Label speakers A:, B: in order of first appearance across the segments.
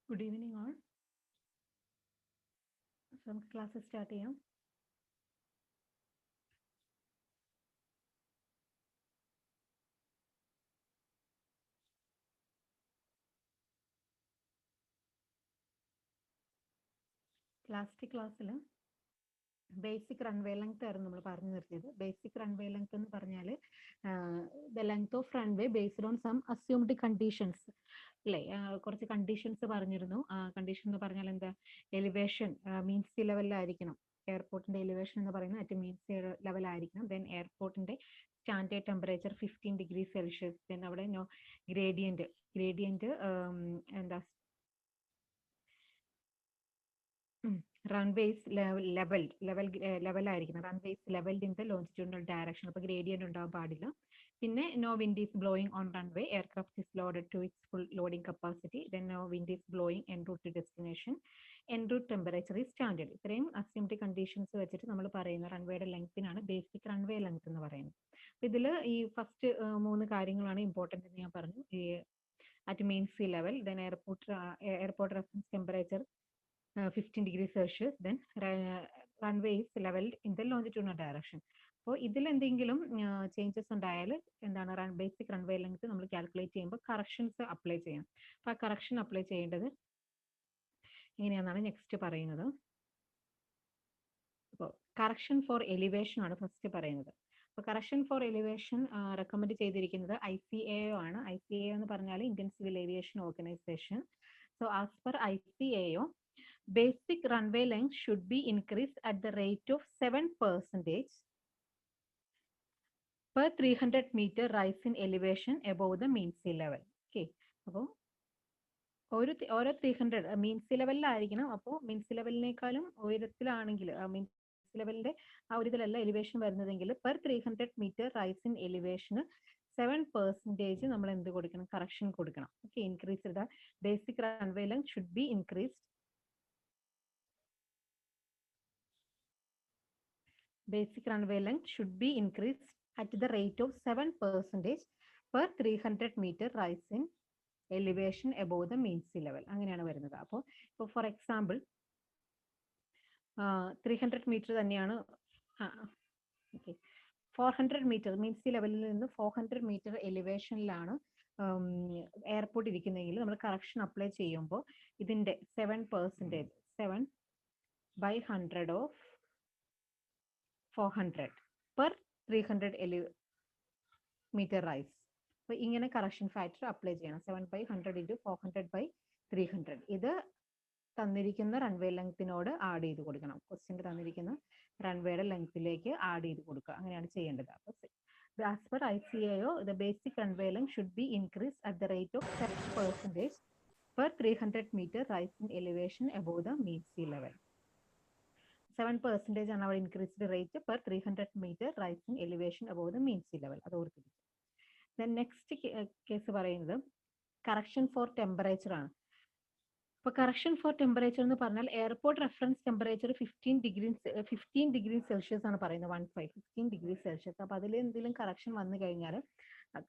A: Good evening all. So classes start ചെയ്യാം. Last ക്ലാസ്സിൽ basic runway length ആയിരുന്നു നമ്മൾ പറഞ്ഞു നിർത്തിയത്. ബേസിക് റൺവേ ലെങ്ത് എന്ന് പറഞ്ഞാൽ the length of runway based on some assumed conditions അല്ലേ. കുറച്ച് കണ്ടീഷൻസ് പറഞ്ഞിരുന്നു. കണ്ടീഷൻ എന്ന് പറഞ്ഞാൽ എന്താ, എലിവേഷൻ മീൻ സീ ലെവലിലായിരിക്കണം. എയർപോർട്ടിന്റെ എലിവേഷൻ എന്ന് പറയുന്നത് അറ്റ് മീൻ സീ ലെവലായിരിക്കണം. ദെൻ എയർപോർട്ടിന്റെ സ്റ്റാൻഡേർഡ് ടെമ്പറേച്ചർ 15°C. ദെൻ അവിടെ ഗ്രേഡിയന്റ് എന്താ റൺവേസ് ലെവലായിരിക്കണം. Runways levelled in the longitudinal direction. അപ്പോൾ ഗ്രേഡിയന്റ് ഉണ്ടാവാൻ പാടില്ല. പിന്നെ no wind is blowing on runway, aircraft is loaded to its full loading capacity. Then no wind is blowing en route to destination. En route temperature is standard. ഇത്രയും assumed conditions വെച്ചിട്ട് നമ്മൾ പറയുന്ന റൺവേയുടെ ലെങ്ത്തിനാണ് ബേസിക് റൺവേ ലെങ്ത് എന്ന് പറയുന്നത്. അപ്പോൾ ഇതിൽ ഈ ഫസ്റ്റ് 3 കാര്യങ്ങളാണ് ഇമ്പോർട്ടൻ്റ് എന്ന് ഞാൻ പറഞ്ഞു. ഈ at mean see level, then airport reference temperature 15°C, then runway is leveled in the longitudinal direction. അപ്പോൾ ഇതിൽ എന്തെങ്കിലും ചേഞ്ചസ് ഉണ്ടായാൽ എന്താണ് ബേസിക് റൺവേ ലെങ്ത് നമ്മൾ കാൽക്കുലേറ്റ് ചെയ്യുമ്പോൾ കറക്ഷൻസ് അപ്ലൈ ചെയ്യണം. അപ്പോൾ ആ കറക്ഷൻ അപ്ലൈ ചെയ്യേണ്ടത് എങ്ങനെയാണെന്നാണ് നെക്സ്റ്റ് പറയുന്നത്. അപ്പോൾ കറക്ഷൻ ഫോർ എലിവേഷൻ ആണ് ഫസ്റ്റ് പറയുന്നത്. അപ്പോൾ കറക്ഷൻ ഫോർ എലിവേഷൻ റെക്കമെൻഡ് ചെയ്തിരിക്കുന്നത് ICAO ആണ്. ICAO എന്ന് പറഞ്ഞാൽ Indian civil aviation organisation. So as per ICAO, basic runway length should be increased at the rate of 7% per 300 meter rise in elevation above the mean sea level. Okay, അപ്പോൾ ഓരോ 300 മീൻ sea ലെവലിലായിരിക്കണം. അപ്പോൾ മീൻ see ലെവലിനേക്കാളും ഉയരത്തിലാണെങ്കിൽ മീൻ see ലെവലിന്റെ ആ ഒരു ഇതിലല്ല elevation വരുന്നതെങ്കിൽ per 300 metre raise in എലിവേഷന് 7% നമ്മൾ എന്ത് കൊടുക്കണം, കറക്ഷൻ കൊടുക്കണം. Okay, increase the basic runway length should be increased. Basic runway length should be increased at the rate of 7% per 300 meter rise in elevation above the mean sea level. അങ്ങനെയാണ് വരുന്നത്. അപ്പോൾ for example 300 metre തന്നെയാണ്. Okay, 400 metre means see ലെവലിൽ നിന്ന് 400 metre എലിവേഷനിലാണ് airport ഇരിക്കുന്നതെങ്കിൽ നമ്മൾ correction apply ചെയ്യുമ്പോൾ ഇതിന്റെ 7% 7/100 of 400 per 300 metre raise. അപ്പൊ ഇങ്ങനെ കറക്ഷൻ ഫാക്ടർ അപ്ലൈ ചെയ്യണം. 7/100 ഇൻറ്റു 400/300. ഇത് തന്നിരിക്കുന്ന റൺവേ ലെങ്തിനോട് ആഡ് ചെയ്ത് കൊടുക്കണം. ക്വസ്റ്റ്യൻ തന്നിരിക്കുന്ന റൺവേയുടെ ലെങ്തിലേക്ക് ആഡ് ചെയ്ത് കൊടുക്കുക. അങ്ങനെയാണ് ചെയ്യേണ്ടത്. അപ്പോൾ as per ICAO, the basic runway length should be increased at the rate of 7% per 300 meter rise in elevation above the mean sea level. 7% ആണ് our increased rate per 300 meter rise in elevation above the mean sea level. അത് ഓർത്തിരിക്കും. Then next case പറയുന്നത് correction for temperature ആണ്. അപ്പോൾ correction for temperature എന്ന് പറഞ്ഞാൽ airport reference temperature 15 degree Celsius ആണ് പറയുന്നത്. 15 degree Celsius. അപ്പോൾ അതിൽ എന്തെങ്കിലും കറക്ഷൻ വന്നു കഴിഞ്ഞാൽ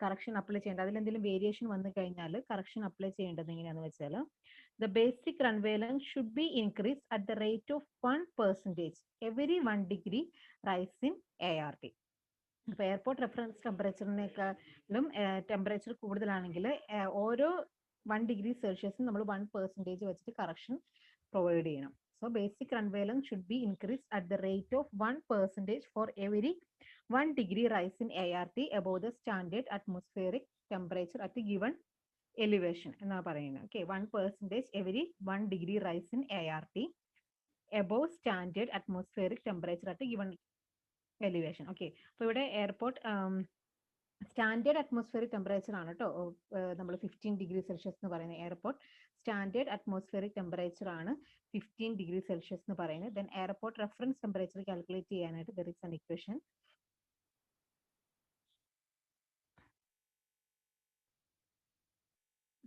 A: കറക്ഷൻ അപ്ലൈ ചെയ്യേണ്ടത്, അതിലെന്തെങ്കിലും വേരിയേഷൻ വന്നു കഴിഞ്ഞാൽ കറക്ഷൻ അപ്ലൈ ചെയ്യേണ്ടത് എങ്ങനെയാണെന്ന് വെച്ചാൽ the basic runway length should be increase at the rate of 1% every 1 degree rise in ART. ഇപ്പോൾ എയർപോർട്ട് റെഫറൻസ് ടെമ്പറേച്ചറിനേക്കാളും ടെമ്പറേച്ചർ കൂടുതലാണെങ്കിൽ ഓരോ 1 ഡിഗ്രി സെൽഷ്യസും നമ്മൾ 1% വെച്ചിട്ട് കറക്ഷൻ പ്രൊവൈഡ് ചെയ്യണം. So basic runway length should be increase at the rate of 1% for every 1 degree rise in ART above the standard atmospheric temperature at given elevation എന്നാണ് പറയുന്നത്. Okay, 1% every 1 degree rise in ART above standard atmospheric temperature at given elevation. Okay, അപ്പോൾ ഇവിടെ airport standard atmospheric temperature ആണ് കേട്ടോ നമ്മൾ 15 degree Celsius എന്ന് പറയുന്നത്. Airport standard atmospheric temperature ആണ് 15 ഡിഗ്രി സെൽഷ്യസ് എന്ന് പറയുന്നത്. Then airport reference temperature calculate ചെയ്യാനായിട്ട് there is an equation.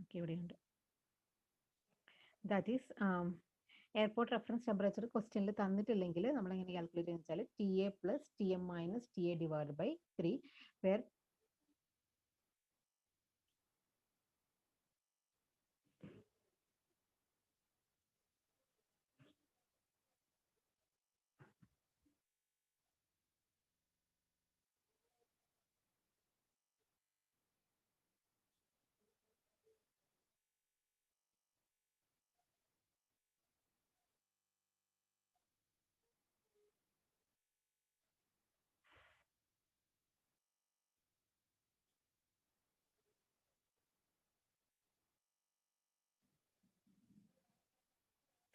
A: Okay, ഇവിടെയുണ്ട്. That is airport reference temperature ക്വസ്റ്റ്യനിൽ തന്നിട്ടില്ലെങ്കിൽ നമ്മൾ എങ്ങനെ കാൽക്കുലേറ്റ് ചെയ്യുന്നത് വെച്ചാൽ TA plus TM minus TA divide by 3 where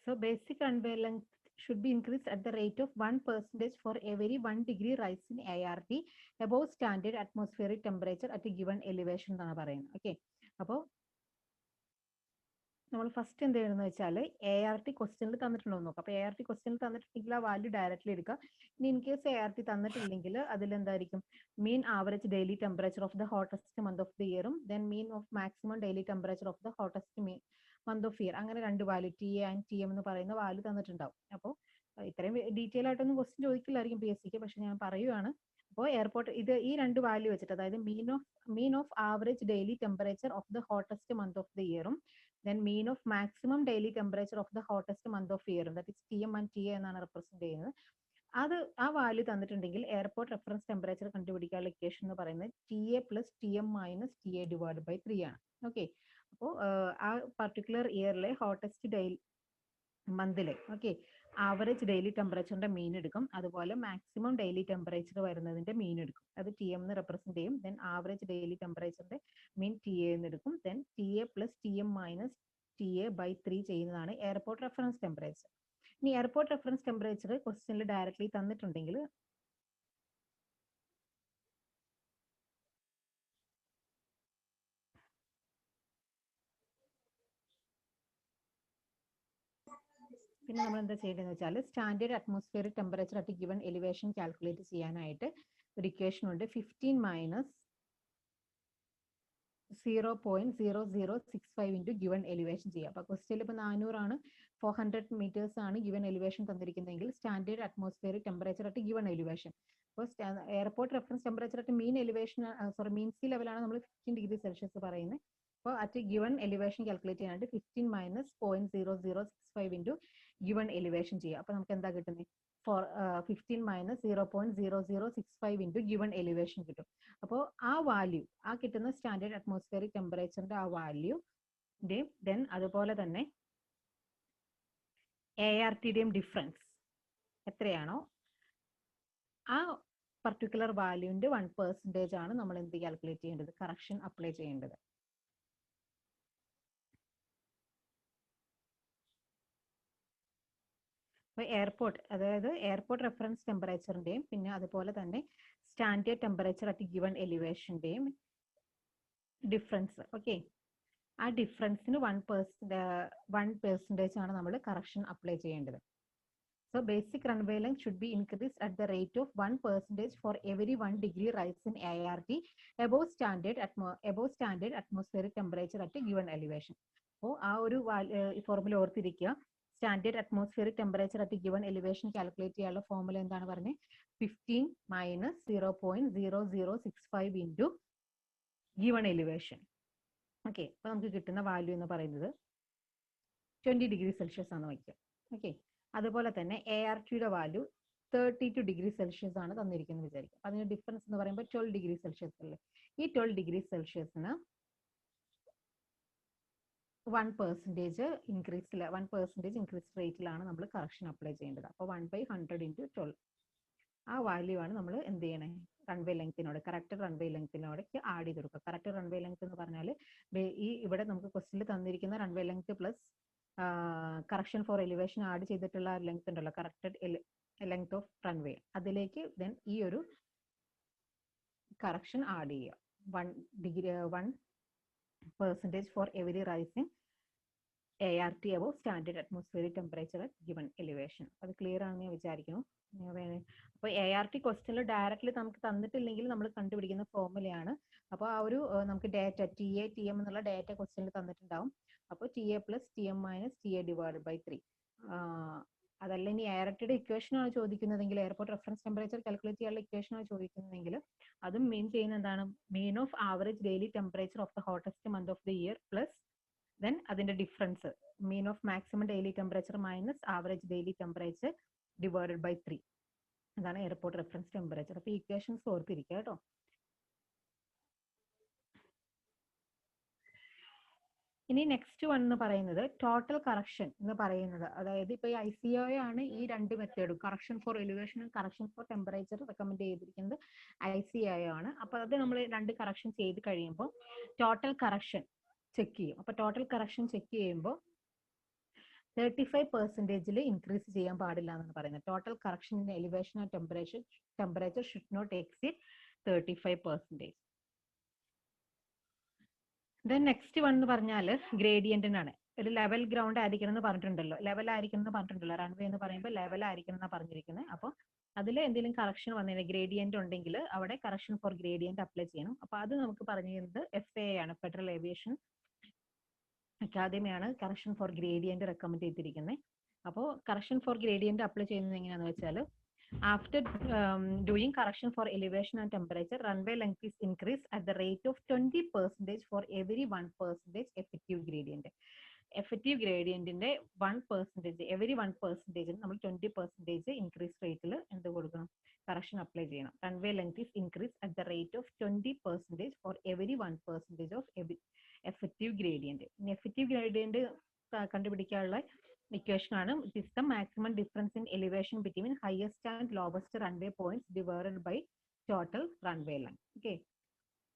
A: So basic runway length should be increased at the rate of 1% for every 1 degree rise in ART above standard atmospheric temperature at a given elevation എന്നാണ് പറയുന്നത്. Okay, അപ്പോൾ നമ്മൾ first എന്ത് ചെയ്യണമെന്ന് വെച്ചാൽ ART ക്വസ്റ്റ്യനിൽ തന്നിട്ടുണ്ടോ നോക്കാം. അപ്പോൾ ART ക്വസ്റ്റ്യനിൽ തന്നിട്ടുണ്ടെങ്കിൽ ആ വാല്യൂ ഡയറക്റ്റ്ലി എടുക്കുക. ഇനി ഇൻ കേസ് ART തന്നിട്ടില്ലെങ്കിൽ അതിലെന്തായിരിക്കും mean average daily temperature of the hottest month of the ഇയറും then mean of maximum daily temperature of the hottest month of year, അങ്ങനെ രണ്ട് വാല്യൂ TA ആൻഡ് TM എന്ന് പറയുന്ന value തന്നിട്ടുണ്ടാവും. അപ്പോൾ ഇത്രയും ഡീറ്റെയിൽ ആയിട്ടൊന്നും ക്വസ്റ്റ്യൻ ചോദിക്കില്ലായിരിക്കും PSCക്ക്, പക്ഷെ ഞാൻ പറയുവാണ്. അപ്പോൾ എയർപോർട്ട് ഈ രണ്ട് വാല്യൂ വെച്ചിട്ട്, അതായത് mean of average daily temperature of the hottest month of the ഇയറും then mean of maximum daily temperature of the hottest month of year, that is TM and TA എന്നാണ് റെപ്രസെന്റ് ചെയ്യുന്നത്. അത് ആ value തന്നിട്ടുണ്ടെങ്കിൽ airport reference temperature കണ്ടുപിടിക്കാനുള്ള equation എന്ന് പറയുന്നത് TA plus TM minus TA divide by 3 ആണ്. ഓക്കെ, അപ്പോൾ ആ പർട്ടിക്കുലർ ഇയറിലെ ഹോട്ടസ്റ്റ് ഡെയിലി മന്തിലെ ഓക്കെ ആവറേജ് ഡെയിലി ടെമ്പറേച്ചറിന്റെ മീൻ എടുക്കും, അതുപോലെ മാക്സിമം ഡെയിലി ടെമ്പറേച്ചർ വരുന്നതിന്റെ മീൻ എടുക്കും. അത് TM എന്ന് റെപ്രസെന്റ് ചെയ്യും. ദെൻ ആവറേജ് ഡെയിലി ടെമ്പറേച്ചറിന്റെ മീൻ TA എന്ന് എടുക്കും. Then TA plus TM minus TA by 3 ചെയ്യുന്നതാണ് എയർപോർട്ട് റെഫറൻസ് ടെമ്പറേച്ചർ. ഇനി എയർപോർട്ട് റെഫറൻസ് ടെമ്പറേച്ചർ ക്വസ്റ്റ്യനിൽ ഡയറക്ട്ലി തന്നിട്ടുണ്ടെങ്കിൽ പിന്നെ നമ്മൾ എന്താ ചെയ്യേണ്ടതെന്ന് വെച്ചാൽ standard atmospheric temperature at given elevation calculate ചെയ്യാനായിട്ട് ഒരു ഇക്വേഷൻ ഉണ്ട്. 15 മൈനസ് 0.0065 ഇൻറ്റു ഗിവൺ എലിവേഷൻ ചെയ്യുക. അപ്പോൾ ക്വസ്റ്റ്യനിൽ ഇപ്പോൾ 400 ആണ്, 400 മീറ്റേഴ്സ് ആണ് ഗിവൺ എലിവേഷൻ തന്നിരിക്കുന്നതെങ്കിൽ standard atmospheric temperature at given elevation. അപ്പോൾ airport reference temperature at mean elevation mean sea ലെവലാണ് നമ്മൾ 15 ഡിഗ്രി സെൽഷ്യസ് പറയുന്നത്. അപ്പോൾ അറ്റ് ഗിവൺ എലിവേഷൻ കാൽക്കുലേറ്റ് ചെയ്യാനായിട്ട് 15 മൈനസ് 0.0065 ഇൻറ്റു ഗിവൺ എലിവേഷൻ ചെയ്യുക. അപ്പോൾ നമുക്ക് എന്താ കിട്ടുന്നത്? 15 മൈനസ് 0.0065 ഇൻറ്റു ഗിവൺ എലിവേഷൻ കിട്ടും. അപ്പോൾ ആ വാല്യൂ, ആ കിട്ടുന്ന സ്റ്റാൻഡേർഡ് അറ്റ്മോസ്ഫിയറിക് ടെമ്പറേച്ചറിന്റെ ആ വാല്യൂ ദെൻ അതുപോലെ തന്നെ ARTയുടെയും ഡിഫറൻസ് എത്രയാണോ ആ പർട്ടിക്കുലർ വാല്യൂവിന്റെ 1% ആണ് നമ്മൾ എന്ത് കാൽക്കുലേറ്റ് ചെയ്യേണ്ടത്? കറക്ഷൻ അപ്ലൈ ചെയ്യേണ്ടത്. അപ്പോൾ എയർപോർട്ട്, അതായത് എയർപോർട്ട് റെഫറൻസ് ടെമ്പറേച്ചറിന്റെയും പിന്നെ അതുപോലെ തന്നെ സ്റ്റാൻഡേർഡ് ടെമ്പറേച്ചർ അറ്റ് ഗിവൺ എലിവേഷന്റെയും ഡിഫറൻസ്. ഓക്കെ, ആ ഡിഫറൻസിന് 1% ആണ് നമ്മൾ കറക്ഷൻ അപ്ലൈ ചെയ്യേണ്ടത്. So basic runway length should be increased at the rate of 1% for every 1 degree rise in ART above standard atmospheric temperature at a given elevation. അപ്പോൾ ആ ഒരു formula ഓർത്തിരിക്കുക. Standard atmospheric temperature at given elevation calculate ചെയ്യാനുള്ള formula എന്താണ് പറഞ്ഞത്? 15 minus 0.0065 into given elevation. Okay, അപ്പോൾ നമുക്ക് കിട്ടുന്ന വാല്യൂ എന്ന് പറയുന്നത് 20 ഡിഗ്രി സെൽഷ്യസ് ആണ് വയ്ക്കുക. ഓക്കെ, അതുപോലെ തന്നെ ARTയുടെ വാല്യൂ 32 ഡിഗ്രി സെൽഷ്യസ് ആണ് തന്നിരിക്കുന്നത് വിചാരിക്കും. അതിന് ഡിഫറൻസ് എന്ന് പറയുമ്പോൾ 12 ഡിഗ്രി സെൽഷ്യസ് അല്ലേ. ഈ 12 ഡിഗ്രി സെൽഷ്യസിന് 1% ഇൻക്രീസ് റേറ്റിലാണ് നമ്മൾ കറക്ഷൻ അപ്ലൈ ചെയ്യേണ്ടത്. അപ്പോൾ 1/100 ഇൻറ്റു 12 ആ വാല്യൂ ആണ് നമ്മൾ എന്ത് ചെയ്യണേ? റൺവേ ലെങ്ത്തിനോട്, കറക്റ്റ് റൺവേ ലെങ്ത്തിനോടൊക്കെ ആഡ് ചെയ്ത് കൊടുക്കുക. കറക്റ്റ് റൺവേ ലെങ്ത് എന്ന് പറഞ്ഞാൽ ഈ ഇവിടെ നമുക്ക് ക്വസ്റ്റിൽ തന്നിരിക്കുന്ന runway length plus correction for elevation add ചെയ്തിട്ടുള്ള ലെങ്ത് ഉണ്ടല്ലോ, കറക്റ്റഡ് ലെങ്ത് ഓഫ് റൺവേ, അതിലേക്ക് ദെൻ ഈ ഒരു കറക്ഷൻ ആഡ് ചെയ്യുക. 1% for every rising ART above standard atmospheric temperature at given elevation. അത് ക്ലിയർ ആണെന്ന് ഞാൻ വിചാരിക്കുന്നു. അപ്പോൾ ART ക്വസ്റ്റ്യനിൽ ഡയറക്റ്റ്ലി നമുക്ക് തന്നിട്ടില്ലെങ്കിൽ നമ്മൾ കണ്ടുപിടിക്കുന്ന ഫോർമുലയാണ്. അപ്പോൾ ആ ഒരു നമുക്ക് ഡേറ്റ TA TM എന്നുള്ള ഡേറ്റ ക്വസ്റ്റ്യനിൽ തന്നിട്ടുണ്ടാവും. അപ്പോൾ TA plus TM minus TA divide by 3. അതല്ല ഇനി ARTയുടെ ഇക്വേഷൻ ആണ് ചോദിക്കുന്നതെങ്കിൽ, എയർപോർട്ട് റെഫറൻസ് ടെമ്പറേച്ചർ കാൽക്കുലേറ്റ് ചെയ്യാനുള്ള ഇക്വേഷൻ ആണ് ചോദിക്കുന്നതെങ്കിൽ അതും മീൻ ചെയ്യുന്ന എന്താണ്? Mean of average daily temperature of the hottest month of the year plus then അതിന്റെ difference mean of maximum daily temperature minus average daily temperature divided by 3. അതാണ് airport reference temperature. അപ്പോൾ ഈ equations ഓർത്തിരിക്കുക കേട്ടോ. ഇനി next one എന്ന് പറയുന്നത് total correction എന്ന് പറയുന്നത്, അതായത് ഇപ്പൊ ഈ ICAO ആണ് ഈ രണ്ട് മെത്തേഡും, കറക്ഷൻ ഫോർ എലിവേഷനും കറക്ഷൻ ഫോർ ടെമ്പറേച്ചർ റെക്കമെൻഡ് ചെയ്തിരിക്കുന്നത് ICAO ആണ്. അപ്പൊ അത് നമ്മൾ രണ്ട് കറക്ഷൻ ചെയ്ത് കഴിയുമ്പോൾ ടോട്ടൽ കറക്ഷൻ ചെക്ക് ചെയ്യും. അപ്പൊ ടോട്ടൽ കറക്ഷൻ ചെക്ക് ചെയ്യുമ്പോൾ 35% ഇൻക്രീസ് ചെയ്യാൻ പാടില്ല എന്നാണ് പറയുന്നത്. Total correction in elevation and temperature should not exceed 35%. Then next one എന്ന് പറഞ്ഞാൽ ഗ്രേഡിയന്റിനാണ്. ഒരു ലെവൽ ഗ്രൗണ്ട് ആയിരിക്കണം എന്ന് പറഞ്ഞിട്ടുണ്ടല്ലോ, റൺവേ എന്ന് പറയുമ്പോൾ ലെവൽ ആയിരിക്കണം എന്നാണ് പറഞ്ഞിരിക്കുന്നത്. അപ്പോൾ അതിൽ എന്തെങ്കിലും കറക്ഷൻ വന്നതിന് ഗ്രേഡിയന്റ് ഉണ്ടെങ്കിൽ അവിടെ കറക്ഷൻ ഫോർ ഗ്രേഡിയന്റ് അപ്ലൈ ചെയ്യണം. അപ്പോൾ അത് നമുക്ക് പറഞ്ഞിരുന്നത് FAA ആണ്, ഫെഡറൽ ഏവിയേഷൻ അക്കാദമിയാണ് കറക്ഷൻ ഫോർ ഗ്രേഡിയന്റ് റെക്കമെൻഡ് ചെയ്തിരിക്കുന്നത്. അപ്പോൾ കറക്ഷൻ ഫോർ ഗ്രേഡിയന്റ് അപ്ലൈ ചെയ്യുന്നത് എങ്ങനെയാണെന്ന് വെച്ചാൽ, after doing correction for elevation and temperature, runway length is increased at the rate of 20% for every 1% effective gradient. Effective gradient ന്റെ 1%, every 1% നമ്മൾ 20% increase rate എന്ത് കൊടുക്കണം? Correction apply ചെയ്യണം. runway length is increased at the rate of 20% for every 1% of effective gradient. effective gradient കണ്ടുപിടിക്കാനുള്ള equation ആണ്, it is the maximum difference in elevation between highest and lowest runway points divided by total runway length. Okay,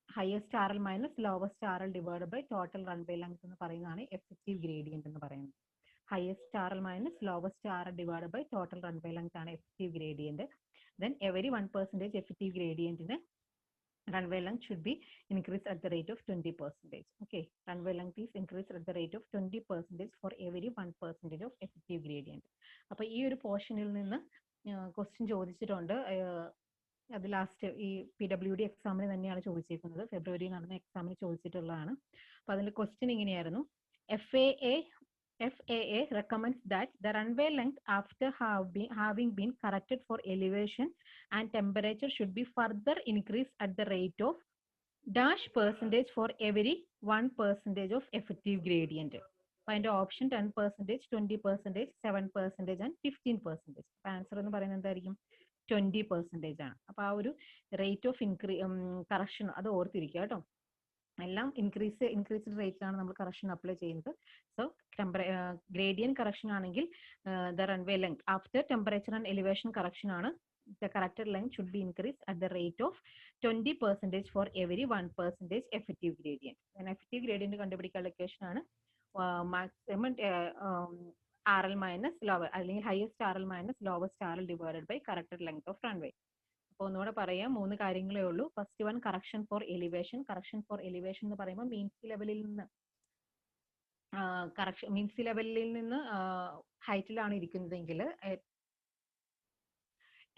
A: highest RL minus lowest RL divided by total runway length എന്ന് പറയുന്നതാണ് effective gradient എന്ന് പറയുന്നത്. highest RL minus lowest RL divided by total runway length ആണ് effective gradient. Then every 1% effective gradient in runway length should be increased at the rate of 20%. Okay, runway length is increased at the rate of 20% for every 1% of effective gradient. അപ്പോൾ ഈ ഒരു പോർഷനിൽ നിന്ന് question ചോദിച്ചിട്ടുണ്ട്. അത് last ഈ PWD എക്സാമിന് തന്നെയാണ് ചോദിച്ചിരിക്കുന്നത്, ഫെബ്രുവരിയിൽ നടന്ന എക്സാമിന് ചോദിച്ചിട്ടുള്ളതാണ്. അപ്പോൾ അതിന്റെ ക്വസ്റ്റ്യൻ ഇങ്ങനെയായിരുന്നു: FAA recommends that the runway length after having been corrected for elevation and temperature should be further increased at the rate of dash percentage for every 1% of effective gradient. അപ്പൊ അതിന്റെ ഓപ്ഷൻ 10%, 20%, 7% ആൻഡ് 15%. അപ്പൊ answer എന്ന് പറയുന്നത് എന്തായിരിക്കും? 20% ആണ്. അപ്പൊ ആ ഒരു റേറ്റ് ഓഫ് കറക്ഷൻ അത് ഓർത്തിരിക്കുക കേട്ടോ. എല്ലാം ഇൻക്രീസ്ഡ് റേറ്റിലാണ് നമ്മൾ കറക്ഷൻ അപ്ലൈ ചെയ്യുന്നത്. സോ ഗ്രേഡിയൻ കറക്ഷൻ ആണെങ്കിൽ the runway length after temperature and elevation correction ആണ് the corrected length should be increased at the rate of 20% for every 1% effective gradient. Then effective gradient കണ്ടുപിടിക്കാനുള്ള equation ആണ് maximum RL minus lower അല്ലെങ്കിൽ highest RL minus lowest RL divided by corrected length of runway. അപ്പോൾ ഒന്നുകൂടെ പറയാം, 3 കാര്യങ്ങളേ ഉള്ളൂ. First one correction for elevation. Correction for elevation എന്ന് പറയുമ്പോൾ മീൻസ് ലെവലിൽ നിന്ന് ഹൈറ്റിലാണ് ഇരിക്കുന്നതെങ്കിൽ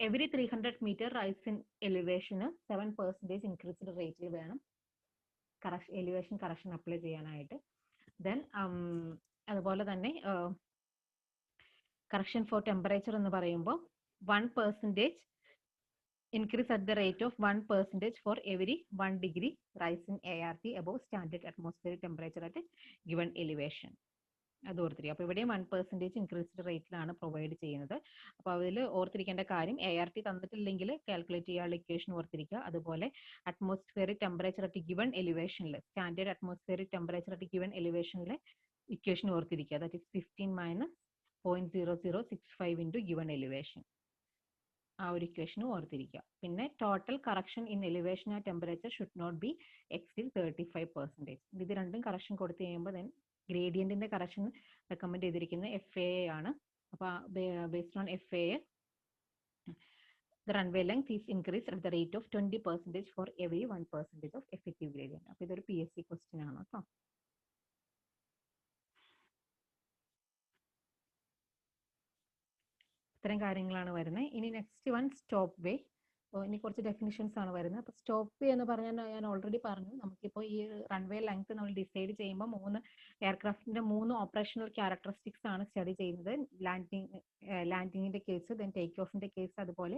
A: എവറി 300 meter റൈസ് ഇൻ എലിവേഷന് 7% ഇൻക്രീസ്ഡ് റേറ്റിൽ വേണം എലിവേഷൻ കറക്ഷൻ അപ്ലൈ ചെയ്യാനായിട്ട്. ദെൻ അതുപോലെ തന്നെ കറക്ഷൻ ഫോർ ടെമ്പറേച്ചർ എന്ന് പറയുമ്പോൾ 1% increase at the rate of 1% for every 1 degree rise in ART above standard atmospheric temperature at a given elevation. അത് ഓർത്തിരിക്കുക. അപ്പോൾ ഇവിടെയും 1% ഇൻക്രീസ്ഡ് റേറ്റിലാണ് പ്രൊവൈഡ് ചെയ്യുന്നത്. അപ്പോൾ അതിൽ ഓർത്തിരിക്കേണ്ട കാര്യം ART തന്നിട്ടില്ലെങ്കിൽ കാൽക്കുലേറ്റ് ചെയ്യാനുള്ള ഇക്വേഷൻ ഓർത്തിരിക്കുക. അതുപോലെ അറ്റ്മോസ്ഫിയറിക് ടെമ്പറേച്ചർ അറ്റ് ഗിവൺ എലിവേഷനിൽ standard atmospheric temperature at given എലിവേഷനിലെ ഇക്വേഷൻ ഓർത്തിരിക്കുക. That is 15 - 0.0065 into given elevation. ആ ഒരു ഇക്വേഷൻ ഓർത്തിരിക്കുക. പിന്നെ total correction in elevation and temperature should not be exceed 35%. ഇത് രണ്ടും കറക്ഷൻ കൊടുത്തു കഴിയുമ്പോൾ ദെൻ ഗ്രേഡിയന്റിന്റെ കറക്ഷൻ റെക്കമെൻഡ് ചെയ്തിരിക്കുന്നത് FAA ആണ്. അപ്പോൾ based on FAA the runway length is increased at the rate of 20% for every 1% of effective gradient. അപ്പോൾ ഇതൊരു PSC ക്വസ്റ്റ്യൻ ആണ് കേട്ടോ. ഇത്തരം കാര്യങ്ങളാണ് വരുന്നത്. ഇനി നെക്സ്റ്റ് വൺ സ്റ്റോപ്പ് വേ. ഇനി കുറച്ച് ഡെഫിനിഷൻസ് ആണ് വരുന്നത്. അപ്പോൾ സ്റ്റോപ്പ് വേ എന്ന് പറഞ്ഞാൽ ഞാൻ ഓൾറെഡി പറഞ്ഞു, നമുക്കിപ്പോൾ ഈ റൺവേ ലെങ്ത് നമ്മൾ ഡിസൈഡ് ചെയ്യുമ്പോൾ 3 എയർക്രാഫ്റ്റിന്റെ 3 ഓപ്പറേഷണൽ ക്യാരക്ടറിസ്റ്റിക്സ് ആണ് സ്റ്റഡി ചെയ്യുന്നത്. ലാൻഡിങ്ങിന്റെ കേസ്, ദെൻ ടേക്ക് ഓഫിന്റെ കേസ്, അതുപോലെ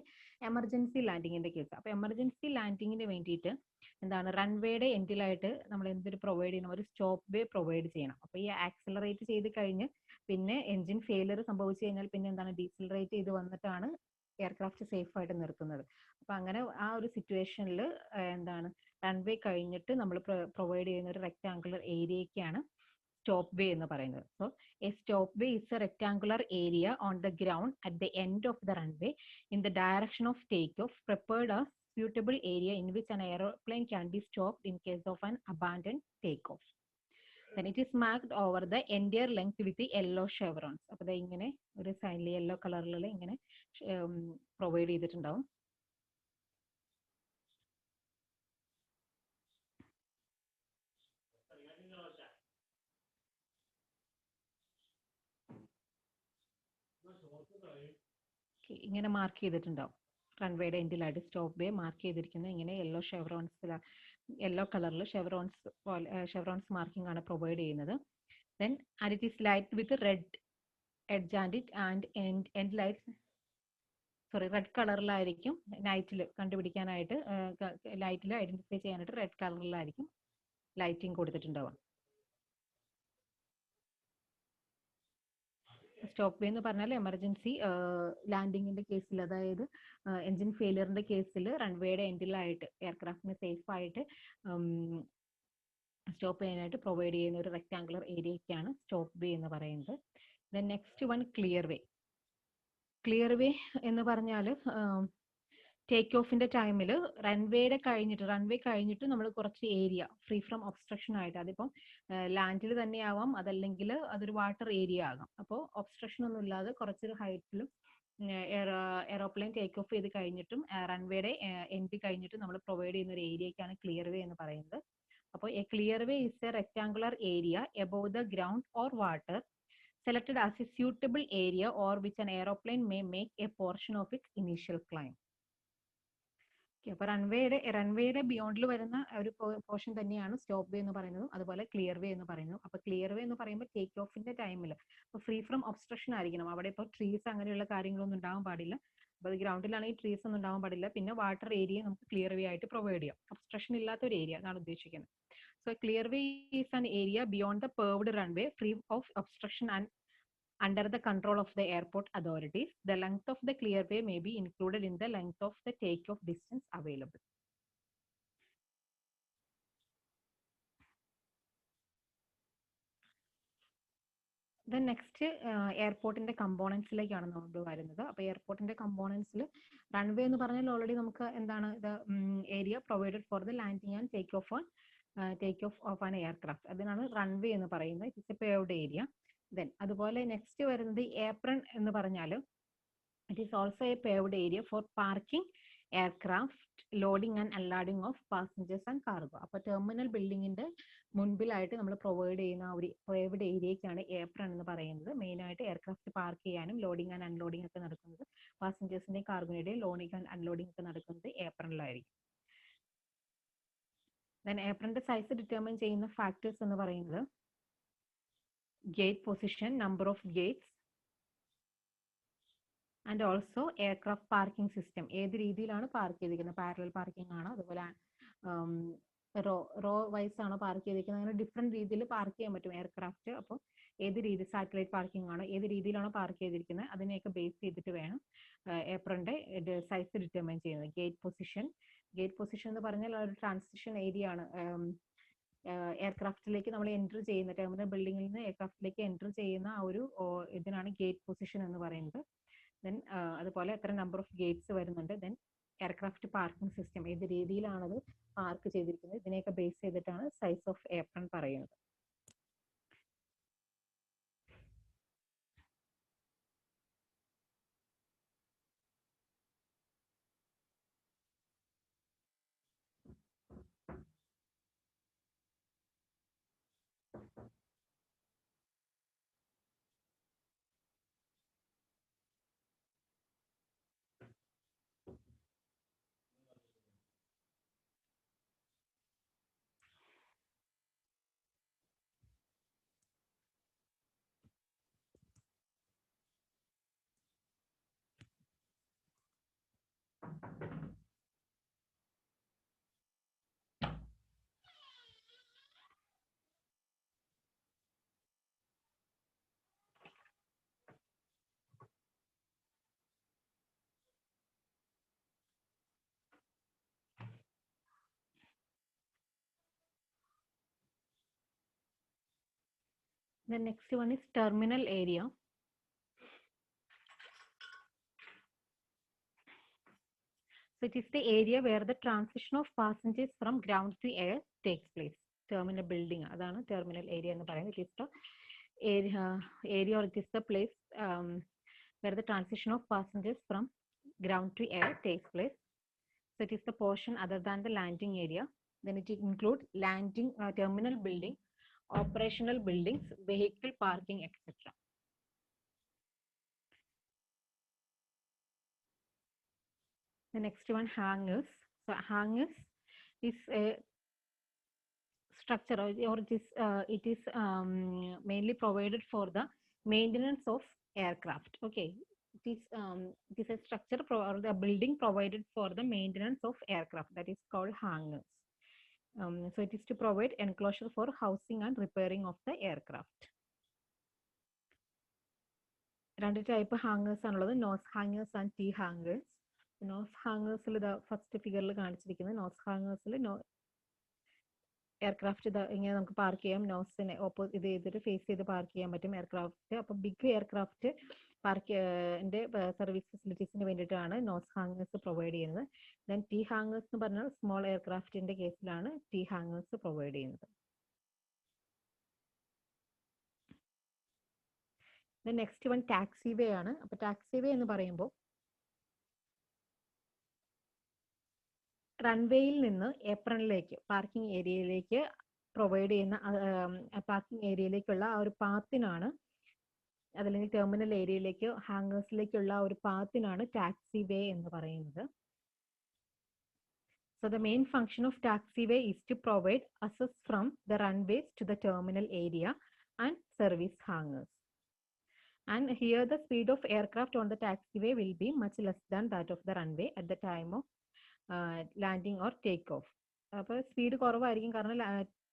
A: എമർജൻസി ലാൻഡിങ്ങിന്റെ കേസ്. അപ്പോൾ എമർജൻസി ലാൻഡിങ്ങിന് വേണ്ടിയിട്ട് എന്താണ്, റൺവേയുടെ എൻഡിലായിട്ട് നമ്മൾ എന്തൊരു പ്രൊവൈഡ് ചെയ്യണം, ഒരു സ്റ്റോപ്പ് വേ പ്രൊവൈഡ് ചെയ്യണം. അപ്പോൾ ഈ ആക്സിലറേറ്റ് ചെയ്ത് കഴിഞ്ഞ് പിന്നെ എൻജിൻ ഫെയിലിയർ സംഭവിച്ചു കഴിഞ്ഞാൽ പിന്നെ എന്താണ്, ഡീസലറേറ്റ് ചെയ്ത് വന്നിട്ടാണ് എയർക്രാഫ്റ്റ് സേഫ് ആയിട്ട് നിർത്തുന്നത്. അപ്പൊ അങ്ങനെ ആ ഒരു സിറ്റുവേഷനിൽ എന്താണ്, റൺവേ കഴിഞ്ഞിട്ട് നമ്മൾ പ്രൊവൈഡ് ചെയ്യുന്ന ഒരു റെക്ടാങ്കുലർ ഏരിയയ്ക്കാണ് സ്റ്റോപ്പ് വേ എന്ന് പറയുന്നത്. So A stop way is A rectangular area on the ground at the end of the runway in the direction of take off prepared as suitable area in which an aeroplane can be stopped in case of an abandoned takeoff. Then it is marked over the entire length with the yellow chevrons. അപ്പോൾ ഇങ്ങനെ ഒരു സൈഡിൽ yellow കളറിലുള്ള ഇങ്ങനെ provide ചെയ്തിട്ടുണ്ടാവും. ഇങ്ങനെ mark ചെയ്തിട്ടുണ്ടാവും റൺവേയുടെ എൻഡിലായിട്ട് stop വേ mark ചെയ്തിരിക്കുന്നത് ഇങ്ങനെ യെല്ലോ കളറിൽ ഷെവറോൺസ് മാർക്കിംഗ് ആണ് പ്രൊവൈഡ് ചെയ്യുന്നത്. Then and it is light with red edge and end light red കളറിലായിരിക്കും നൈറ്റിൽ കണ്ടുപിടിക്കാനായിട്ട്, ലൈറ്റിൽ ഐഡന്റിഫൈ ചെയ്യാനായിട്ട് റെഡ് കളറിലായിരിക്കും ലൈറ്റിംഗ് കൊടുത്തിട്ടുണ്ടാവുക. സ്റ്റോപ്പ് വേ എന്ന് പറഞ്ഞാൽ എമർജൻസി ലാൻഡിങ്ങിന്റെ കേസിൽ, അതായത് എൻജിൻ ഫെയിലിയറിന്റെ കേസിൽ റൺവേയുടെ എൻഡിലായിട്ട് എയർക്രാഫ്റ്റിന് സേഫ് ആയിട്ട് സ്റ്റോപ്പ് ചെയ്യാനായിട്ട് പ്രൊവൈഡ് ചെയ്യുന്ന ഒരു റെക്ടാങ്കുലർ ഏരിയയ്ക്കാണ് സ്റ്റോപ്പ് വേ എന്ന് പറയുന്നത്. Then next one clear way. Clear way എന്ന് പറഞ്ഞാൽ ടേക്ക് ഓഫിന്റെ ടൈമിൽ റൺവേ കഴിഞ്ഞിട്ട് നമ്മൾ കുറച്ച് ഏരിയ ഫ്രീ ഫ്രം ഒബ്സ്ട്രക്ഷൻ ആയിട്ട്, അതിപ്പം ലാൻഡിൽ തന്നെ ആവാം, അതല്ലെങ്കിൽ അതൊരു വാട്ടർ ഏരിയ ആകാം. അപ്പോൾ ഒബ്സ്ട്രക്ഷൻ ഒന്നും ഇല്ലാതെ കുറച്ചൊരു ഹൈറ്റിലും എയറോപ്ലെയിൻ ടേക്ക് ഓഫ് ചെയ്ത് കഴിഞ്ഞിട്ടും റൺവേയുടെ എൻഡ് കഴിഞ്ഞിട്ട് നമ്മൾ പ്രൊവൈഡ് ചെയ്യുന്ന ഒരു ഏരിയയ്ക്കാണ് ക്ലിയർ വേ എന്ന് പറയുന്നത്. അപ്പോൾ A clear way is A rectangular area above the ground or water selected as a suitable area or which an aeroplane may make a portion of its initial climb. അപ്പൊ റൺവേയുടെ ബിയോണ്ടിൽ വരുന്ന ഒരു portion തന്നെയാണ് stop way എന്ന് പറയുന്നത്, അതുപോലെ clear way എന്ന് പറയുന്നത്. അപ്പൊ ക്ലിയർ വേ എന്ന് പറയുമ്പോൾ ടേക്ക് ഓഫിന്റെ ടൈമിൽ ഫ്രീ ഫ്രം ഒബ്സ്ട്രക്ഷൻ ആയിരിക്കണം. അവിടെ ഇപ്പോൾ ട്രീസ് അങ്ങനെയുള്ള കാര്യങ്ങളൊന്നും ഉണ്ടാവാൻ പാടില്ല. അപ്പൊ ഗ്രൗണ്ടിലാണെങ്കിൽ ട്രീസ് ഒന്നും ഉണ്ടാവാൻ പാടില്ല. പിന്നെ വാട്ടർ ഏരിയ നമുക്ക് ക്ലിയർ വേ ആയിട്ട് പ്രൊവൈഡ് ചെയ്യാം. ഒബ്സ്ട്രക്ഷൻ ഇല്ലാത്ത ഒരു ഏരിയ എന്നാണ് ഉദ്ദേശിക്കുന്നത്. So a clearway is an area beyond the paved runway free of obstruction and under the control of the airport authorities. The length of the clearway may be included in the length of the takeoff distance available. Then next എയർപോർട്ടിന്റെ കമ്പോണൻസിലേക്കാണ് നമ്മൾ വരുന്നത്. അപ്പോൾ എയർപോർട്ടിന്റെ കമ്പോണൻസിൽ runway എന്ന് പറഞ്ഞാൽ already നമുക്ക് എന്താണ് ഇത് area provided for the landing and take off of an aircraft, അതിനാണ് റൺവേ എന്ന് പറയുന്നത്. It's a paved area. Then അതുപോലെ നെക്സ്റ്റ് വരുന്നത് ഏപ്രൺ എന്ന് പറഞ്ഞാൽ it is also a paved area for parking aircraft loading and unloading of passengers and cargo. അപ്പോൾ terminal ബിൽഡിങ്ങിന്റെ മുൻപിലായിട്ട് നമ്മൾ പ്രൊവൈഡ് ചെയ്യുന്ന ഒരു പേവ്ഡ് ഏരിയയ്ക്കാണ് ഏപ്രൺ എന്ന് പറയുന്നത്. മെയിനായിട്ട് എയർക്രാഫ്റ്റ് പാർക്ക് ചെയ്യാനും ലോഡിംഗ് ആൻഡ് അൺലോഡിംഗ് ഒക്കെ നടക്കുന്നത്, പാസഞ്ചേഴ്സിന്റെയും കാർഗോയുടെയും ലോഡിംഗ് ആൻഡ് അൺലോഡിംഗ് ഒക്കെ നടക്കുന്നത് ഏപ്രണിലായിരിക്കും. ദെൻ ഏപ്രണിന്റെ സൈസ് ഡിറ്റർമിൻ ചെയ്യുന്ന ഫാക്ടേഴ്സ് എന്ന് പറയുന്നത് gate position, number of Gates and also aircraft parking system. ഏത് രീതിയിലാണ് പാർക്ക് ചെയ്തിരിക്കുന്നത്, പാരലൽ പാർക്കിംഗ് ആണോ, അതുപോലെ റോ വൈസ് ആണോ പാർക്ക് ചെയ്തിരിക്കുന്നത്, അങ്ങനെ ഡിഫറെന്റ് രീതിയിൽ പാർക്ക് ചെയ്യാൻ പറ്റും എയർക്രാഫ്റ്റ്. അപ്പോൾ ഏത് രീതി, സാറ്റലൈറ്റ് പാർക്കിംഗ് ആണോ, ഏത് രീതിയിലാണോ പാർക്ക് ചെയ്തിരിക്കുന്നത് അതിനെയൊക്കെ ബേസ് ചെയ്തിട്ട് വേണം ഏപ്രണിന്റെ സൈസ് ഡിറ്റർമൈൻ ചെയ്യുന്നത്. ഗേറ്റ് പൊസിഷൻ എന്ന് പറഞ്ഞാൽ ഒരു ട്രാൻസിഷൻ ഏരിയ ആണ്. എയർക്രാഫ്റ്റിലേക്ക് നമ്മൾ എൻറ്റർ ചെയ്യുന്ന, ടെർമിനൽ ബിൽഡിങ്ങിൽ നിന്ന് എയർക്രാഫ്റ്റിലേക്ക് എൻറ്റർ ചെയ്യുന്ന ആ ഒരു ഇതിനാണ് ഗേറ്റ് പൊസിഷൻ എന്ന് പറയുന്നത്. ദെൻ അതുപോലെ എത്ര നമ്പർ ഓഫ് ഗേറ്റ്സ് വരുന്നുണ്ട്, ദെൻ എയർക്രാഫ്റ്റ് പാർക്കിംഗ് സിസ്റ്റം ഏത് രീതിയിലാണത് പാർക്ക് ചെയ്തിരിക്കുന്നത്, ഇതിനെയൊക്കെ ബേസ് ചെയ്തിട്ടാണ് സൈസ് ഓഫ് ഏപ്രൺ പറയുന്നത്. The next one is terminal area. So it is the area where the transition of passengers from ground to air takes place. Terminal building, adana terminal area ennu parayunnathu. It is the area or it is the place where the transition of passengers from ground to air takes place. So it is the portion other than the landing area. Then it includes landing, terminal building, operational buildings, vehicle parking, etc. The next one, hangars. So hangars is a structure, or it is mainly provided for the maintenance of aircraft. Okay, it is a structure or the building provided for the maintenance of aircraft, that is called hangars. So it is to provide enclosure for housing and repairing of the aircraft. രണ്ട് type hangars ആണുള്ളത്, nose hangars and T hangars. Nose ഹാങ്ങേഴ്സിൽ ഇത് first ഫിഗറിൽ കാണിച്ചിരിക്കുന്നത്, nose ഹാങ്ങേഴ്സിൽ aircraft ഇങ്ങനെ നമുക്ക് park ചെയ്യാം, നോസിനെ ഇത് ചെയ്തിട്ട് ഫേസ് ചെയ്ത് പാർക്ക് ചെയ്യാൻ പറ്റും എയർക്രാഫ്റ്റ്. അപ്പോൾ ബിഗ് എയർക്രാഫ്റ്റ് പാർക്കിന്റെ സർവീസ് ഫെസിലിറ്റീസിന് വേണ്ടിയിട്ടാണ് നോസ് ഹാങ്ങേഴ്സ് പ്രൊവൈഡ് ചെയ്യുന്നത്. ദെൻ ടീ ഹാങ്ങേഴ്സ് എന്ന് പറഞ്ഞാൽ സ്മോൾ എയർക്രാഫ്റ്റിന്റെ കേസിലാണ് ടീ ഹാങ്ങേഴ്സ് പ്രൊവൈഡ് ചെയ്യുന്നത്. നെക്സ്റ്റ് വൺ ടാക്സി വേ ആണ്. അപ്പോൾ ടാക്സി വേ എന്ന് പറയുമ്പോൾ റൺവേയിൽ നിന്ന് ഏപ്രണിലേക്ക് പാർക്കിംഗ് ഏരിയയിലേക്ക് പ്രൊവൈഡ് ചെയ്യുന്ന പാർക്കിംഗ് ഏരിയയിലേക്കുള്ള ആ ഒരു പാത്തിനാണ്, അതല്ലെങ്കിൽ ടെർമിനൽ ഏരിയയിലേക്ക് ഹാങ്ങേഴ്സിലേക്കുള്ള ഒരു പാത്തിനാണ് ടാക്സി വേ എന്ന് പറയുന്നത്. So the main function of taxiway is to provide access from the runways to the terminal area and service hangars. And here the speed of aircraft on the taxiway will be much less than that of the runway at the time of landing or take off. അപ്പോൾ speed കുറവായിരിക്കും, കാരണം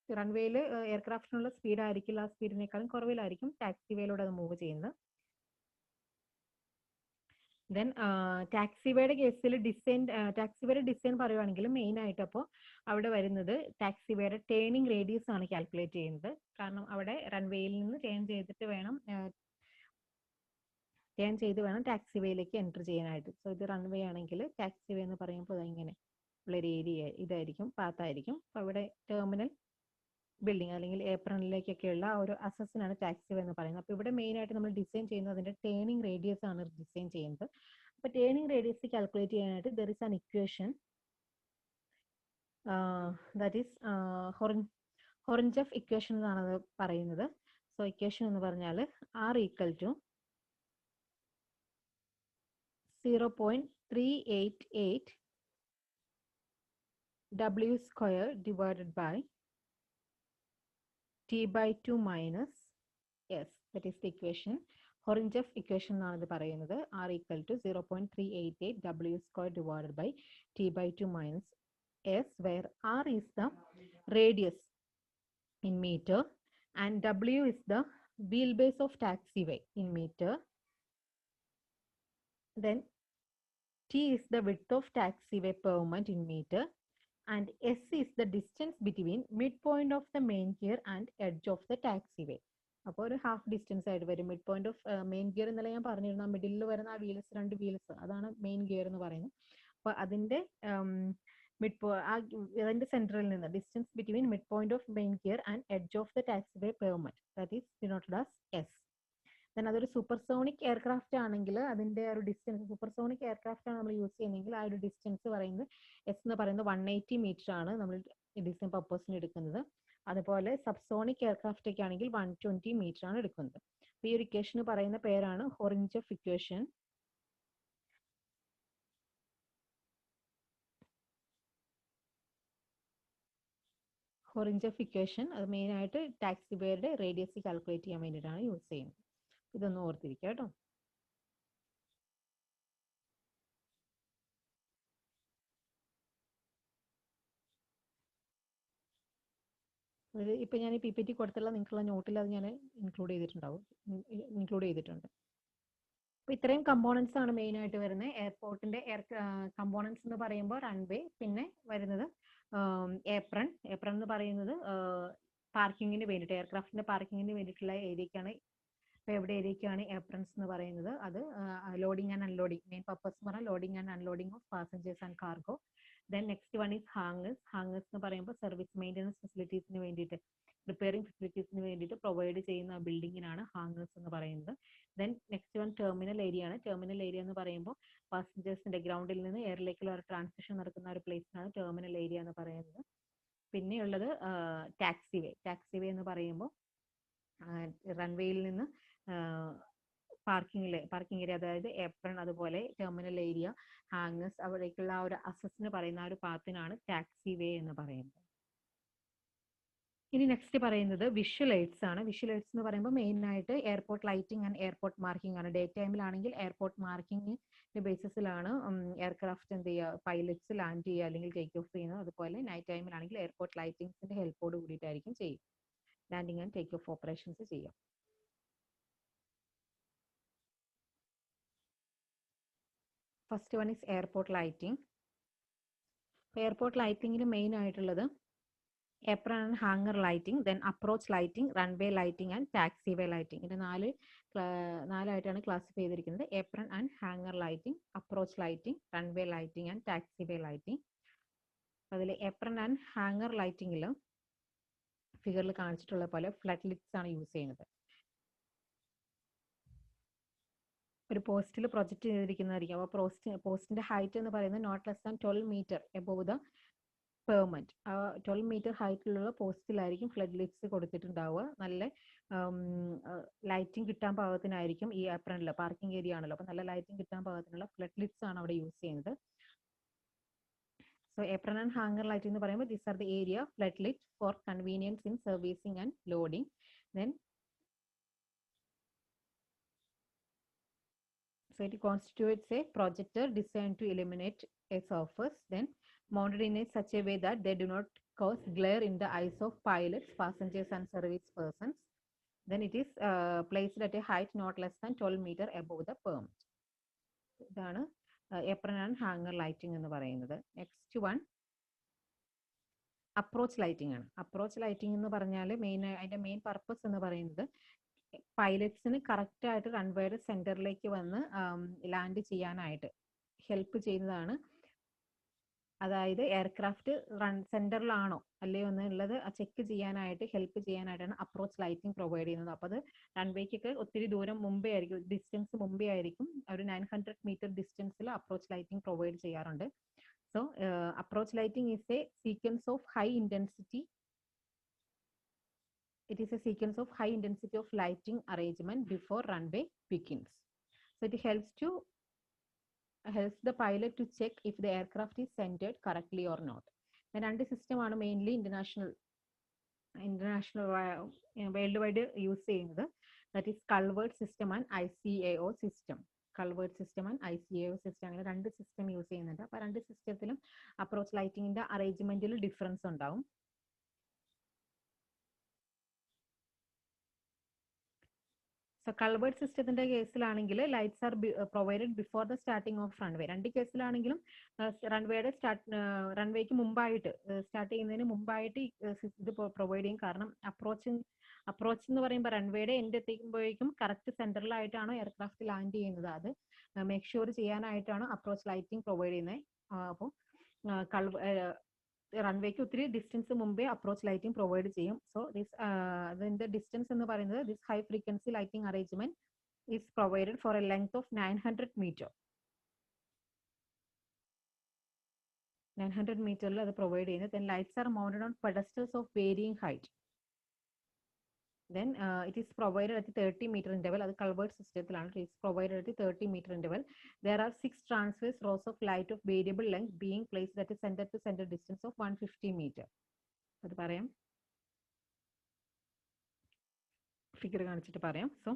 A: റൺവേയിൽ എയർക്രാഫ്റ്റിനുള്ള speed ആയിരിക്കില്ല, ആ സ്പീഡിനേക്കാളും കുറവിലായിരിക്കും taxi വേയിലൂടെ അത് move ചെയ്യുന്നത്. Then ടാക്സിവേയുടെ കേസിൽ ടാക്സിവേയുടെ design പറയുവാണെങ്കിൽ main ആയിട്ട് അപ്പോൾ അവിടെ വരുന്നത് ടാക്സിവേയുടെ ടേണിംഗ് റേഡിയസ് ആണ് കാൽക്കുലേറ്റ് ചെയ്യുന്നത്. കാരണം അവിടെ റൺവേയിൽ നിന്ന് ടേൺ ചെയ്ത് വേണം ടാക്സിവേയിലേക്ക് എൻ്റർ ചെയ്യാനായിട്ട്. സോ ഇത് റൺവേ ആണെങ്കിൽ ടാക്സിവേ എന്ന് പറയുമ്പോൾ ഇങ്ങനെ ഉള്ളൊരു ഏരിയ ഇതായിരിക്കും, പാത്തായിരിക്കും. അപ്പോൾ അവിടെ ടെർമിനൽ ബിൽഡിംഗ് അല്ലെങ്കിൽ ഏപ്രണിലേക്കൊക്കെയുള്ള ഒരു അസസിനാണ് ടാക്സിവേ എന്ന് പറയുന്നത്. അപ്പോൾ ഇവിടെ മെയിൻ ആയിട്ട് നമ്മൾ ഡിസൈൻ ചെയ്യുന്നത് അതിന്റെ ടേണിംഗ് റേഡിയസ് ആണ് ഡിസൈൻ ചെയ്യുന്നത്. അപ്പോൾ ടേണിംഗ് റേഡിയസ് കാൽക്കുലേറ്റ് ചെയ്യാനായിട്ട് there is an equation that is Horonjeff equation എന്നാണ് അത് പറയുന്നത്. സോ ഇക്വേഷൻ എന്ന് പറഞ്ഞാൽ R equal to 0.388 W square divided by T/2 minus S. That is the equation. Horinger equation ആണ് ഇത് പറയുന്നത്. R equal to 0.388 W square divided by T/2 minus S, where R is the radius in meter and W is the wheelbase of taxiway in meter. Then T is the width of taxiway pavement in meter and S is the distance between midpoint of the main gear and edge of the taxiway. അപ്പോൾ ഒരു half distance ആയിട്ട് വരും. Mid point of main gear എന്നല്ല ഞാൻ പറഞ്ഞിരുന്നു, middle വരുന്ന ആ wheels, രണ്ട് വീൽസ്, അതാണ് മെയിൻ ഗിയർ എന്ന് പറയുന്നത്. അപ്പോൾ അതിന്റെ അതിന്റെ സെന്ററിൽ നിന്ന് distance between mid point of main gear and edge of the taxiway pavement, that is denoted as S. Then അതൊരു സൂപ്പർസോണിക് എയർക്രാഫ്റ്റ് ആണെങ്കിൽ അതിന്റെ ഒരു ഡിസ്റ്റൻസ്, സൂപ്പർസോണിക് എയർക്രാഫ്റ്റ് ആണ് നമ്മൾ യൂസ് ചെയ്യുന്നതെങ്കിൽ ആ ഒരു ഡിസ്റ്റൻസ് പറയുന്നത് എസ് എന്ന് പറയുന്നത് 180 മീറ്റർ ആണ് നമ്മൾ ഡിസൈൻ പർപ്പസിന് എടുക്കുന്നത്. അതുപോലെ സബ്സോണിക് എയർക്രാഫ്റ്റ് ഒക്കെ ആണെങ്കിൽ 120 മീറ്റർ ആണ് എടുക്കുന്നത്. ഈ ഒരു ഇക്വേഷന് പറയുന്ന പേരാണ് ഹൊറിഞ്ചഫ് ഇക്വേഷൻ. ഹൊറിഞ്ചഫ് ഇക്വേഷൻ അത് മെയിൻ ആയിട്ട് ടാക്സിവേയുടെ റേഡിയസ് കാൽക്കുലേറ്റ് ചെയ്യാൻ വേണ്ടിയിട്ടാണ് യൂസ് ചെയ്യുന്നത്. ഇതൊന്ന് ഓർത്തിരിക്കുക കേട്ടോ. ഇപ്പൊ ഞാൻ ഈ PPT കൊടുത്തുള്ള നിങ്ങൾക്കുള്ള നോട്ടിൽ അത് ഞാൻ ഇൻക്ലൂഡ് ചെയ്തിട്ടുണ്ട്. അപ്പൊ ഇത്രയും കമ്പോണൻസ് ആണ് മെയിൻ ആയിട്ട് വരുന്നത്. എയർപോർട്ടിന്റെ കമ്പോണൻസ് എന്ന് പറയുമ്പോൾ റൺവേ, പിന്നെ വരുന്നത് ഏപ്രൺ എന്ന് പറയുന്നത് പാർക്കിങ്ങിന് വേണ്ടിയിട്ട്, എയർക്രാഫ്റ്റിന്റെ പാർക്കിങ്ങിന് വേണ്ടിയിട്ടുള്ള ഏരിയക്കാണ്. ഇപ്പൊ എവിടെ ഏരിയക്കാണ് ഏപ്രൺസ് എന്ന് പറയുന്നത്? അത് loading and unloading, main purpose എന്ന് പറഞ്ഞാൽ loading and unloading of passengers and cargo. Then next one is hangers എന്ന് പറയുമ്പോൾ സർവീസ് മെയിൻ്റനൻസ് ഫെസിലിറ്റീസിന് വേണ്ടിയിട്ട്, റിപ്പയറിംഗ് ഫെസിലിറ്റീസിന് വേണ്ടിയിട്ട് പ്രൊവൈഡ് ചെയ്യുന്ന ബിൽഡിങ്ങിനാണ് ഹാങ്ങേഴ്സ് എന്ന് പറയുന്നത്. Then next one terminal area ആണ്. ടെർമിനൽ ഏരിയ എന്ന് പറയുമ്പോൾ പാസഞ്ചേഴ്സിന്റെ ഗ്രൗണ്ടിൽ നിന്ന് എയറിലേക്കുള്ള ഒരു ട്രാൻസിഷൻ നടക്കുന്ന ഒരു പ്ലേസിനാണ് ടെർമിനൽ ഏരിയ എന്ന് പറയുന്നത്. പിന്നെയുള്ളത് ടാക്സിവേ എന്ന് പറയുമ്പോൾ റൺവേയിൽ നിന്ന് പാർക്കിംഗ് ഏരിയ, അതായത് ഏപ്രൺ, അതുപോലെ ടെർമിനൽ ഏരിയ, ഹാങ്ങേഴ്സ്, അവിടേക്കുള്ള ആ ഒരു അസസിന് പറയുന്ന ആ ഒരു പാത്തിനാണ് ടാക്സിവേ എന്ന് പറയുന്നത്. ഇനി നെക്സ്റ്റ് പറയുന്നത് വിഷ്വൽ എയ്ഡ്സ് ആണ്. വിഷ്വൽ എയ്ഡ്സ് എന്ന് പറയുമ്പോൾ മെയിൻ ആയിട്ട് airport lighting and airport marking ആണ്. ഡേ ടൈമിലാണെങ്കിൽ എയർപോർട്ട് മാർക്കിംഗിന്റെ ബേസിസിലാണ് എയർക്രാഫ്റ്റ് എന്ത് ചെയ്യുക, പൈലറ്റ്സ് ലാൻഡ് ചെയ്യുക അല്ലെങ്കിൽ ടേക്ക് ഓഫ് ചെയ്യുന്നത്. അതുപോലെ നൈറ്റ് ടൈമിലാണെങ്കിൽ എയർപോർട്ട് ലൈറ്റിംഗ്സിന്റെ ഹെൽപ്പോട് കൂടിയിട്ടായിരിക്കും ചെയ്യും landing and take off operations ചെയ്യാം. First one is airport lighting. Airport ലൈറ്റിംഗിന് മെയിൻ ആയിട്ടുള്ളത് apron and hangar lighting, then approach lighting, runway lighting and taxiway lighting. ഇതിന്റെ നാലായിട്ടാണ് ക്ലാസിഫൈ ചെയ്തിരിക്കുന്നത്. Apron and hangar lighting, approach lighting, runway lighting and taxiway lighting. അതിൽ apron and hangar ലൈറ്റിംഗിൽ ഫിഗറിൽ കാണിച്ചിട്ടുള്ള പോലെ ഫ്ലഡ് ലിറ്റ്സ് ആണ് യൂസ് ചെയ്യുന്നത്. ഒരു പോസ്റ്റിൽ പ്രൊജക്ട് ചെയ്തിരിക്കുന്നതായിരിക്കും. അപ്പോൾ പോസ്റ്റിന്റെ ഹൈറ്റ് എന്ന് പറയുന്നത് not less than 12 metre above the permanent. 12 metre ഹൈറ്റിലുള്ള പോസ്റ്റിലായിരിക്കും ഫ്ലഡ് ലിറ്റ്സ് കൊടുത്തിട്ടുണ്ടാവുക. നല്ല ലൈറ്റിംഗ് കിട്ടാൻ പാകത്തിനായിരിക്കും ഈ ഏപ്രണിൽ, പാർക്കിംഗ് ഏരിയ ആണല്ലോ, അപ്പോൾ നല്ല ലൈറ്റിംഗ് കിട്ടാൻ പാകത്തിനുള്ള ഫ്ലഡ് ലിറ്റ്സ് ആണ് അവിടെ യൂസ് ചെയ്യുന്നത്. So apron and hangar lighting എന്ന് പറയുമ്പോൾ these are the area flood lit for convenience in servicing and loading. Then so it constitutes a projector designed to illuminate a surface, then mounted in such a way that they do not cause glare in the eyes of pilots, passengers, and service persons. Then it is placed at a height not less than 12 meter above the permit. ഇതാണ് apron and hanger lighting എന്ന് പറയുന്നത്. Next one approach lighting ആണ്. Approach lighting എന്ന് പറഞ്ഞാൽ അതിന്റെ main purpose എന്ന് പറയുന്നത് പൈലറ്റ്സിന് correct ആയിട്ട് റൺവേയുടെ സെന്ററിലേക്ക് വന്ന് ലാൻഡ് ചെയ്യാനായിട്ട് ഹെൽപ്പ് ചെയ്യുന്നതാണ്. അതായത് എയർക്രാഫ്റ്റ് സെന്ററിലാണോ അല്ലയോ എന്നുള്ളത് ചെക്ക് ചെയ്യാനായിട്ട് ഹെൽപ്പ് ചെയ്യാനായിട്ടാണ് അപ്രോച്ച് ലൈറ്റിംഗ് പ്രൊവൈഡ് ചെയ്യുന്നത്. അപ്പോൾ അത് റൺവേക്കൊക്കെ ഒത്തിരി ദൂരം മുമ്പേ ആയിരിക്കും, ഡിസ്റ്റൻസ് മുമ്പേ ആയിരിക്കും, ഒരു 900 മീറ്റർ ഡിസ്റ്റൻസിൽ അപ്രോച്ച് ലൈറ്റിംഗ് പ്രൊവൈഡ് ചെയ്യാറുണ്ട്. So approach lighting is A sequence of high intensity. It is a sequence of high intensity of lighting arrangement before runway begins. So it helps the pilot to check if the aircraft is centered correctly or not. The രണ്ട് system ആണ് mainly international world wide use ചെയ്യുന്നത്. That is Calvert system and ICAO system. Calvert system and ICAO system, അങ്ങനെ രണ്ട് system use ചെയ്യുന്നുണ്ട്. അപ്പോൾ രണ്ട് സിസ്റ്റത്തിലും approach ലൈറ്റിംഗിന്റെ അറേഞ്ച്മെന്റിൽ ഡിഫറൻസ് ഉണ്ടാവും. സോ കൾവേർഡ് സിസ്റ്റത്തിന്റെ കേസിലാണെങ്കിൽ lights are provided before the starting of runway. രണ്ട് കേസിലാണെങ്കിലും റൺവേക്ക് മുമ്പായിട്ട് സ്റ്റാർട്ട് ചെയ്യുന്നതിന് മുമ്പായിട്ട് ഇത് പ്രൊവൈഡ് ചെയ്യും. കാരണം അപ്രോച്ച് എന്ന് പറയുമ്പോൾ റൺവേയുടെ എൻഡ് എത്തിക്കുമ്പോഴേക്കും കറക്റ്റ് സെന്ററിലായിട്ടാണോ എയർക്രാഫ്റ്റ് ലാൻഡ് ചെയ്യുന്നത്, അത് മേക്ക് ഷുവർ ചെയ്യാനായിട്ടാണ് അപ്രോച്ച് ലൈറ്റിംഗ് പ്രൊവൈഡ് ചെയ്യുന്നത്. അപ്പോൾ റൺവേക്ക് ഒത്തിരി ഡിസ്റ്റൻസ് മുമ്പേ അപ്രോച്ച് ലൈറ്റിംഗ് പ്രൊവൈഡ് ചെയ്യും. സോ അതിന്റെ ഡിസ്റ്റൻസ് എന്ന് പറയുന്നത് this high frequency lighting arrangement is provided for a length of 900 metre. 900 മീറ്ററിൽ അത് പ്രൊവൈഡ് ചെയ്യുന്നത്. Then lights are mounted on pedestals of varying height. Then it is provided at the 30 meter interval. അത് കൾവേർഡ് സിസ്റ്റത്തിലാണ്. It is provided at the 30 meter interval. There are 6 transverse rows of light of variable length being placed at a center to center distance of 150 meter. അത് പറയാം, figure കാണിച്ചിട്ട് പറയാം. So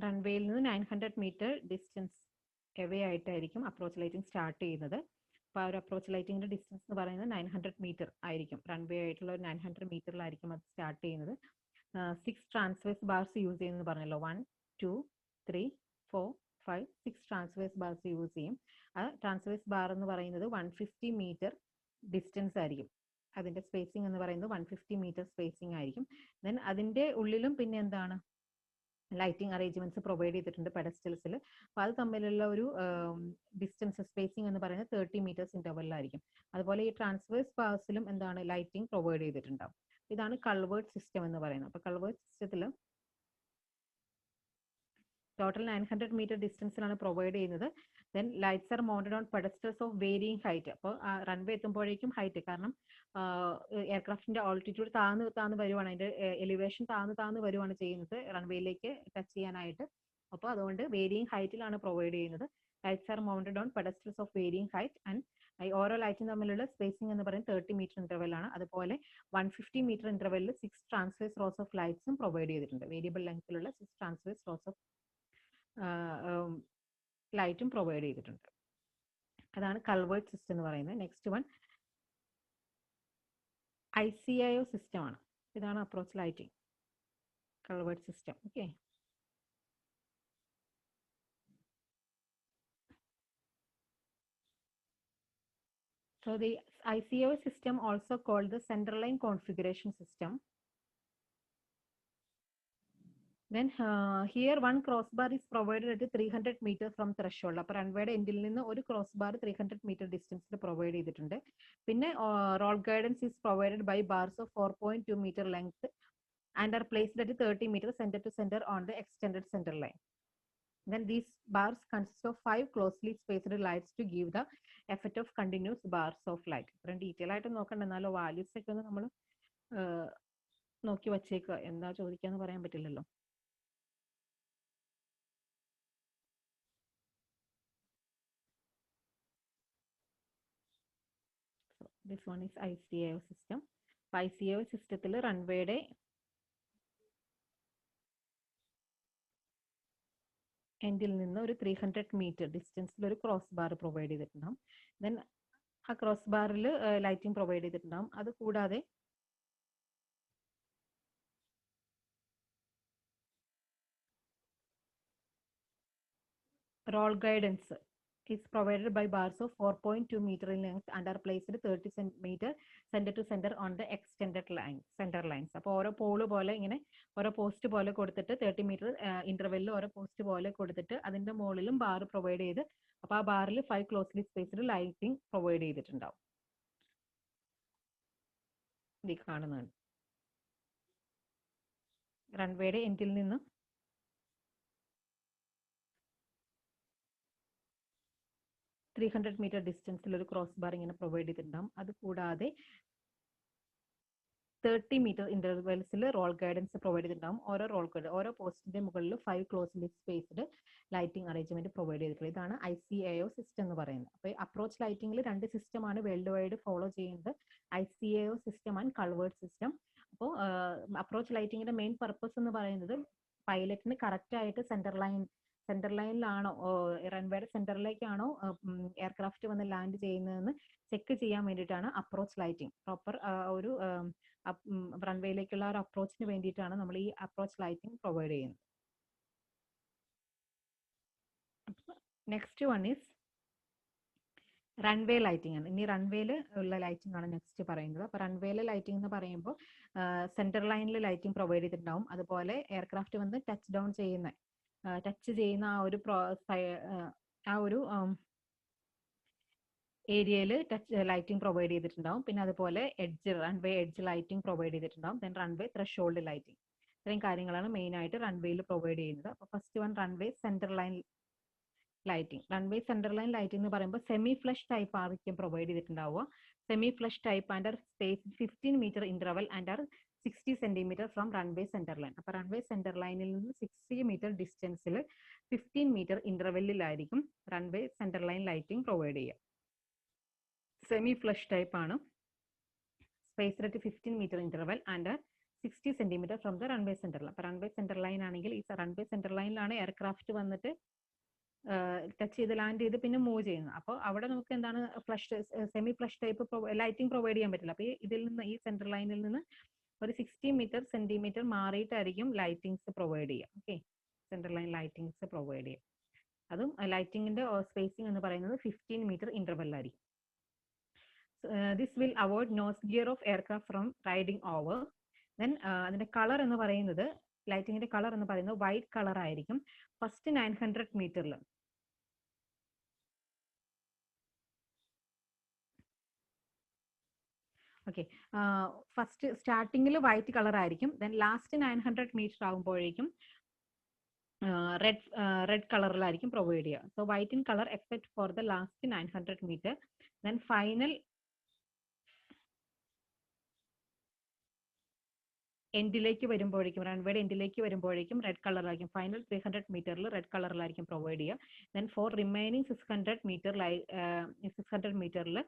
A: റൺവേയിൽ നിന്ന് 900 metre distance away ആയിട്ടായിരിക്കും approach lighting start ചെയ്യുന്നത്. അപ്പോൾ ആ ഒരു അപ്രോച്ച് ലൈറ്റിംഗിന്റെ ഡിസ്റ്റൻസ് എന്ന് പറയുന്നത് 900 മീറ്റർ ആയിരിക്കും. റൺവേ ആയിട്ടുള്ള ഒരു 900 മീറ്ററിലായിരിക്കും അത് സ്റ്റാർട്ട് ചെയ്യുന്നത്. 6 ട്രാൻസ്വേഴ്സ് ബാർസ് യൂസ് ചെയ്യുന്നത് പറഞ്ഞല്ലോ. 1 2 3 4 5 6 ട്രാൻസ്വേഴ്സ് ബാർസ് യൂസ് ചെയ്യും. ആ ട്രാൻസ്വേഴ്സ് ബാർ എന്ന് പറയുന്നത് 150 മീറ്റർ ഡിസ്റ്റൻസ് ആയിരിക്കും. അതിന്റെ സ്പേസിംഗ് എന്ന് പറയുന്നത് 150 മീറ്റർ സ്പേസിംഗ് ആയിരിക്കും. ദെൻ അതിന്റെ ഉള്ളിലും പിന്നെ എന്താണ് ലൈറ്റിംഗ് അറേഞ്ച്മെന്റ്സ് പ്രൊവൈഡ് ചെയ്തിട്ടുണ്ട് പെഡസ്റ്റൽസിൽ. അപ്പോൾ അത് തമ്മിലുള്ള ഒരു ഡിസ്റ്റൻസ് സ്പേസിംഗ് എന്ന് പറയുന്നത് 30 മീറ്റേഴ്സ് ഇന്റർവെല്ലായിരിക്കും. അതുപോലെ ഈ ട്രാൻസ്വേഴ്സ് ബാർസിലും എന്താണ് ലൈറ്റിംഗ് പ്രൊവൈഡ് ചെയ്തിട്ടുണ്ടാവും. ഇതാണ് കൾവേർഡ് സിസ്റ്റം എന്ന് പറയുന്നത്. അപ്പോൾ കൾവേർഡ് സിസ്റ്റത്തിൽ ടോട്ടൽ 900 മീറ്റർ ഡിസ്റ്റൻസിലാണ് പ്രൊവൈഡ് ചെയ്യുന്നത്. Then lights are mounted on pedestals of varying height. അപ്പോൾ റൺവേ എത്തുമ്പോഴേക്കും ഹൈറ്റ്, കാരണം എയർക്രാഫ്റ്റിന്റെ ഓൾട്ടിറ്റ്യൂഡ് താന്ന് വരുവാണ്, അതിന്റെ എലിവേഷൻ താന്ന് വരുവാണ് ചെയ്യുന്നത് റൺവേയിലേക്ക് ടച്ച് ചെയ്യാനായിട്ട്. അപ്പോൾ അതുകൊണ്ട് വേരിയിങ് ഹൈറ്റിലാണ് പ്രൊവൈഡ് ചെയ്യുന്നത്. Lights are mounted on pedestals of varying height and ഓരോ ലൈറ്റും തമ്മിലുള്ള സ്പേസിംഗ് എന്ന് പറയുന്നത് 30 മീറ്റർ ഇന്റർവെൽ ആണ്. അതുപോലെ 150 മീറ്റർ ഇന്റർവെല്ലിൽ 6 ട്രാൻസ്വേഴ്സ് റോസ് ഓഫ് ലൈറ്റ്സും പ്രൊവൈഡ് ചെയ്തിട്ടുണ്ട്. വേരിയബിൾ ലെങ്ത്തിലുള്ള 6 ട്രാൻസ്വേഴ്സ് റോസ് ഓഫ് ലൈറ്റും പ്രൊവൈഡ് ചെയ്തിട്ടുണ്ട്. അതാണ് കൾവേർഡ് സിസ്റ്റം എന്ന് പറയുന്നത്. നെക്സ്റ്റ് വൺ ICAO സിസ്റ്റം ആണ്. ഇതാണ് approach lighting Calvert system. Okay, so the ICAO system also called the centerline configuration system. Then here one crossbar is provided at 300 meters from threshold. അപ്പോൾ റൺവേയുടെ എൻഡിൽ നിന്ന് ഒരു ക്രോസ് ബാർ 300 മീറ്റർ ഡിസ്റ്റൻസിൽ provide ചെയ്തിട്ടുണ്ട്. പിന്നെ roll guidance is provided by bars of 4.2 metre length and are placed at 30 metre centre to centre on the extended centre line. Then these bars consist of 5 closely spaced lights to give the effect of continuous bars of light. ഇത്രയും detail ആയിട്ട് നോക്കണ്ട, എന്നാലും values ഒക്കെ ഒന്ന് നമ്മൾ നോക്കി വച്ചേക്കുക. എന്താ ചോദിക്കാന്ന് പറയാൻ പറ്റില്ലല്ലോ. This one is ICAO system. ICAO സിസ്റ്റത്തിൽ റൺവേയുടെ എൻഡിൽ നിന്ന് ഒരു 300 മീറ്റർ ഡിസ്റ്റൻസിൽ ഒരു ക്രോസ് ബാർ പ്രൊവൈഡ് ചെയ്തിട്ടുണ്ടാകും. ദെൻ ആ ക്രോസ് ബാറിൽ ലൈറ്റിംഗ് പ്രൊവൈഡ് ചെയ്തിട്ടുണ്ടാകും. അത് കൂടാതെ roll guidance is provided by bars of 4.2 meter in length and are placed 30 centimeter center to center on the extended center lines. അപ്പോൾ ഓരോ പോള് പോലെ ഇങ്ങനെ ഓരോ പോസ്റ്റ് പോലെ കൊടുത്തിട്ട് 30 മീറ്റർ ഇന്റർവെല്ലിൽ ഓരോ പോസ്റ്റ് പോലെ കൊടുത്തിട്ട് അതിന്റെ മുകളിലും ബാർ പ്രൊവൈഡ് ചെയ്ത് അപ്പോൾ ആ ബാറിൽ 5 ക്ലോസ്ലി സ്പേസ്ഡ് ലൈറ്റിംഗ് പ്രൊവൈഡ് ചെയ്തിട്ടുണ്ടാവും. ഇത് കാണുന്നുണ്ട്. റൺവേയുടെ എൻഡിൽ നിന്ന് 300 മീറ്റർ ഡിസ്റ്റൻസിൽ ഒരു ക്രോസ് ബാർ ഇങ്ങനെ പ്രൊവൈഡ് ചെയ്തിട്ടുണ്ടാകും. അത് കൂടാതെ 30 മീറ്റർ ഇന്റർവെൽസിൽ റോൾ ഗൈഡൻസ് പ്രൊവൈഡ് ചെയ്തിട്ടുണ്ടാകും. ഓരോ പോസ്റ്റിന്റെ മുകളിൽ 5 closely spaced lighting arrangement provide ചെയ്തിട്ടുള്ളത്. ഇതാണ് ICAO സിസ്റ്റം എന്ന് പറയുന്നത്. അപ്പോൾ അപ്രോച്ച് ലൈറ്റിംഗിൽ 2 സിസ്റ്റമാണ് വേൾഡ് വൈഡ് ഫോളോ ചെയ്യുന്നത്, ICAO സിസ്റ്റം ആൻഡ് കൾവേർഡ് സിസ്റ്റം. അപ്പോൾ അപ്രോച്ച് ലൈറ്റിംഗിന്റെ മെയിൻ പർപ്പസ് എന്ന് പറയുന്നത് പൈലറ്റിന് കറക്റ്റ് ആയിട്ട് സെന്റർ ലൈനിലാണോ റൺവേയുടെ സെന്ററിലേക്കാണോ എയർക്രാഫ്റ്റ് വന്ന് ലാൻഡ് ചെയ്യുന്നതെന്ന് ചെക്ക് ചെയ്യാൻ വേണ്ടിയിട്ടാണ് അപ്രോച്ച് ലൈറ്റിംഗ്. പ്രോപ്പർ ഒരു റൺവേയിലേക്കുള്ള ഒരു അപ്രോച്ചിന് വേണ്ടിയിട്ടാണ് നമ്മൾ ഈ അപ്രോച്ച് ലൈറ്റിംഗ് പ്രൊവൈഡ് ചെയ്യുന്നത്. Next one is runway lighting ആണ്. ഇനി റൺവേയിൽ ഉള്ള ലൈറ്റിംഗ് ആണ് നെക്സ്റ്റ് പറയുന്നത്. അപ്പോൾ റൺവേയിലെ ലൈറ്റിംഗ് എന്ന് പറയുമ്പോൾ സെന്റർ ലൈനിൽ ലൈറ്റിംഗ് പ്രൊവൈഡ് ചെയ്തിട്ടുണ്ടാവും. അതുപോലെ എയർക്രാഫ്റ്റ് വന്ന് ടച്ച് ചെയ്യുന്ന ആ ഒരു ഏരിയയിൽ ലൈറ്റിംഗ് പ്രൊവൈഡ് ചെയ്തിട്ടുണ്ടാവും. പിന്നെ അതുപോലെ റൺവേ എഡ്ജ് ലൈറ്റിംഗ് പ്രൊവൈഡ് ചെയ്തിട്ടുണ്ടാവും. Then runway threshold lighting. ഇത്രയും കാര്യങ്ങളാണ് മെയിൻ ആയിട്ട് റൺവേയിൽ പ്രൊവൈഡ് ചെയ്യുന്നത്. അപ്പോൾ first one runway centre line lighting. Runway centre line lighting എന്ന് പറയുമ്പോൾ സെമി ഫ്ലഷ് ടൈപ്പ് ആയിരിക്കും പ്രൊവൈഡ് ചെയ്തിട്ടുണ്ടാവുക. Semi flush type and space 15 metre interval and 60 centimetre from runway centre line. അപ്പോൾ റൺവേ സെന്റർ ലൈനിൽ നിന്ന് 60 മീറ്റർ ഡിസ്റ്റൻസിൽ 15 മീറ്റർ ഇന്റർവെല്ലിലായിരിക്കും runway centre line lighting provide ചെയ്യുക. സെമി ഫ്ലഷ് ടൈപ്പ് ആണ്. Space 15 metre interval and 60 centimetre from the runway centre line. അപ്പോൾ runway centre line ആണെങ്കിൽ ഈ റൺവേ സെന്റർ ലൈനിലാണ് എയർക്രാഫ്റ്റ് വന്നിട്ട് ടച്ച് ചെയ്ത് ലാൻഡ് ചെയ്ത് പിന്നെ മൂവ് ചെയ്യുന്നത്. അപ്പോൾ അവിടെ നമുക്ക് എന്താണ് semi flush type lighting provide ചെയ്യാൻ പറ്റില്ല. അപ്പോൾ ഇതിൽ നിന്ന് ഈ സെന്റർ ലൈനിൽ നിന്ന് ഒരു 60 സെന്റിമീറ്റർ മാറിയിട്ടായിരിക്കും ലൈറ്റിംഗ്സ് പ്രൊവൈഡ് ചെയ്യുക. Okay, centre line lightings provide ചെയ്യുക. അതും ലൈറ്റിംഗിന്റെ സ്പേസിംഗ് എന്ന് പറയുന്നത് 15 metre ഇന്റർവെല്ലായിരിക്കും. This will avoid nose gear of aircraft from riding over. Then അതിന്റെ കളർ എന്ന് പറയുന്നത് ലൈറ്റിംഗിന്റെ കളർ എന്ന് പറയുന്നത് വൈറ്റ് കളർ ആയിരിക്കും ഫസ്റ്റ് 900 മീറ്ററിൽ. ഓക്കെ, ഫസ്റ്റ് സ്റ്റാർട്ടിങ്ങിൽ വൈറ്റ് കളർ ആയിരിക്കും. ദെൻ ലാസ്റ്റ് 900 മീറ്റർ ആകുമ്പോഴേക്കും റെഡ് കളറിലായിരിക്കും പ്രൊവൈഡ് ചെയ്യുക. So white in colour except for the last 900 metre. Then final എൻഡിലേക്ക് വരുമ്പോഴേക്കും റൺവേയുടെ എൻഡിലേക്ക് വരുമ്പോഴേക്കും റെഡ് കളറിലായിരിക്കും. ഫൈനൽ 300 മീറ്ററിൽ റെഡ് കളറിലായിരിക്കും പ്രൊവൈഡ് ചെയ്യുക. ദെൻ ഫോർ റിമൈനിങ് 600 മീറ്ററിൽ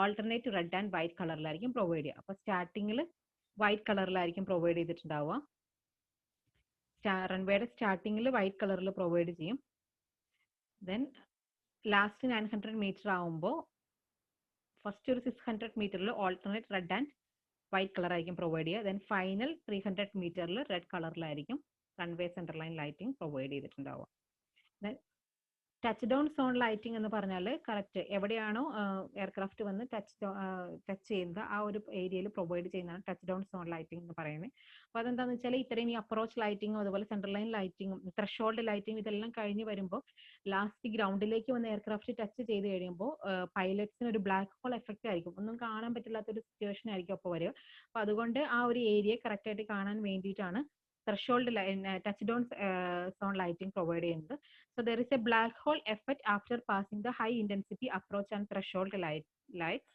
A: ആൾട്ടർനേറ്റ് റെഡ് ആൻഡ് വൈറ്റ് കളറിലായിരിക്കും പ്രൊവൈഡ് ചെയ്യുക. അപ്പോൾ സ്റ്റാർട്ടിങ്ങിൽ വൈറ്റ് കളറിലായിരിക്കും പ്രൊവൈഡ് ചെയ്തിട്ടുണ്ടാവുക. റൺവേയുടെ സ്റ്റാർട്ടിങ്ങിൽ വൈറ്റ് കളറിൽ പ്രൊവൈഡ് ചെയ്യും. ദെൻ ലാസ്റ്റ് 900 മീറ്റർ ആവുമ്പോൾ ഫസ്റ്റ് ഒരു 600 മീറ്ററിൽ alternate red and white colour ആയിരിക്കും പ്രൊവൈഡ് ചെയ്യുക. ദെൻ ഫൈനൽ 300 മീറ്ററിൽ റെഡ് കളറിലായിരിക്കും runway centre line lighting provide ചെയ്തിട്ടുണ്ടാവുക. Then touch down zone lighting എന്ന് പറഞ്ഞാൽ കറക്റ്റ് എവിടെയാണോ എയർക്രാഫ്റ്റ് വന്ന് ടച്ച് ചെയ്യുന്നത് ആ ഒരു ഏരിയയിൽ പ്രൊവൈഡ് ചെയ്യുന്നതാണ് ടച്ച് ഡൗൺ സോൺ ലൈറ്റിംഗ് എന്ന് പറയുന്നത്. അപ്പോൾ അതെന്താണെന്ന് വെച്ചാൽ ഇത്രയും ഈ അപ്രോച്ച് ലൈറ്റിങ്ങും അതുപോലെ സെൻട്രൽ ലൈൻ ലൈറ്റിങ്ങും ത്രഷോൾഡ് ലൈറ്റിംഗ് ഇതെല്ലാം കഴിഞ്ഞ് വരുമ്പോൾ ലാസ്റ്റ് ഗ്രൗണ്ടിലേക്ക് വന്ന് എയർക്രാഫ്റ്റ് ടച്ച് ചെയ്ത് കഴിയുമ്പോൾ പൈലറ്റ്സിന് ഒരു ബ്ലാക്ക് ഹോൾ എഫക്റ്റ് ആയിരിക്കും. ഒന്നും കാണാൻ പറ്റില്ലാത്തൊരു സിറ്റുവേഷൻ ആയിരിക്കും അപ്പോൾ വരിക. അപ്പോൾ അതുകൊണ്ട് ആ ഒരു ഏരിയ കറക്റ്റായിട്ട് കാണാൻ വേണ്ടിയിട്ടാണ് threshold touch down zone lighting provided. So there is a black hole effect after passing the high intensity approach and threshold lights.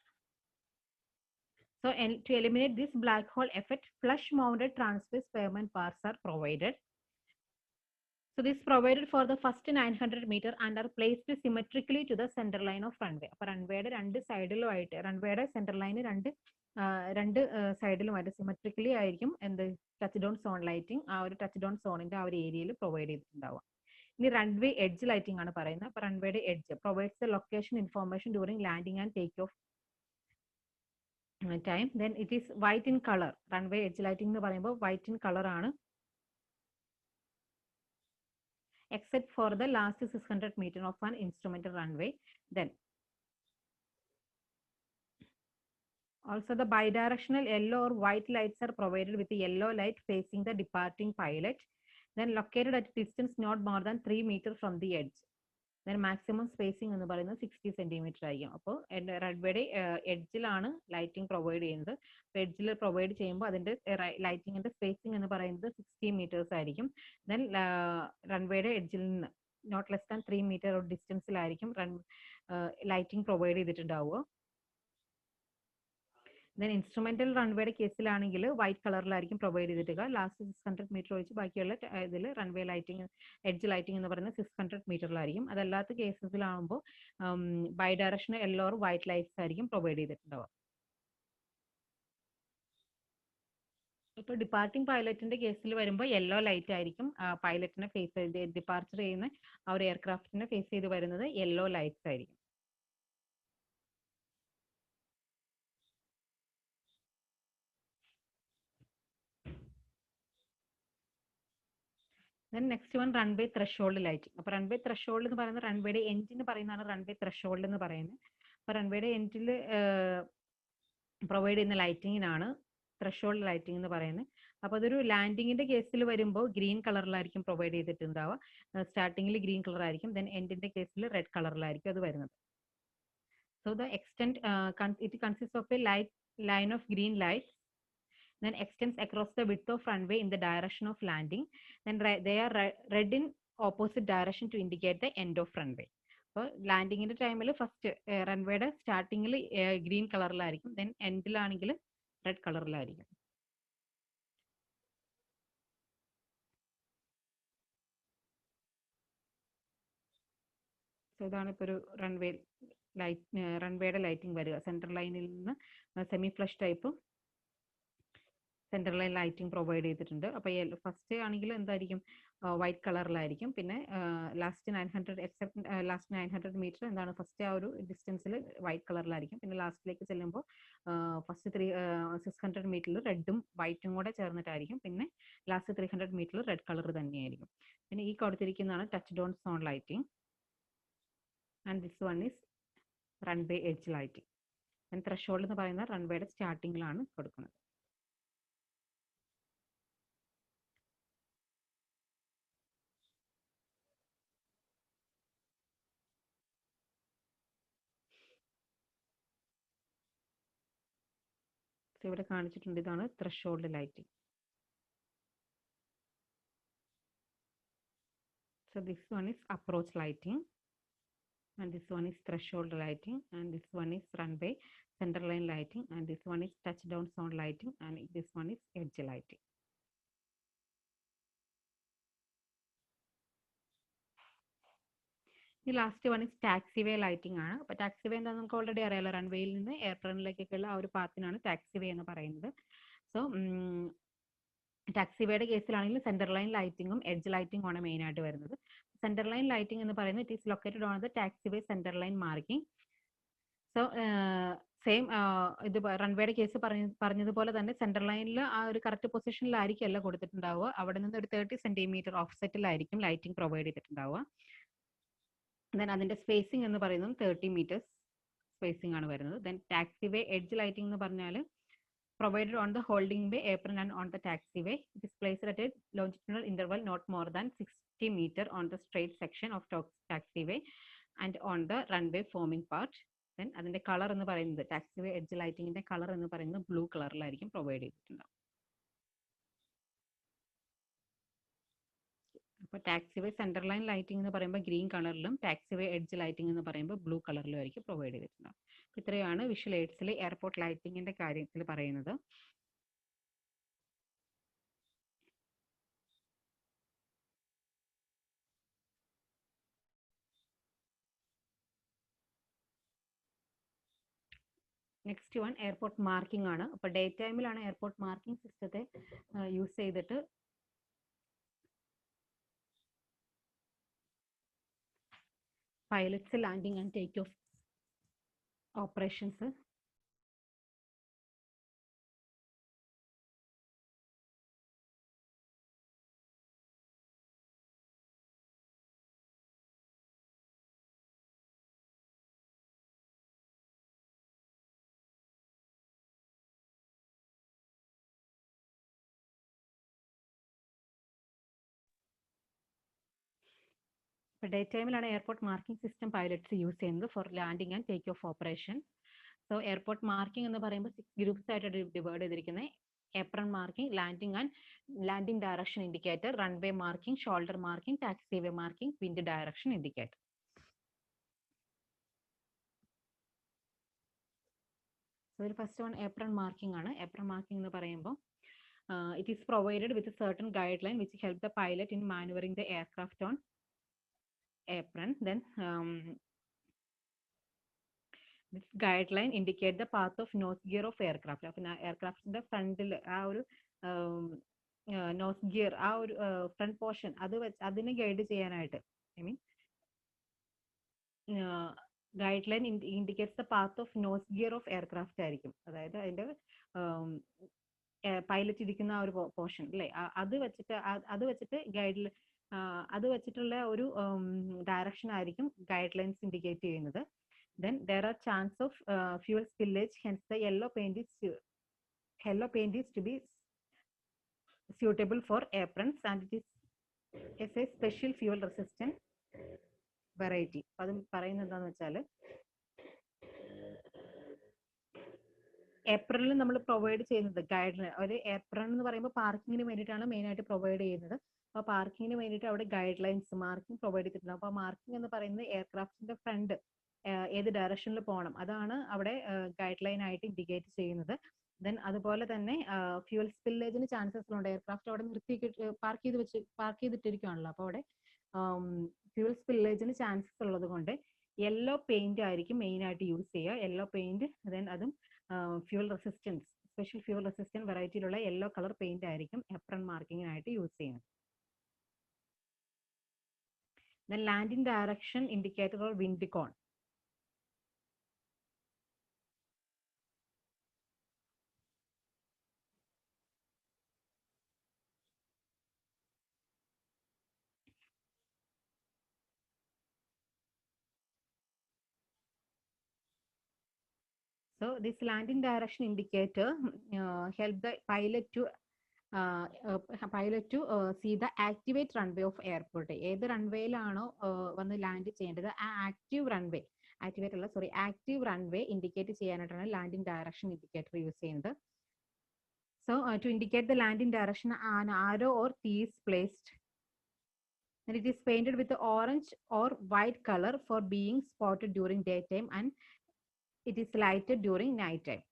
A: So to eliminate this black hole effect, flush mounted transverse pavement bars are provided. So this is provided for the first 900 meter and are placed symmetrically to the center line of runway. അപ്പോൾ റൺവേയുടെ രണ്ട് സൈഡിലുമായിട്ട് റൺവേയുടെ centre line രണ്ട് സൈഡിലുമായിട്ട് symmetrically ആയിരിക്കും എന്ത് touch down zone lighting ആ ഒരു touch down സോണിന്റെ ആ ഒരു ഏരിയയിൽ പ്രൊവൈഡ് ചെയ്തിട്ടുണ്ടാവുക. ഇനി റൺവേ എഡ്ജ് ലൈറ്റിംഗ് ആണ് പറയുന്നത്. അപ്പൊ റൺവേയുടെ edge provides the location information during landing and take off time. Then it is white in color. Runway edge lighting എന്ന് പറയുമ്പോൾ white in color ആണ്, except for the last 600 meter of an instrumental runway. Then also the bidirectional yellow or white lights are provided with the yellow light facing the departing pilot, then located at a distance not more than 3 meters from the edge. Then maximum spacing എന്ന് പറയുന്നത് 60 centimetre ആയിരിക്കും. അപ്പോൾ റൺവേയുടെ എഡ്ജിലാണ് lighting provide ചെയ്യുന്നത്. അപ്പോൾ എഡ്ജിൽ provide ചെയ്യുമ്പോൾ അതിന്റെ ലൈറ്റിംഗിന്റെ spacing എന്ന് പറയുന്നത് 60 meters ആയിരിക്കും. ദെൻ റൺവേയുടെ എഡ്ജിൽ നിന്ന് നോട്ട് ലെസ് ദാൻ 3 meter ഡിസ്റ്റൻസിലായിരിക്കും ലൈറ്റിംഗ് പ്രൊവൈഡ് ചെയ്തിട്ടുണ്ടാവുക. ദെൻ ഇൻസ്ട്രുമെന്റൽ റൺവേയുടെ കേസിലാണെങ്കിൽ വൈറ്റ് കളറിലായിരിക്കും പ്രൊവൈഡ് ചെയ്തിട്ടുക. ലാസ്റ്റ് 600 മീറ്റർ ഒഴിച്ച് ബാക്കിയുള്ള ഇതിൽ റൺവേ ലൈറ്റിംഗ് എഡ്ജ് ലൈറ്റിംഗ് എന്ന് പറയുന്നത് 600 മീറ്ററിലായിരിക്കും. അതല്ലാത്ത കേസസിലാകുമ്പോൾ bidirectional yellow or white lights ആയിരിക്കും പ്രൊവൈഡ് ചെയ്തിട്ടുണ്ടാവുക. ഇപ്പോൾ ഡിപ്പാർട്ടിംഗ് പൈലറ്റിന്റെ കേസിൽ വരുമ്പോൾ യെല്ലോ ലൈറ്റ് ആയിരിക്കും പൈലറ്റിനെ ഫേസ് ചെയ്ത് ഡിപ്പാർച്ചർ ചെയ്യുന്ന ആ ഒരു എയർക്രാഫ്റ്റിനെ ഫേസ് ചെയ്ത് വരുന്നത് യെല്ലോ ലൈറ്റ്സ് ആയിരിക്കും. Then next one runway threshold lighting. അപ്പോൾ runway threshold എന്ന് പറയുന്നത് റൺവേയുടെ എൻഡിന് പറയുന്നതാണ് runway threshold എന്ന് പറയുന്നത്. അപ്പോൾ റൺവേയുടെ എൻഡിൽ പ്രൊവൈഡ് ചെയ്യുന്ന ലൈറ്റിങ്ങിനാണ് ത്രഷോൾഡ് ലൈറ്റിംഗ് എന്ന് പറയുന്നത്. അപ്പോൾ അതൊരു ലാൻഡിങ്ങിന്റെ കേസിൽ വരുമ്പോൾ ഗ്രീൻ കളറിലായിരിക്കും പ്രൊവൈഡ് ചെയ്തിട്ടുണ്ടാവുക. സ്റ്റാർട്ടിങ്ങിൽ ഗ്രീൻ കളർ ആയിരിക്കും, ദെൻ എൻഡിന്റെ കേസിൽ റെഡ് കളറിലായിരിക്കും അത് വരുന്നത്. So the extend it consist of A line of green light then extends across the width of runway in the direction of landing. Then they are red in opposite direction to indicate the end of runway. അപ്പോൾ ലാൻഡിങ്ങിന്റെ ടൈമിൽ first റൺവേയുടെ സ്റ്റാർട്ടിങ്ങിൽ green കളറിലായിരിക്കും, then എൻഡിലാണെങ്കിൽ red കളറിലായിരിക്കും. So ഇതാണ് ഇപ്പോൾ ഒരു റൺവേയുടെ ലൈറ്റിംഗ് വരിക. സെൻട്രൽ ലൈനിൽ നിന്ന് semi flush type central line lighting provide ചെയ്തിട്ടുണ്ട്. അപ്പോൾ ഫസ്റ്റ് ആണെങ്കിൽ എന്തായിരിക്കും വൈറ്റ് കളറിലായിരിക്കും, പിന്നെ ലാസ്റ്റ് 900 മീറ്റർ എന്താണ് ഫസ്റ്റ് ആ ഒരു ഡിസ്റ്റൻസിൽ വൈറ്റ് കളറിലായിരിക്കും, പിന്നെ ലാസ്റ്റിലേക്ക് ചെല്ലുമ്പോൾ ഫസ്റ്റ് 600 മീറ്ററിൽ റെഡും വൈറ്റും കൂടെ ചേർന്നിട്ടായിരിക്കും, പിന്നെ ലാസ്റ്റ് 300 മീറ്ററിൽ റെഡ് കളർ തന്നെയായിരിക്കും. പിന്നെ ഈ കൊടുത്തിരിക്കുന്നതാണ് touch down zone lighting and this one is runway edge lighting. And threshold എന്ന് പറയുന്ന റൺവേയുടെ സ്റ്റാർട്ടിങ്ങിലാണ് കൊടുക്കുന്നത്. ഇവിടെ കാണിച്ചിട്ടുണ്ട്, ഇതാണ് threshold lighting. So this one is approach lighting and this one is threshold lighting and this one is runway center line lighting and this one is touchdown zone lighting and this one is edge lighting. The last one is taxiway lighting ആണ്. അപ്പോൾ ടാക്സിവേ എന്താണെന്ന് നമുക്ക് already അറിയാലോ, റൺവേയിൽ നിന്ന് എയർപ്ലെയിനിലേക്കുള്ള ആ ഒരു പാത്തിനാണ് taxiway എന്ന് പറയുന്നത്. സോ ടാക്സിവേയുടെ കേസിലാണെങ്കിൽ സെന്റർ ലൈൻ ലൈറ്റിങ്ങും എഡ്ജ് ലൈറ്റിംഗും ആണ് മെയിൻ ആയിട്ട് വരുന്നത്. സെന്റർ ലൈൻ ലൈറ്റിംഗ് എന്ന് പറയുന്നത് it is located on the taxiway centre line marking. So same ഇത് റൺവേയുടെ കേസ് പറഞ്ഞതുപോലെ തന്നെ സെന്റർ ലൈനിൽ ആ ഒരു കറക്റ്റ് പൊസിഷനിലായിരിക്കുമല്ല കൊടുത്തിട്ടുണ്ടാവുക, അവിടെ നിന്ന് ഒരു 30 സെന്റിമീറ്റർ ഓഫ്സെറ്റിലായിരിക്കും ലൈറ്റിംഗ് പ്രൊവൈഡ് ചെയ്തിട്ടുണ്ടാവുക. ദെൻ അതിന്റെ സ്പേസിംഗ് എന്ന് പറയുന്നത് 30 meters സ്പേസിംഗ് ആണ് വരുന്നത്. ദെൻ ടാക്സിവേ എഡ്ജ് ലൈറ്റിംഗ് എന്ന് പറഞ്ഞാൽ provided on the holding bay apron and on the taxiway. It is placed at a longitudinal interval not more than 60 meters on the straight section of taxiway and on the runway forming part. Then അതിന്റെ colour എന്ന് പറയുന്നത് ടാക്സിവേ edge ലൈറ്റിംഗിന്റെ colour എന്ന് പറയുന്നത് blue കളറിലായിരിക്കും provide ചെയ്തിട്ടുണ്ടാവും. അപ്പോൾ ടാക്സിവേ centre line lighting എന്ന് പറയുമ്പോൾ green കളറിലും ടാക്സിവേ എഡ്ജ് ലൈറ്റിംഗ് എന്ന് പറയുമ്പോൾ ബ്ലൂ കളറിലും ആയിരിക്കും പ്രൊവൈഡ് ചെയ്തിട്ടുണ്ടാവും. ഇത്രയാണ് വിഷ്വൽ എയ്ഡ്സിലെ എയർപോർട്ട് ലൈറ്റിംഗിന്റെ കാര്യത്തിൽ പറയുന്നത്. നെക്സ്റ്റ് വൺ എയർപോർട്ട് മാർക്കിംഗ് ആണ്. അപ്പോൾ ഡേ ടൈമിലാണ് എയർപോർട്ട് മാർക്കിംഗ് സിസ്റ്റത്തെ യൂസ് ചെയ്തിട്ട് pilots landing and takeoff operations. Daytime airport marking system pilots use for landing and takeoff operation. So airport marking എന്ന് പറയുമ്പോൾ 6 groups ആയിട്ട് ഡിവൈഡ് ചെയ്തിരിക്കുന്നത്. Apron marking, landing direction indicator, runway marking, shoulder marking, taxiway marking, wind direction indicator. So the first one apron marking ആണ്. Apron marking എന്ന് പറയുമ്പോൾ it is provided with a certain guideline which help the pilot in maneuvering the aircraft on apron. Then this guideline indicate the path of nose gear of aircraft. പിന്നെ എയർക്രാഫ്റ്റിന്റെ ഫ്രണ്ടിൽ ആ ഒരു nose gear ആ ഒരു front portion അതിനെ guide ചെയ്യാനായിട്ട് mean guide line indicates the path of nose gear of aircraft ആയിരിക്കും. അതായത് അതിന്റെ പൈലറ്റ് ഇരിക്കുന്ന ആ ഒരു പോർഷൻ അല്ലേ, അത് വെച്ചിട്ട് അത് വെച്ചിട്ടുള്ള ഒരു ഡയറക്ഷൻ ആയിരിക്കും ഗൈഡ് ലൈൻസ് ഇൻഡിക്കേറ്റ് ചെയ്യുന്നത്. Then there are chance of fuel spillage, hence the yellow paint is to be suitable for aprons, and it is a special fuel resistant variety. അത് പറയുന്നത് എന്താണെന്ന് വെച്ചാൽ ഏപ്രിലിൽ നമ്മൾ പ്രൊവൈഡ് ചെയ്യുന്നത് ഗൈഡ് ഒരു ഏപ്രൺ എന്ന് പറയുമ്പോൾ പാർക്കിങ്ങിന് വേണ്ടിയിട്ടാണ് മെയിൻ ആയിട്ട് പ്രൊവൈഡ് ചെയ്യുന്നത്. അപ്പോൾ പാർക്കിങ്ങിന് വേണ്ടിയിട്ട് അവിടെ ഗൈഡ് ലൈൻസ് മാർക്കിംഗ് പ്രൊവൈഡ് ചെയ്തിട്ടുണ്ട്. അപ്പോൾ മാർക്കിംഗ് എന്ന് പറയുന്നത് എയർക്രാഫ്റ്റിന്റെ ഫ്രണ്ട് ഏത് ഡയറക്ഷനിൽ പോകണം അതാണ് അവിടെ ഗൈഡ് ലൈൻ ആയിട്ട് ഇൻഡിക്കേറ്റ് ചെയ്യുന്നത്. ദെൻ അതുപോലെ തന്നെ ഫ്യൂൽ സ്പില്ലേജിന് ചാൻസസ് ഉണ്ട്. എയർക്രാഫ്റ്റ് അവിടെ പാർക്ക് ചെയ്തിട്ടിരിക്കുകയാണല്ലോ, അപ്പോൾ അവിടെ ഫ്യൂൽ സ്പില്ലേജിന് ചാൻസസ് ഉള്ളത് കൊണ്ട് യെല്ലോ പെയിന്റ് ആയിരിക്കും മെയിൻ ആയിട്ട് യൂസ് ചെയ്യുക. യെല്ലോ പെയിന്റ്, ദെൻ അതും fuel resistance special fuel resistant വെറൈറ്റിയിലുള്ള യെല്ലോ കളർ പെയിന്റ് ആയിരിക്കും എപ്രൺ മാർക്കിങ്ങിനായിട്ട് യൂസ് ചെയ്യുന്നത്. Then landing direction indicator or wind cone. So this landing direction indicator help the pilot to see the activate runway of airport. ഏത് റൺവേയിലാണോ വന്ന് land ചെയ്യേണ്ടത് ആ active runway indicate ചെയ്യാനായിട്ടാണ് landing direction indicator use ചെയ്യുന്നത്. So to indicate the landing direction, an arrow or T is placed and it is painted with the orange or white color for being spotted during daytime, and it is lighted during night time.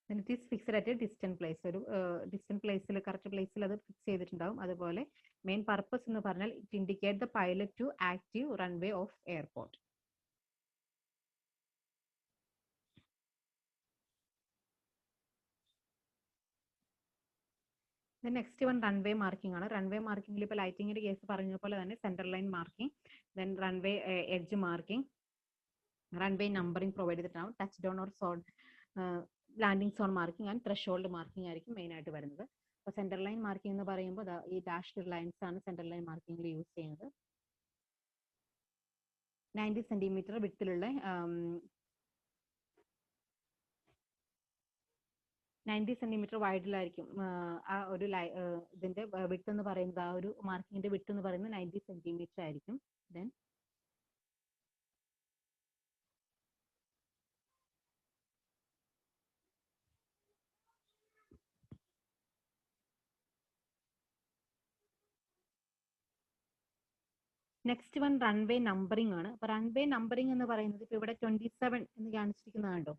A: Then it is fixed at a distant place. ഒരു distant പ്ലേസിൽ correct പ്ലേസിൽ അത് fix ചെയ്തിട്ടുണ്ടാവും. അതുപോലെ main purpose എന്ന് പറഞ്ഞാൽ it indicate the pilot to active runway of airport. Next one runway marking ആണ്. Runway മാർക്കിംഗിൽ ഇപ്പോൾ ലൈറ്റിങ്ങിന്റെ കേസ് പറഞ്ഞ പോലെ തന്നെ centre line marking, then runway edge marking, runway numbering provide ചെയ്തിട്ടുണ്ടാവും. Touch down or zone landing zone marking and threshold marking ആയിരിക്കും main ആയിട്ട് വരുന്നത്. അപ്പോൾ സെന്റർ ലൈൻ മാർക്കിംഗ് എന്ന് പറയുമ്പോൾ ഈ ഡാഷ്ഡ് ലൈൻസ് ആണ് സെന്റർ ലൈൻ മാർക്കിംഗിൽ യൂസ് ചെയ്യുന്നത്. 90 സെന്റിമീറ്റർ വിഡ്ത്തിലുള്ള 90 സെന്റിമീറ്റർ വൈഡിലായിരിക്കും ആ ഒരു ഇതിന്റെ വിഡ്ത്ത് എന്ന് പറയുന്നത്, ആ ഒരു മാർക്കിങ്ങിന്റെ വിഡ്ത്ത് എന്ന് പറയുന്നത് 90 സെന്റിമീറ്റർ ആയിരിക്കും. Then next one runway numbering ആണ്. അപ്പൊ റൺവേ നമ്പറിംഗ് എന്ന് പറയുന്നത് ഇപ്പൊ ഇവിടെ 27 എന്ന് കാണിച്ചിരിക്കുന്നത് കണ്ടോ,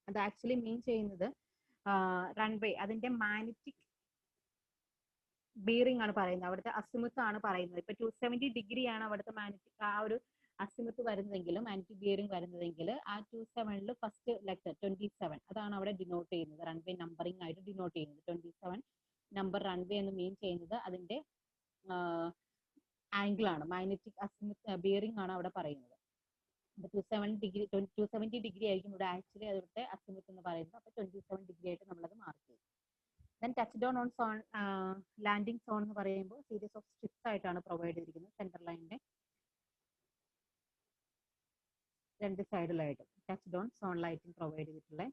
A: അത് ആക്ച്വലി മീൻ ചെയ്യുന്നത് റൺവേ അതിന്റെ മാഗ്നറ്റിക് ബീറിംഗ് ആണ് പറയുന്നത്, അവിടുത്തെ അസിമുത്ത് ആണ് പറയുന്നത്. ഇപ്പൊ 270 ഡിഗ്രി ആണ് അവിടുത്തെ മാഗ്നറ്റിക് ആ ഒരു അസിമുത്ത് വരുന്നതെങ്കിലും മാഗ്നറ്റിക് ബീറിംഗ് വരുന്നതെങ്കിൽ ആ 27 ഫസ്റ്റ് ലെറ്റർ 27 അതാണ് അവിടെ ഡിനോട്ട് ചെയ്യുന്നത്, റൺവേ നമ്പറിംഗ് ആയിട്ട് ഡിനോട്ട് ചെയ്യുന്നത്. 27 നമ്പർ റൺവേ എന്ന് മീൻ ചെയ്യുന്നത് അതിന്റെ
B: ആംഗിൾ ആണ്, മാഗ്നറ്റിക് അസിമുത്ത് ബിയറിംഗ് ആണ് അവിടെ പറയുന്നത്. 270 ഡിഗ്രി ആയിരിക്കും ഇവിടെ ആക്ച്വലി അവിടുത്തെ അസിമുത്ത് എന്ന് പറയുന്നത്. അപ്പോൾ 27 ഡിഗ്രി ആയിട്ട് നമ്മളത് മാർക്ക് ചെയ്യും. Then touch down on zone landing zone എന്ന് പറയുമ്പോൾ സീരീസ് ഓഫ് സ്ട്രിപ്സ് ആയിട്ടാണ് പ്രൊവൈഡ് ചെയ്തിരിക്കുന്നത്. സെൻട്രൽ ലൈനിന്റെ 2 സൈഡിലായിട്ട് touch down zone lighting provide ചെയ്തിട്ടുള്ള.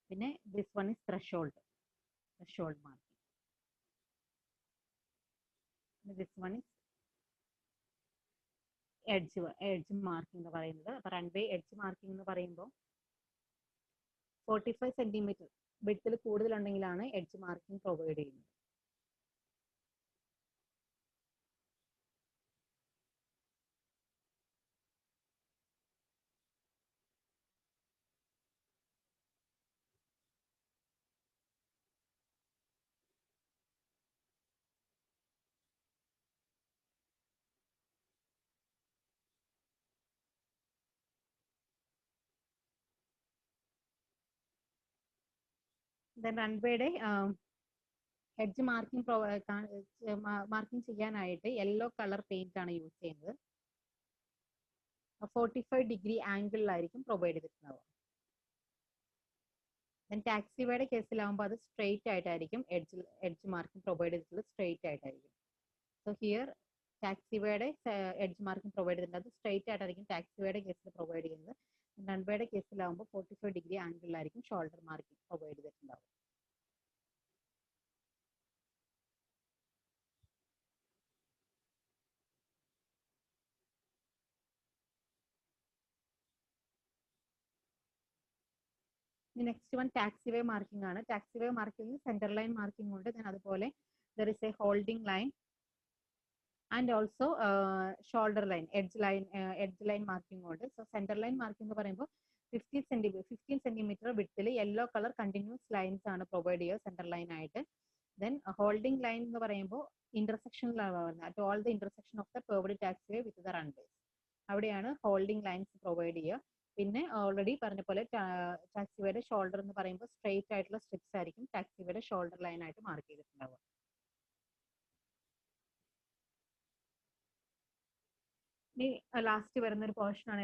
B: പിന്നെ this one is threshold marking. This one is edge marking എന്ന് പറയുന്നത്. അപ്പൊ റൺവേ എഡ്ജ് മാർക്കിംഗ് എന്ന് പറയുമ്പോൾ 45 സെന്റിമീറ്റർ വിഡ്ത്തിൽ കൂടുതലുണ്ടെങ്കിലാണ് എഡ്ജ് മാർക്കിംഗ് പ്രൊവൈഡ് ചെയ്യുന്നത്. ദെൻ റൺവേയുടെ എഡ്ജ് മാർക്കിംഗ് ചെയ്യാനായിട്ട് യെല്ലോ കളർ പെയിന്റ് ആണ് യൂസ് ചെയ്യുന്നത്. 45 ഡിഗ്രി ആംഗിളിലായിരിക്കും പ്രൊവൈഡ് ചെയ്തിട്ടുണ്ടാവുക. ദെൻ ടാക്സിവേയുടെ കേസിലാവുമ്പോൾ അത് സ്ട്രെയിറ്റ് ആയിട്ടായിരിക്കും എഡ്ജ് മാർക്കിംഗ് പ്രൊവൈഡ് ചെയ്തിട്ടുള്ളത്, സ്ട്രെയിറ്റ് ആയിട്ടായിരിക്കും. സോ ഹിയർ ടാക്സിവേയുടെ എഡ്ജ് മാർക്കിംഗ് പ്രൊവൈഡ് ചെയ്തിട്ടുണ്ട്, അത് സ്ട്രെയിറ്റ് ആയിട്ടായിരിക്കും ടാക്സിവേയുടെ കേസിൽ പ്രൊവൈഡ് ചെയ്യുന്നത്. റൺവേയുടെ കേസിലാവുമ്പോൾ 45 ഡിഗ്രി ആംഗിളിലായിരിക്കും ഷോൾഡർ മാർക്കിംഗ് പ്രൊവൈഡ് ചെയ്തിട്ടുണ്ടാവും. നെക്സ്റ്റ് വൺ ടാക്സിവേ മാർക്കിംഗ് ആണ്. Taxiway marking centre line marking ഉണ്ട്. then അതുപോലെ there is a holding line and also shoulder line, edge line marking ഉണ്ട്. സോ സെന്റർ ലൈൻ മാർക്കിംഗ് എന്ന് പറയുമ്പോൾ 15 സെന്റിമീറ്റർ വിഡ്ത്തിൽ yellow colour continuous lines ആണ് provide ചെയ്യുക centre line ആയിട്ട്. ദെൻ ഹോൾഡിംഗ് ലൈൻ എന്ന് പറയുമ്പോൾ ഇന്റർസെക്ഷനിലാണ് വരുന്നത്. At all the intersection of the curved taxiway with the runway, അവിടെയാണ് ഹോൾഡിംഗ് ലൈൻസ് പ്രൊവൈഡ് ചെയ്യുക. പിന്നെ ഓൾറെഡി പറഞ്ഞ പോലെ ടാക്സിവേയുടെ ഷോൾഡർ എന്ന് പറയുമ്പോൾ സ്ട്രെയിറ്റ് ആയിട്ടുള്ള സ്ട്രിപ്സ് ആയിരിക്കും ടാക്സിവേയുടെ ഷോൾഡർ ലൈൻ ആയിട്ട് മാർക്ക് ചെയ്തിട്ടുണ്ടാവുക. ഇനി ലാസ്റ്റ് വരുന്ന ഒരു പോർഷൻ ആണ്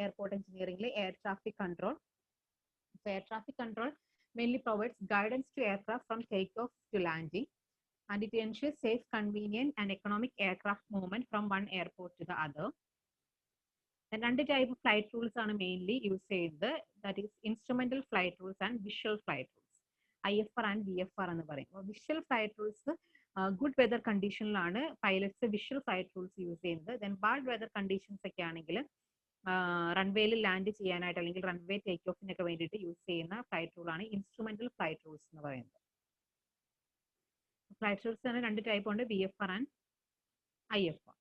B: എയർപോർട്ട് എഞ്ചിനീയറിംഗിൽ air traffic control. Air traffic control mainly provides guidance to aircraft from takeoff to landing, and it ensures safe, convenient, and economic aircraft movement from one airport to the other. And രണ്ട് type of flight rules ആണ് mainly use ചെയ്യുന്നത്. That is instrumental flight rules and visual flight rules, IFR and VFR എന്ന് പറയും. Visual flight rules good weather കണ്ടീഷനിലാണ് pilots visual flight rules use ചെയ്യുന്നത്. Then bad weather conditions ഒക്കെ ആണെങ്കിൽ റൺവേയിൽ land ചെയ്യാനായിട്ട് അല്ലെങ്കിൽ റൺവേ ടേക്ക് ഓഫിനൊക്കെ വേണ്ടിയിട്ട് യൂസ് ചെയ്യുന്ന ഫ്ലൈറ്റ് റൂൾ ആണ് ഇൻസ്ട്രുമെന്റൽ ഫ്ലൈറ്റ് റൂൾസ് എന്ന് പറയുന്നത്. ഫ്ലൈറ്റ് റൂൾസ് തന്നെ രണ്ട് ടൈപ്പ് ഉണ്ട്, VFR and IFR.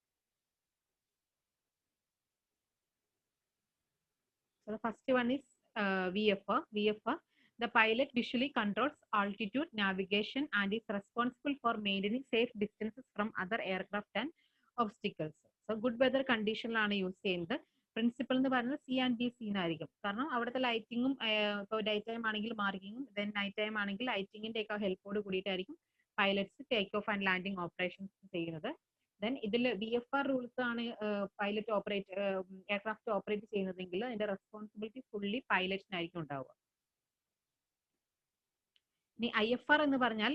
B: So the first one is VFR. The pilot visually controls altitude, navigation, and is responsible for maintaining safe distances from other aircraft and obstacles. So good weather conditionലാണ് use ചെയ്യുന്നത്. Principal എന്ന് പറയുന്നത് C&B ആയിരിക്കും. കാരണം അവിടുത്തെ ലൈറ്റിങ്ങും ഇപ്പോൾ day time ആണെങ്കിൽ മാർക്കിങ്ങും then night time ആണെങ്കിൽ ലൈറ്റിങ്ങിന്റെ ഒക്കെ ഹെൽപ്പോട് കൂടിയിട്ടായിരിക്കും pilots take off and landing operations ചെയ്യുന്നത്. ദെൻ ഇതിൽ VFR റൂൾസ് ആണ് പൈലറ്റ് എയർക്രാഫ്റ്റ് ഓപ്പറേറ്റ് ചെയ്യുന്നതെങ്കിൽ അതിന്റെ റെസ്പോൺസിബിലിറ്റി ഫുള്ളി പൈലറ്റിനായിരിക്കും ഉണ്ടാവുക. ഇനി IFR എന്ന് പറഞ്ഞാൽ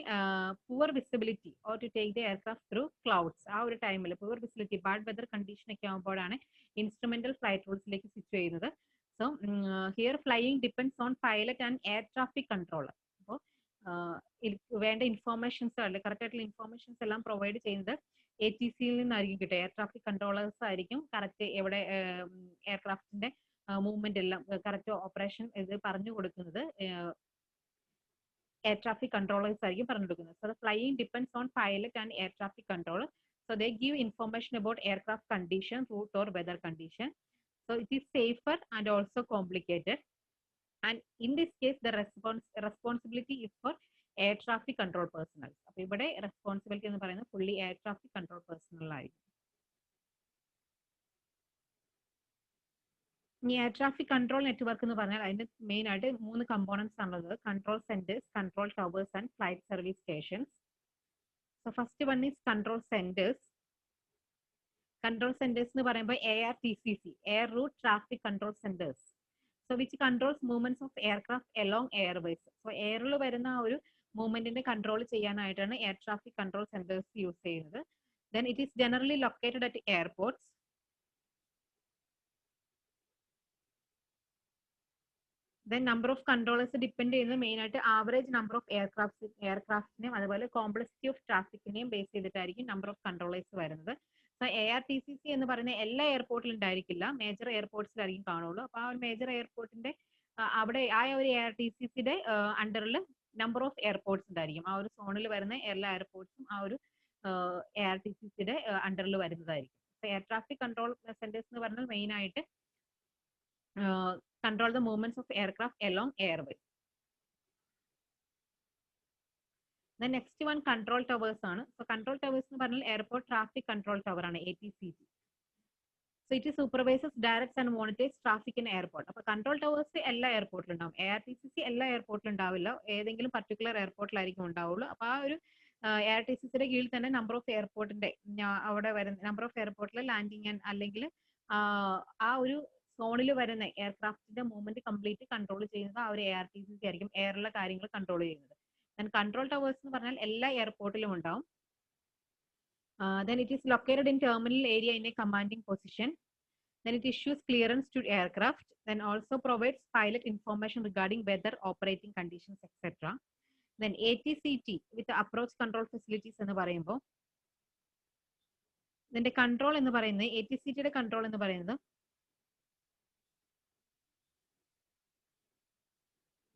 B: poor visibility or to take the aircraft through clouds. ആ ഒരു ടൈമിൽ poor visibility bad weather condition ഒക്കെ ആകുമ്പോഴാണ് ഇൻസ്ട്രുമെന്റൽ ഫ്ലൈറ്റ് റൂൾസിലേക്ക് സ്വിച്ച് ചെയ്യുന്നത്. So here flying depends on pilot and air traffic controller. അപ്പോൾ വേണ്ട ഇൻഫോർമേഷൻസ് അല്ലെ കറക്റ്റ് ആയിട്ടുള്ള ഇൻഫോർമേഷൻസ് എല്ലാം പ്രൊവൈഡ് ചെയ്യുന്നത് ATCയിൽ നിന്നായിരിക്കും കിട്ടുക. എയർ ട്രാഫിക് കൺട്രോളേഴ്സ് ആയിരിക്കും കറക്റ്റ് എവിടെ എയർക്രാഫ്റ്റിന്റെ മൂവ്മെന്റ് എല്ലാം കറക്റ്റ് ഓപ്പറേഷൻ ഇത് പറഞ്ഞു കൊടുക്കുന്നത് air traffic controllers ആയിരിക്കും പറഞ്ഞു കൊടുക്കുന്നത്. So the flying depends on pilot and air traffic controller. So they give information about aircraft condition, route or weather condition. So it is safer and also complicated. And in this case, the responsibility is for air traffic control personnel. അപ്പോൾ ഇവിടെ responsibility എന്ന് പറയുന്നത് fully air traffic control personal ആയിരിക്കും. ഇനി air traffic control network എന്ന് പറഞ്ഞാൽ അതിന്റെ main ആയിട്ട് 3 കമ്പോണൻസ് ആണുള്ളത്. Control centres, control towers and flight service stations. So first one is control centers. Control centers എന്ന് പറയുമ്പോൾ ARTCC, Air Route Traffic Control Centers. So which controls movements of aircraft along airways. So എയറിൽ വരുന്ന ആ ഒരു മൂവ്മെന്റിനെ control ചെയ്യാനായിട്ടാണ് air traffic control centres use ചെയ്യുന്നത്. Then it is generally located at airports. Then number of controllers depend ചെയ്യുന്നത് main ആയിട്ട് average number of എയർക്രാഫ്റ്റിനെയും അതുപോലെ കോംപ്ലക്സിറ്റി ഓഫ് ട്രാഫിക്കിനെയും ബേസ് ചെയ്തിട്ടായിരിക്കും നമ്പർ ഓഫ് കൺട്രോളേഴ്സ് വരുന്നത്. സോ ARTCC എന്ന് പറയുന്ന എല്ലാ എയർപോർട്ടിലും ഉണ്ടായിരിക്കില്ല, മേജർ എയർപോർട്സിലായിരിക്കും കാണുള്ളൂ. അപ്പോൾ ആ ഒരു മേജർ എയർപോർട്ടിന്റെ അവിടെ ആ ഒരു ARTCCയുടെ അണ്ടറിൽ നമ്പർ ഓഫ് എയർപോർട്സ് ഉണ്ടായിരിക്കും. ആ ഒരു സോണിൽ വരുന്ന എല്ലാ എയർപോർട്സും ആ ഒരു ARTCCയുടെ അണ്ടറിൽ വരുന്നതായിരിക്കും. എയർ ട്രാഫിക് കൺട്രോൾ സെന്റേഴ്സ് എന്ന് പറഞ്ഞാൽ മെയിൻ ആയിട്ട് control the movements of aircraft along airways. The next one control towers ആണ്. So control towers എന്ന് പറഞ്ഞാൽ airport traffic control tower ആണ്, ATCT. So it supervises, directs and monitors traffic in airport. അപ്പോൾ control towers എല്ലാ എയർപോർട്ടിലും ഉണ്ടാവും. ARTCC എല്ലാ എയർപോർട്ടിലും ഉണ്ടാവില്ല, ഏതെങ്കിലും പർട്ടിക്കുലർ എയർപോർട്ടിലായിരിക്കും ഉണ്ടാവുള്ളൂ. അപ്പോൾ ആ ഒരു ARTCCയുടെ കീഴിൽ തന്നെ നമ്പർ ഓഫ് എയർപോർട്ടിന്റെ അവിടെ വരുന്ന നമ്പർ ഓഫ് എയർപോർട്ടിൽ ലാൻഡിങ് അല്ലെങ്കിൽ ആ ഒരു സോണിൽ വരുന്ന എയർക്രാഫ്റ്റിന്റെ മൂവ്മെന്റ് കംപ്ലീറ്റ് കൺട്രോൾ ചെയ്യുന്നത് ആ ഒരു ARTCC ആയിരിക്കും, എയറിലെ കാര്യങ്ങൾ കൺട്രോൾ ചെയ്യുന്നത്. ദെൻ കൺട്രോൾ ടവേഴ്സ് എന്ന് പറഞ്ഞാൽ എല്ലാ എയർപോർട്ടിലും ഉണ്ടാവും. Then it is located in terminal area in a commanding position. Then it issues clearance to aircraft. Then also provides pilot information regarding weather, operating conditions, etc. Then ATCT with approach control facilities എന്ന് പറയുമ്പോൾ ഇതിന്റെ control എന്ന് പറയുന്നത് ATCTയുടെ control എന്ന് പറയുന്നത്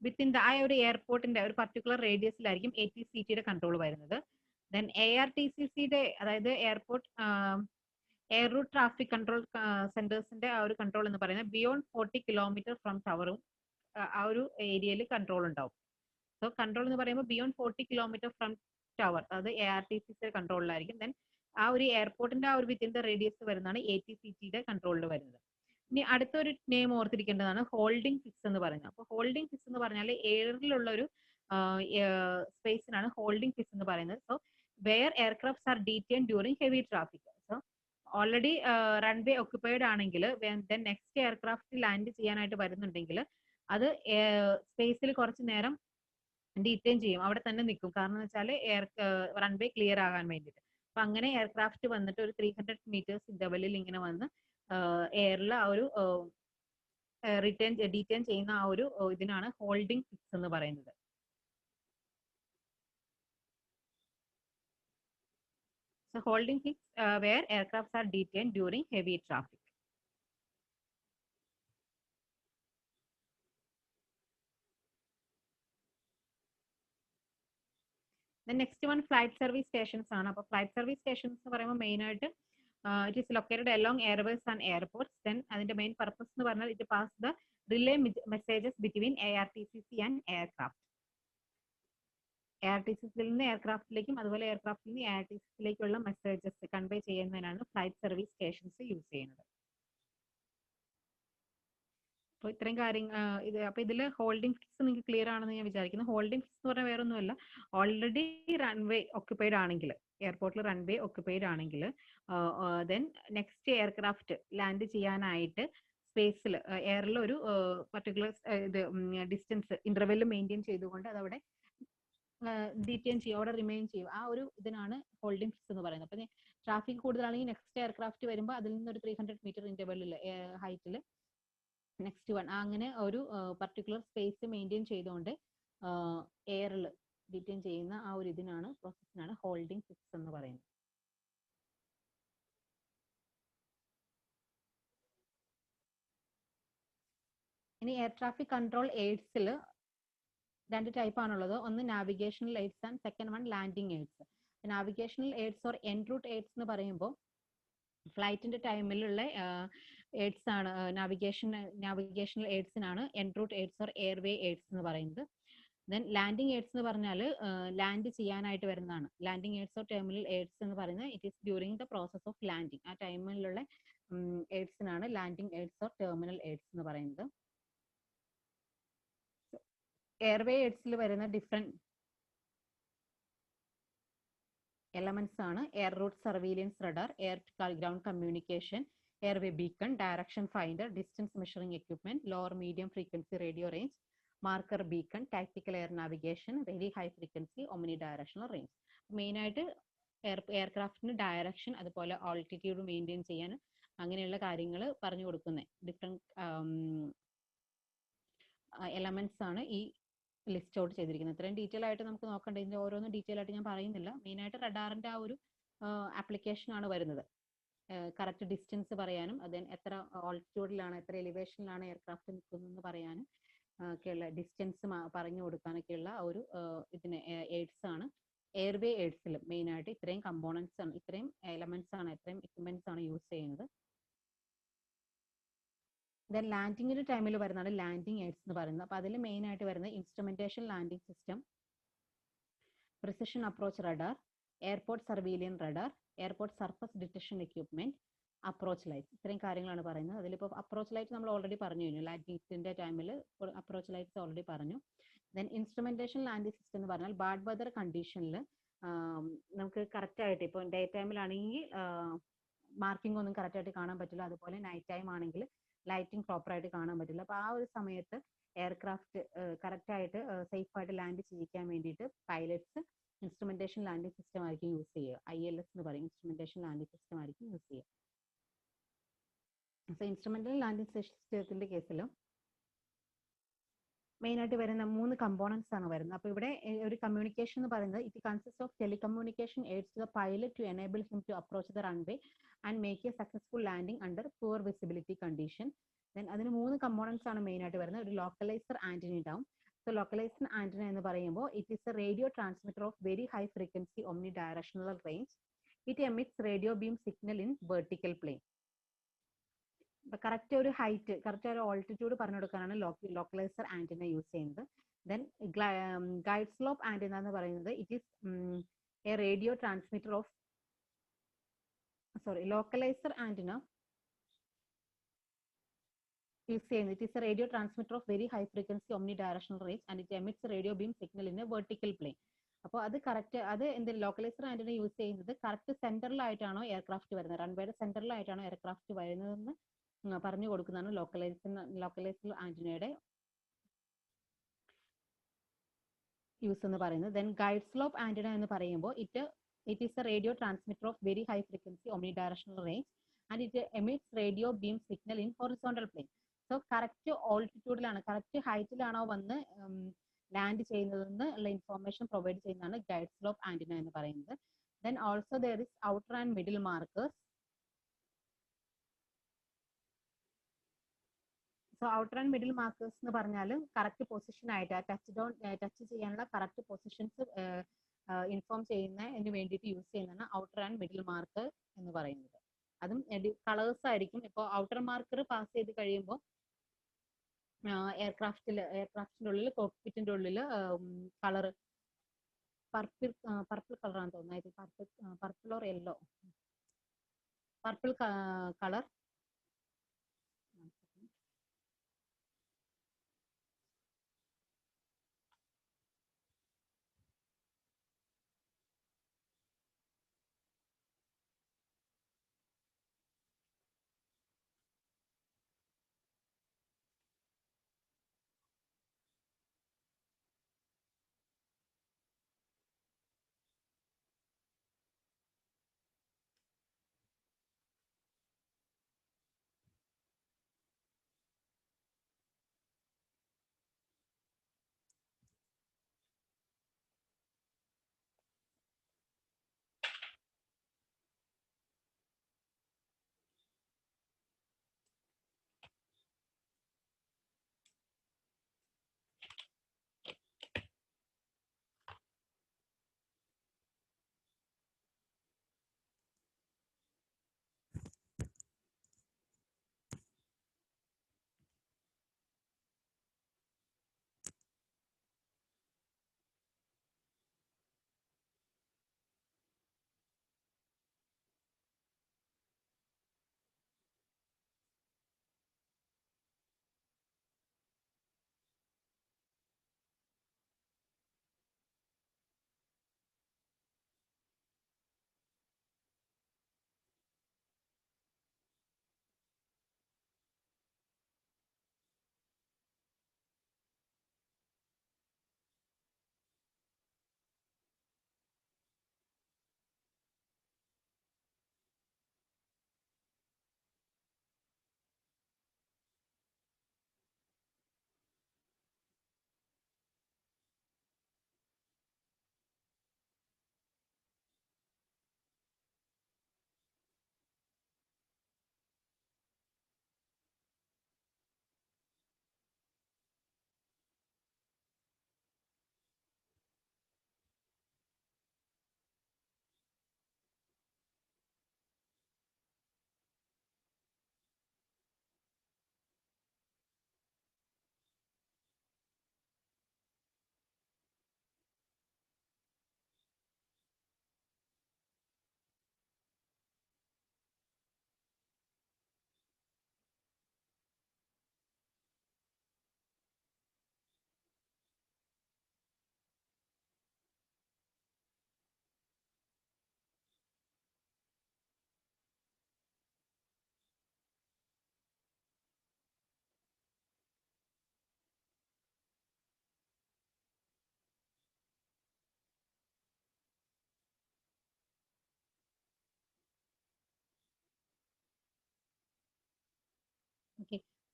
B: within the ആ ഒരു എയർപോർട്ടിന്റെ ഒരു പർട്ടിക്കുലർ റേഡിയസിലായിരിക്കും ATCTയുടെ കൺട്രോൾ വരുന്നത്. ദെൻ ARTCCയുടെ അതായത് airport air route traffic control സെന്റേഴ്സിന്റെ ആ ഒരു കൺട്രോൾ എന്ന് പറയുന്നത് ബിയോണ്ട് 40 കിലോമീറ്റർ ഫ്രം ടവറും ആ ഒരു ഏരിയയിൽ കൺട്രോൾ ഉണ്ടാവും. സോ കൺട്രോൾ എന്ന് പറയുമ്പോൾ ബിയോണ്ട് 40 കിലോമീറ്റർ ഫ്രം ടവർ അത് ARTCCയുടെ കൺട്രോളിലായിരിക്കും. ദെൻ ആ ഒരു എയർപോർട്ടിന്റെ ആ ഒരു വിത്തിൻ ദ റേഡിയസ് വരുന്നതാണ് ATCTയുടെ കൺട്രോളിൽ വരുന്നത്. ഇനി അടുത്തൊരു നെയിം ഓർത്തിരിക്കേണ്ടതാണ് ഹോൾഡിംഗ് ഫിക്സ് എന്ന് പറയുന്നത്. അപ്പോൾ ഹോൾഡിംഗ് ഫിക്സ് എന്ന് പറഞ്ഞാൽ എയറിലുള്ള ഒരു സ്പേസിനാണ് ഹോൾഡിംഗ് ഫിക്സ് എന്ന് പറയുന്നത്. So where aircrafts are detain during heavy traffic. So already runway occupied ആണെങ്കിൽ ദെൻ നെക്സ്റ്റ് എയർക്രാഫ്റ്റ് ലാൻഡ് ചെയ്യാനായിട്ട് വരുന്നുണ്ടെങ്കിൽ അത് സ്പേസിൽ കുറച്ച് നേരം ഡീറ്റെയിൻ ചെയ്യും, അവിടെ തന്നെ നിൽക്കും. കാരണം എന്ന് വെച്ചാൽ റൺവേ ക്ലിയർ ആകാൻ വേണ്ടിയിട്ട്. അപ്പൊ അങ്ങനെ എയർക്രാഫ്റ്റ് വന്നിട്ട് ഒരു 300 മീറ്റേഴ്സ് ഇന്റർവെല്ലിൽ ഇങ്ങനെ വന്ന് എയറിൽ ആ ഒരു ഡീറ്റെയിൻ ചെയ്യുന്ന ആ ഒരു ഇതിനാണ് ഹോൾഡിംഗ് ഫിക്സ് എന്ന് പറയുന്നത്. So holding fix where aircrafts are detained during heavy traffic. The next one flight service stations ആണ്. അപ്പോൾ ഫ്ലൈറ്റ് സർവീസ് സ്റ്റേഷൻസ് എന്ന് പറയുമ്പോൾ മെയിൻ ആയിട്ട് it is located along airways and airports. Then അതിന്റെ മെയിൻ പർപ്പസ് എന്ന് പറഞ്ഞാൽ it pass the relay messages between ARTCC and aircraft. ARTCCയിൽ നിന്ന് എയർക്രാഫ്റ്റിലേക്കും അതുപോലെ എയർക്രാഫ്റ്റിൽ നിന്ന് ARTCCയിലേക്കുള്ള മെസ്സേജസ് കൺവേ ചെയ്യുന്നതിനാണ് ഫ്ലൈറ്റ് സർവീസ് സ്റ്റേഷൻസ് യൂസ് ചെയ്യുന്നത്. അപ്പോൾ ഇത്രയും കാര്യങ്ങൾ അപ്പൊ ഇതിൽ ഹോൾഡിംഗ് ഫിക്സ് നിങ്ങൾക്ക് ക്ലിയർ ആണെന്ന് ഞാൻ വിചാരിക്കുന്നു. ഹോൾഡിംഗ് ഫിക്സ് എന്ന് പറഞ്ഞാൽ വേറെ ഒന്നുമല്ല, ഓൾറെഡി റൺവേ ഒക്യുപ്പൈഡ് ആണെങ്കിൽ എയർപോർട്ടിൽ റൺവേ ഒക്യുപ്പൈഡ് ആണെങ്കിൽ ദെൻ നെക്സ്റ്റ് എയർക്രാഫ്റ്റ് ലാൻഡ് ചെയ്യാനായിട്ട് സ്പേസിൽ എയറിൽ ഒരു പർട്ടിക്കുലർ ഇത് ഡിസ്റ്റൻസ് ഇന്റർവെൽ മെയിൻറ്റെയിൻ ചെയ്തുകൊണ്ട് അതവിടെ ഡീറ്റെയിൻ ചെയ്യും, അവിടെ റിമെയിൻ ചെയ്യും. ആ ഒരു ഇതിനാണ് ഹോൾഡിംഗ് ഫിക്സ് എന്ന് പറയുന്നത്. അപ്പം ട്രാഫിക് കൂടുതലാണെങ്കിൽ നെക്സ്റ്റ് എയർക്രാഫ്റ്റ് വരുമ്പോൾ അതിൽ നിന്നൊരു 300 മീറ്റർ ഇന്റർവെല്ലിൽ ഹൈറ്റിൽ നെക്സ്റ്റ് വൺ അങ്ങനെ ഒരു പർട്ടിക്കുലർ സ്പേസ് മെയിൻറ്റെയിൻ ചെയ്തുകൊണ്ട് എയറിൽ ഡീറ്റെയിൻ ചെയ്യുന്ന ആ ഒരു ഇതിനാണ് പ്രോസസ്സിനാണ് ഹോൾഡിംഗ് ഫിക്സ് എന്ന് പറയുന്നത്. ഇനി എയർ ട്രാഫിക് കൺട്രോൾ എയ്ഡ്സിൽ രണ്ട് ടൈപ്പ് ആണുള്ളത്. ഒന്ന് navigational aids and second one landing aids. Navigational aids or en route aids എന്ന് പറയുമ്പോൾ ഫ്ലൈറ്റിന്റെ ടൈമിലുള്ള എയ്ഡ്സ് ആണ്. നാവിഗേഷണൽ എയ്ഡ്സിനാണ് en route aids or airway aids എന്ന് പറയുന്നത്. ദെൻ ലാൻഡിംഗ് എയ്ഡ്സ് എന്ന് പറഞ്ഞാൽ ലാൻഡ് ചെയ്യാനായിട്ട് വരുന്നതാണ്. Landing aids or terminal aids എന്ന് പറയുന്നത് it is during the process of landing. ആ ടൈമിലുള്ള എയ്ഡ്സിനാണ് landing aids or terminal aids എന്ന് പറയുന്നത്. എയർവേ എയ്ഡ്സിൽ വരുന്ന Elements ആണ് air route surveillance radar, air ground communication, airway beacon, direction finder, distance measuring equipment, lower medium frequency radio range, marker beacon, tactical air navigation, very high frequency omni directional range. മെയിനായിട്ട് എയർക്രാഫ്റ്റിന് direction അതുപോലെ altitude maintain ചെയ്യാൻ അങ്ങനെയുള്ള കാര്യങ്ങൾ പറഞ്ഞു കൊടുക്കുന്നത് different elements ആണ് ഈ ലിസ്റ്റ് ഔട്ട് ചെയ്തിരിക്കുന്നത്. ഇത്രയും ഡീറ്റെയിൽ ആയിട്ട് നമുക്ക് നോക്കണ്ട, ഇതിന്റെ ഓരോന്നും ഡീറ്റെയിൽ ആയിട്ട് ഞാൻ പറയുന്നില്ല. മെയിനായിട്ട് റഡാറിന്റെ ആ ഒരു ആപ്ലിക്കേഷൻ ആണ് വരുന്നത്. കറക്റ്റ് ഡിസ്റ്റൻസ് പറയാനും അതിന് എത്ര ഓൾട്ടിറ്റ്യൂഡിലാണ് എത്ര എലിവേഷനിലാണ് എയർക്രാഫ്റ്റ് നിൽക്കുന്നതെന്ന് പറയാനും ഒക്കെയുള്ള ഡിസ്റ്റൻസ് പറഞ്ഞു കൊടുക്കാനൊക്കെയുള്ള ഒരു ഇതിന് എയ്ഡ്സ് ആണ്. എയർവേ എയ്ഡ്സിൽ മെയിനായിട്ട് ഇത്രയും കമ്പോണൻസ് ആണ്, ഇത്രയും എലമെന്റ്സ് ആണ്, ഇത്രയും എക്യുപ്മെന്റ്സ് ആണ് യൂസ് ചെയ്യുന്നത്. ദെൻ ലാൻഡിങ്ങിന്റെ ടൈമിൽ വരുന്നതാണ് ലാൻഡിങ് എയ്ഡ്സ് എന്ന് പറയുന്നത്. അപ്പോൾ അതിൽ മെയിൻ ആയിട്ട് വരുന്നത് instrumentation landing system, precision approach radar, airport surveillance radar, airport surface detection equipment, approach lights. ഇത്രയും കാര്യങ്ങളാണ് പറയുന്നത്. അതിലിപ്പോൾ അപ്രോച്ച് ലൈറ്റ് നമ്മൾ ഓൾറെഡി പറഞ്ഞു കഴിഞ്ഞു. ലാൻഡിങ്ങിന്റെ ടൈമിൽ അപ്രോച്ച് ലൈറ്റ്സ് ഓൾറെഡി പറഞ്ഞു. ദെൻ ഇൻസ്ട്രുമെന്റേഷൻ ലാൻഡിംഗ് സിസ്റ്റം എന്ന് പറഞ്ഞാൽ ബാഡ് വെതർ കണ്ടീഷനിൽ നമുക്ക് കറക്റ്റ് ആയിട്ട് ഇപ്പോൾ ഡേ ടൈമിലാണെങ്കിൽ മാർക്കിംഗ് ഒന്നും കറക്റ്റ് ആയിട്ട് കാണാൻ പറ്റില്ല, അതുപോലെ നൈറ്റ് ടൈം ആണെങ്കിൽ ലൈറ്റിംഗ് പ്രോപ്പർ ആയിട്ട് കാണാൻ പറ്റില്ല. അപ്പോൾ ആ ഒരു സമയത്ത് എയർക്രാഫ്റ്റ് കറക്റ്റ് ആയിട്ട് സേഫ് ആയിട്ട് ലാൻഡ് ചെയ്യിക്കാൻ വേണ്ടിയിട്ട് പൈലറ്റ്സ് ഇൻസ്ട്രുമെന്റേഷൻ ലാൻഡിംഗ് സിസ്റ്റം ആയിരിക്കും യൂസ് ചെയ്യുക. ILS എന്ന് പറയും, ഇൻസ്ട്രുമെന്റേഷൻ ലാൻഡിംഗ് സിസ്റ്റം ആയിരിക്കും യൂസ് ചെയ്യുക. അപ്പോൾ ഇൻസ്ട്രുമെന്റൽ ലാൻഡിംഗ് സിസ്റ്റത്തിന്റെ കേസിലും മെയിൻ ആയിട്ട് വരുന്ന 3 കമ്പോണൻസ് ആണ് വരുന്നത്. അപ്പോൾ ഇവിടെ ഒരു കമ്മ്യൂണിക്കേഷൻ എന്ന് പറയുന്നത് it consist of telecommunication aids to the pilot to enable him to approach the runway and make a successful landing under poor visibility condition. Then അതിന് 3 കമ്പോണൻസ് ആണ് മെയിൻ ആയിട്ട് വരുന്നത്. ഒരു ലോക്കലൈസർ ആന്റിന ഉണ്ടാവും. സോ ലോക്കലൈസർ ആന്റിന എന്ന് പറയുമ്പോൾ it is a radio transmitter of very high frequency omni directional range. It emits radio beam signal in vertical plane. ഇപ്പൊ കറക്റ്റ് ഒരു ഹൈറ്റ്, കറക്റ്റ് ഒരു ഓൾട്ടിറ്റ്യൂഡ് പറഞ്ഞു കൊടുക്കാനാണ് ലോക്കലൈസർ ആന്റിന യൂസ് ചെയ്യുന്നത്. ദെൻ ഗൈഡ് സ്ലോപ്പ് ആന്റിന എന്ന് പറയുന്നത് it is a radio transmitter of localizer antenna use ചെയ്യുന്നത് it is a radio transmitter of very high frequency omni directional range and it emits radio beam signal in a vertical plane. അപ്പോൾ അത് correct, അത് എന്ത് localizer antenna use ചെയ്യുന്നത് correct സെന്ററിലായിട്ടാണോ aircraft വരുന്നത്, റൺവേയുടെ സെന്ററിലായിട്ടാണോ aircraft വരുന്നതെന്ന് പറഞ്ഞു കൊടുക്കുന്നതാണ് ലോക്കലൈസർ ആന്റിനയുടെ യൂസ് എന്ന് പറയുന്നത്. ദെൻ ഗൈഡ് സ്ലോപ്പ് ആന്റിന എന്ന് പറയുമ്പോൾ it is a radio transmitter of very high frequency omni directional range and it emits radio beam signal in horizontal plane. So correct ഓൾട്ടിറ്റ്യൂഡിലാണ്, കറക്റ്റ് ഹൈറ്റിലാണോ വന്ന് ലാൻഡ് ചെയ്യുന്നതെന്ന് ഉള്ള ഇൻഫോർമേഷൻ പ്രൊവൈഡ് ചെയ്യുന്നതാണ് guide slope antenna എന്ന് പറയുന്നത്. Then also there is outer and middle markers. So outer and middle markers എന്ന് പറഞ്ഞാൽ കറക്റ്റ് പൊസിഷൻ ആയിട്ട് ടച്ച് ചെയ്യാനുള്ള കറക്റ്റ് പൊസിഷൻസ് ഇൻഫോം ചെയ്യുന്നതിന് വേണ്ടിയിട്ട് യൂസ് ചെയ്യുന്നതാണ് ഔട്ടർ ആൻഡ് മിഡിൽ മാർക്കർ എന്ന് പറയുന്നത്. അതും കളേഴ്സ് ആയിരിക്കും. ഇപ്പോൾ ഔട്ടർ മാർക്കർ പാസ് ചെയ്ത് കഴിയുമ്പോൾ എയർക്രാഫ്റ്റിന്റെ ഉള്ളിൽ കോക്പിറ്റിന്റെ ഉള്ളിൽ കളർ പർപ്പിൾ കളറാണെന്ന് തോന്നുന്നത്, purple or yellow, purple colour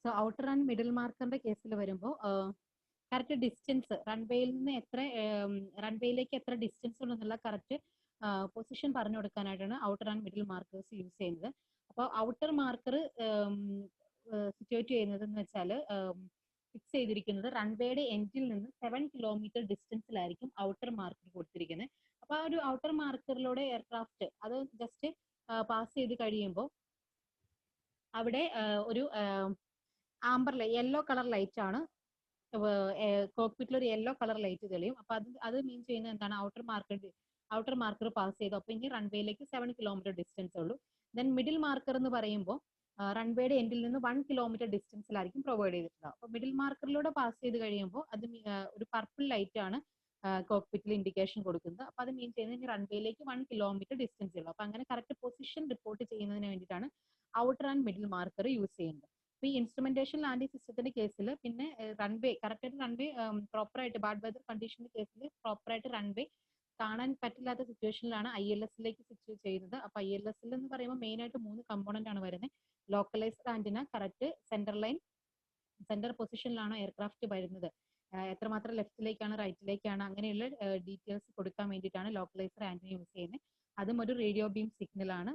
B: so outer and middle മാർക്കറിന്റെ കേസിൽ വരുമ്പോൾ കറക്റ്റ് ഡിസ്റ്റൻസ് റൺവേയിൽ നിന്ന് റൺവേയിലേക്ക് എത്ര ഡിസ്റ്റൻസ് ഉണ്ടെന്നുള്ള കറക്റ്റ് പൊസിഷൻ പറഞ്ഞു കൊടുക്കാനായിട്ടാണ് outer and middle markers use ചെയ്യുന്നത്. അപ്പോൾ ഔട്ടർ മാർക്കർ സിറ്റുവേറ്റ് ചെയ്യുന്നത് എന്ന് വെച്ചാൽ ഫിക്സ് ചെയ്തിരിക്കുന്നത് റൺവേയുടെ എൻഡിൽ നിന്ന് 7 കിലോമീറ്റർ ഡിസ്റ്റൻസിലായിരിക്കും ഔട്ടർ മാർക്കർ കൊടുത്തിരിക്കുന്നത്. അപ്പോൾ ആ ഒരു ഔട്ടർ മാർക്കറിലൂടെ എയർക്രാഫ്റ്റ് അത് ജസ്റ്റ് പാസ് ചെയ്ത് കഴിയുമ്പോൾ അവിടെ ഒരു ആംബർ യെല്ലോ കളർ ലൈറ്റ് ആണ് കോക്പിറ്റിൽ ഒരു യെല്ലോ കളർ ലൈറ്റ് തെളിയും. അപ്പൊ അത് മീൻ ചെയ്യുന്നത് എന്താണ്, ഔട്ടർ മാർക്കർ പാസ് ചെയ്തു. അപ്പൊ ഇനി റൺവേയിലേക്ക് 7 കിലോമീറ്റർ ഡിസ്റ്റൻസ് ഉള്ളൂ. ദെൻ മിഡിൽ മാർക്കർ എന്ന് പറയുമ്പോൾ റൺവേയുടെ എൻഡിൽ നിന്ന് 1 കിലോമീറ്റർ ഡിസ്റ്റൻസിലായിരിക്കും പ്രൊവൈഡ് ചെയ്തിട്ടുണ്ടാവും. അപ്പൊ മിഡിൽ മാർക്കറിലൂടെ പാസ് ചെയ്ത് കഴിയുമ്പോൾ അത് ഒരു പർപ്പിൾ ലൈറ്റ് ആണ് കോക്പിറ്റിൽ ഇൻഡിക്കേഷൻ കൊടുക്കുന്നത്. അപ്പൊ അത് മീൻ ചെയ്യുന്നത് ഇനി റൺവേയിലേക്ക് 1 കിലോമീറ്റർ ഡിസ്റ്റൻസ് ഉള്ളൂ. അപ്പൊ അങ്ങനെ കറക്റ്റ് പൊസിഷൻ റിപ്പോർട്ട് ചെയ്യുന്നതിന് വേണ്ടിയിട്ടാണ് outer and middle marker use ചെയ്യുന്നത്. അപ്പൊ ഈ ഇൻസ്ട്രുമെന്റേഷൻ ലാൻഡിംഗ് സിസ്റ്റത്തിന്റെ കേസിൽ പിന്നെ റൺവേ കറക്റ്റായിട്ട് റൺവേ പ്രോപ്പറായിട്ട് ബാഡ് വെതർ കണ്ടീഷന്റെ കേസിൽ പ്രോപ്പറായിട്ട് റൺവേ കാണാൻ പറ്റില്ലാത്ത സിറ്റുവേഷനിലാണ് ILS-ലേക്ക് സ്വിച്ച് ചെയ്യുന്നത്. അപ്പൊ ILS എന്ന് പറയുമ്പോൾ മെയിൻ ആയിട്ട് 3 കമ്പോണന്റ് ആണ് വരുന്നത്. ലോക്കലൈസ്ഡ് ആന്റിന, കറക്റ്റ് സെന്റർ പൊസിഷനിലാണ് എയർക്രാഫ്റ്റ് വരുന്നത്, എത്രമാത്രം ലെഫ്റ്റിലേക്കാണ് റൈറ്റിലേക്കാണ് അങ്ങനെയുള്ള ഡീറ്റെയിൽസ് കൊടുക്കാൻ വേണ്ടിയിട്ടാണ് ലോക്കലൈസ്ഡ് ആന്റിന യൂസ് ചെയ്യുന്നത്. അതും ഒരു റേഡിയോ ബീം സിഗ്നൽ ആണ്.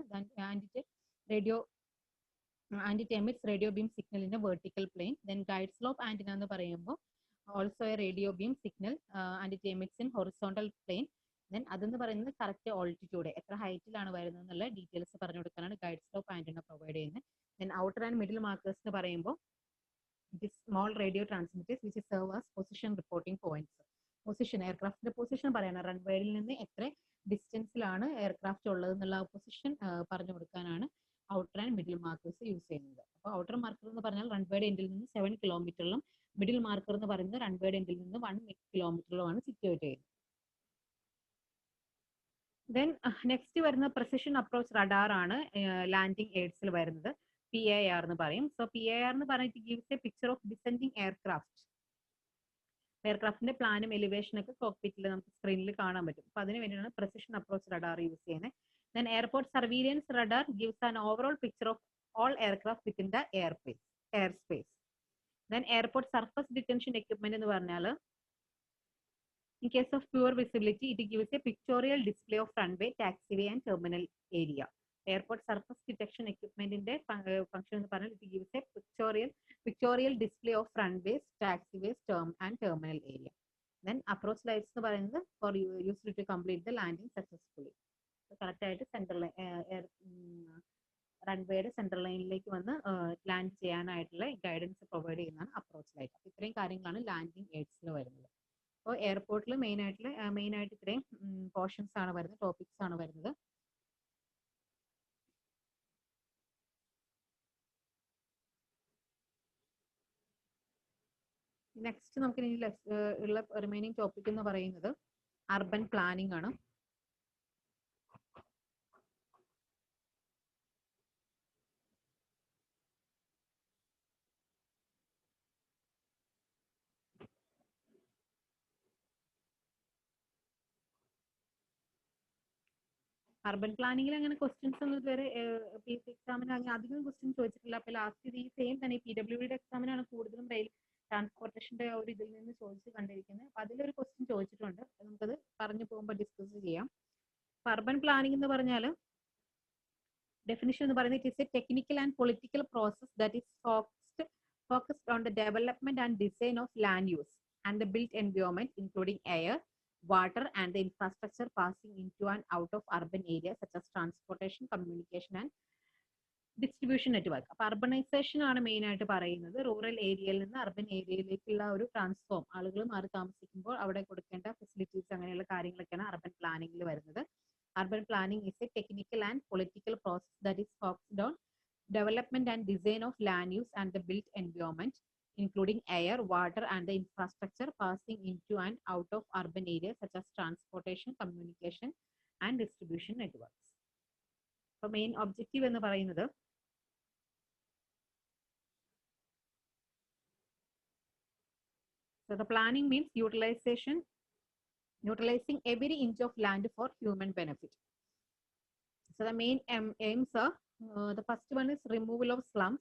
B: and it emits radio beam signal in a vertical plane. Then guide slope antenna എന്ന് പറയുമ്പോൾ also a radio beam signal and it emits in horizontal plane. Then അതെന്ന് പറയുന്നത് correct altitude എത്ര ഹൈറ്റിലാണ് വരുന്നത് എന്നുള്ള details പറഞ്ഞു കൊടുക്കാനാണ് ഗൈഡ് സ്ലോപ്പ് ആന്റിന പ്രൊവൈഡ് ചെയ്യുന്നത്. Then outer and middle markers എന്ന് പറയുമ്പോൾ it is small radio transmitters which serve as position reporting points. Position എയർക്രാഫ്റ്റിന്റെ പൊസിഷൻ പറയണം, റൺവേയിൽ നിന്ന് എത്ര ഡിസ്റ്റൻസിലാണ് എയർക്രാഫ്റ്റ് ഉള്ളത് എന്നുള്ള പൊസിഷൻ പറഞ്ഞു കൊടുക്കാനാണ് outer and middle markers use ചെയ്യുന്നത്. അപ്പോൾ ഔട്ടർ മാർക്കർ എന്ന് പറഞ്ഞാൽ റൺവേയുടെ എൻഡിൽ നിന്ന് 7 കിലോമീറ്ററിലും മിഡിൽ മാർക്കർ എന്ന് പറയുന്നത് റൺവേയുടെ എൻഡിൽ നിന്ന് 1 കിലോമീറ്ററിലുമാണ് സിറ്റുവേറ്റ് ചെയ്യുന്നത്. ദെൻ നെക്സ്റ്റ് വരുന്ന പ്രിസിഷൻ അപ്രോച്ച് റഡാർ ആണ് ലാൻഡിംഗ് എയ്ഡ്സിൽ വരുന്നത്. PAR എന്ന് പറയും. സോ PAR എന്ന് പറഞ്ഞിട്ട് gives a picture of descending എയർക്രാഫ്റ്റിന്റെ പ്ലാനും എലിവേഷൻ ഒക്കെ കോക്പിറ്റിൽ നമുക്ക് സ്ക്രീനിൽ കാണാൻ പറ്റും. അപ്പൊ അതിന് വേണ്ടിയാണ് പ്രിസിഷൻ അപ്രോച്ച് റഡാർ യൂസ് ചെയ്യുന്നത്. Then airport surveillance radar gives an overall picture of all aircraft within the airspace. Then airport surface detention equipment എന്ന് പറഞ്ഞാൽ in case of poor visibility it gives a pictorial display of runway, taxiway and terminal area. Airport surface detection equipment ന്റെ function എന്ന് പറഞ്ഞാൽ it gives a pictorial display of runways, taxiways, and terminal area. Then approach lights എന്ന് പറയുന്നത് for used to complete the landing successfully. Correct ആയിട്ട് central റൺവേയുടെ central ലൈനിലേക്ക് വന്ന് land ചെയ്യാനായിട്ടുള്ള guidance provide ചെയ്യുന്നതാണ് അപ്രോച്ച് ലൈറ്റ്. അപ്പോൾ ഇത്രയും കാര്യങ്ങളാണ് ലാൻഡിംഗ് എയ്ഡ്സിൽ വരുന്നത്. അപ്പോൾ എയർപോർട്ടിൽ മെയിൻ ആയിട്ട് ഇത്രയും പോർഷൻസ് ആണ് വരുന്നത്, ടോപ്പിക്സ് ആണ് വരുന്നത്. നെക്സ്റ്റ് നമുക്ക് ഇനി ഉള്ള റിമൈനിങ് ടോപ്പിക് എന്ന് പറയുന്നത് അർബൻ പ്ലാനിംഗ് ആണ്. അർബൻ പ്ലാനിങ്ങിൽ അങ്ങനെ ക്വസ്റ്റ്യൻസ് ഒന്നും ഇതുവരെ PSC എക്സാമിന് അങ്ങനെ അധികം ക്വസ്റ്റ്യൻ ചോദിച്ചിട്ടില്ല. അപ്പൊ ലാസ്റ്റ് ഈ സെയിം തന്നെ PWD എക്സാമിനാണ് കൂടുതലും റെയിൽ ട്രാൻസ്പോർട്ടേഷന്റെ ഒരു ഇതിൽ നിന്ന് ചോദിച്ച് കണ്ടിരിക്കുന്നത്. അപ്പൊ അതിലൊരു ക്വസ്റ്റ്യൻ ചോദിച്ചിട്ടുണ്ട്, നമുക്കത് പറഞ്ഞു പോകുമ്പോൾ ഡിസ്കസ് ചെയ്യാം. അപ്പൊ അർബൻ പ്ലാനിംഗ് എന്ന് പറഞ്ഞാൽ ഡെഫിനിഷൻ എന്ന് പറയുന്നത് it is A technical and political process that is focused on the development and design of land use and the built environment including air, water and the infrastructure passing into and out of urban areas such as transportation, communication and distribution network. അപ്പോൾ urbanisation ആണ് main ആയിട്ട് പറയുന്നത്. Rural ഏരിയയിൽ നിന്ന് urban ഏരിയയിലേക്കുള്ള ഒരു transform, ആളുകൾ മാറി താമസിക്കുമ്പോൾ അവിടെ കൊടുക്കേണ്ട ഫെസിലിറ്റീസ് അങ്ങനെയുള്ള കാര്യങ്ങളൊക്കെയാണ് അർബൻ പ്ലാനിങ്ങിൽ വരുന്നത്. Urban planning is A technical and political process that is focused on development and design of land use and the built environment including air, water and the infrastructure passing into and out of urban areas such as transportation, communication and distribution networks. So main objective എന്ന് പറയുന്നത് so the planning means utilizing every inch of land for human benefit. So the main aims are the first one is removal of slums,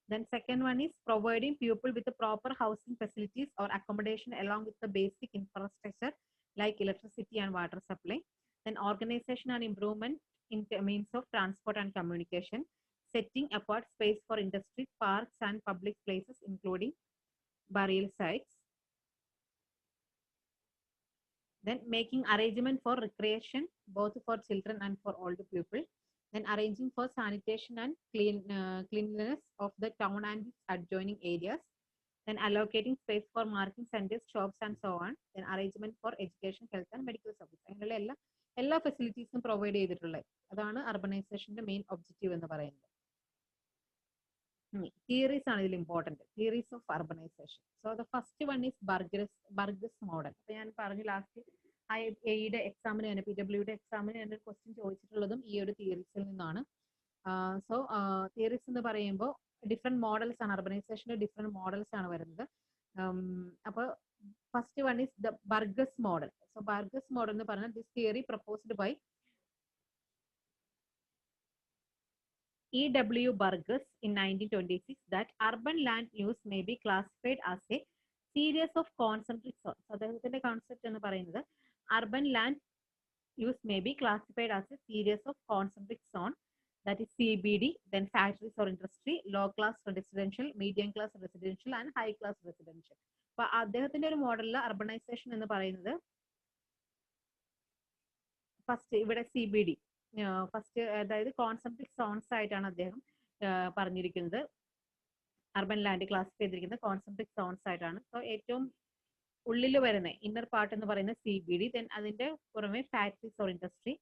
B: Then second one is providing people with the proper housing facilities or accommodation along with the basic infrastructure like electricity and water supply. Then organization and improvement in means of transport and communication, setting apart space for industry, parks and public places including burial sites. Then making arrangement for recreation both for children and for older people. Then arranging for sanitation and cleanliness of the town and its adjoining areas. Then allocating space for marketing centers, shops and so on. Then arrangement for education, health and medical service. അങ്ങനെയുള്ള എല്ലാ ഫെസിലിറ്റീസും provide ചെയ്തിട്ടുള്ളത്. അതാണ് അർബനൈസേഷന്റെ main objective എന്ന് പറയുന്നത്. Theories ആണ് ഇതിൽ important. Theories of urbanisation. So the first one is Burgess model. അപ്പൊ ഞാൻ പറഞ്ഞു ലാസ്റ്റ് ഐയുടെ എക്സാമിന് തന്നെ PWയുടെ എക്സാമിന് തന്നെ ക്വസ്റ്റ്യൻ ചോദിച്ചിട്ടുള്ളതും ഈ ഒരു തിയറീസിൽ നിന്നാണ്. സോ തിയറീസ് എന്ന് പറയുമ്പോൾ ഡിഫറെന്റ് മോഡൽസ് ആണ്, അർബനൈസേഷന്റെ ഡിഫറെന്റ് മോഡൽസ് ആണ് വരുന്നത്. അപ്പോൾ first one is the Burgess model. So Burgess model എന്ന് പറഞ്ഞാൽ this theory proposed by E.W. Burgess in 1926 that urban land use may be classified as a series of concentric zones. അദ്ദേഹത്തിന്റെ concept എന്ന് പറയുന്നത് urban land use may be classified as a series of concentric zone, that is CBD, then factories or industry, low class residential, medium class residential and high class residential. അപ്പൊ അദ്ദേഹത്തിന്റെ ഒരു മോഡലിൽ urbanisation എന്ന് പറയുന്നത് first ഇവിടെ CBD first, അതായത് concentric zones ആയിട്ടാണ് അദ്ദേഹം പറഞ്ഞിരിക്കുന്നത്. അർബൻ ലാൻഡ് ക്ലാസിഫൈ ചെയ്തിരിക്കുന്നത് കോൺസെൻട്രിക് സോൺസ് ആയിട്ടാണ്. സോ ഏറ്റവും ഉള്ളിൽ വരുന്ന ഇന്നർ പാർട്ട് എന്ന് പറയുന്നത് CBD, ദെൻ അതിന്റെ പുറമെ factories or industry,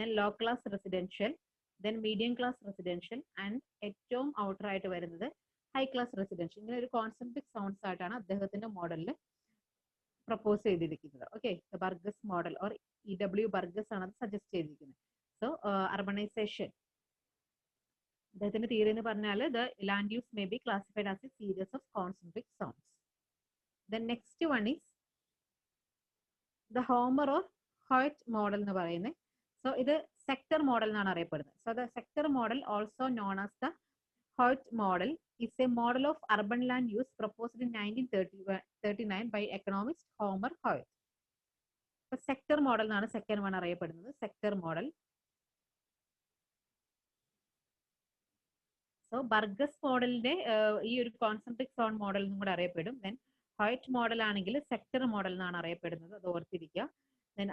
B: then low class residential, then medium class residential and ഏറ്റവും ഔട്ടർ ആയിട്ട് വരുന്നത് ഹൈ ക്ലാസ് റെസിഡൻഷ്യൽ. ഇങ്ങനെ ഒരു കോൺസെൻട്രിക് സോൺസ് ആയിട്ടാണ് അദ്ദേഹത്തിന്റെ മോഡലിൽ പ്രപ്പോസ് ചെയ്തിരിക്കുന്നത്. Okay, ബർഗസ് model or E.W. ബർഗസ് ആണ് അത് സജസ്റ്റ് ചെയ്തിരിക്കുന്നത്. സോ അർബനൈസേഷൻ അദ്ദേഹത്തിന്റെ തിയറി എന്ന് പറഞ്ഞാൽ the land use may be classified as a series of concentric zones. Then next one is the Homer or Hoyt model എന്ന് പറയുന്നത്. സോ ഇത് സെക്ടർ മോഡൽ എന്നാണ് അറിയപ്പെടുന്നത്. So the sector model also known as the Hoyt model is a model of urban land use proposed in 1939 by economist Homer Hoyt. So sector model എന്നാണ് second one അറിയപ്പെടുന്നത്, sector model. So ബർഗസ് മോഡലിന്റെ ഈ ഒരു concentric zone model എന്നും കൂടെ അറിയപ്പെടും. Then ഹോയ്റ്റ് model ആണെങ്കിൽ sector model എന്നാണ് അറിയപ്പെടുന്നത്, അത് ഓർത്തിരിക്കുക. ദെൻ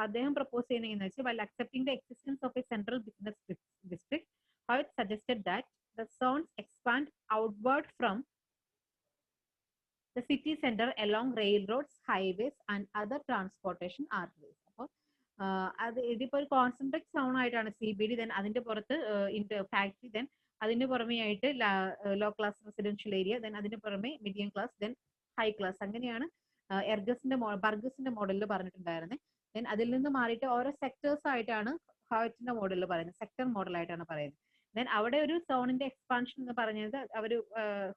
B: അദ്ദേഹം പ്രപ്പോസ് ചെയ്യുന്നതെന്ന് വെച്ചാൽ while accepting the existence of a central business district, Hoyt suggested that the zones expand outward from the city center along railroads, highways and other transportation arteries. അപ്പോൾ അത് ഇതിപ്പോ ഒരു കോൺസെൻട്രിക് സോൺ ആയിട്ടാണ് CBD, then അതിന്റെ പുറത്ത് factory, then അതിന് പുറമെ ആയിട്ട് low class residential area, then അതിന് പുറമെ medium class, then high class. അങ്ങനെയാണ് ബർഗസിന്റെ മോഡലിൽ പറഞ്ഞിട്ടുണ്ടായിരുന്നത്. ദെൻ അതിൽ നിന്ന് മാറിയിട്ട് ഓരോ സെക്ടേഴ്സ് ആയിട്ടാണ് ഹോയ്റ്റിന്റെ മോഡലിൽ പറയുന്നത്, സെക്ടർ മോഡൽ ആയിട്ടാണ് പറയുന്നത്. ദെൻ അവിടെ ഒരു സോണിന്റെ എക്സ്പാൻഷൻ എന്ന് പറഞ്ഞത് അവർ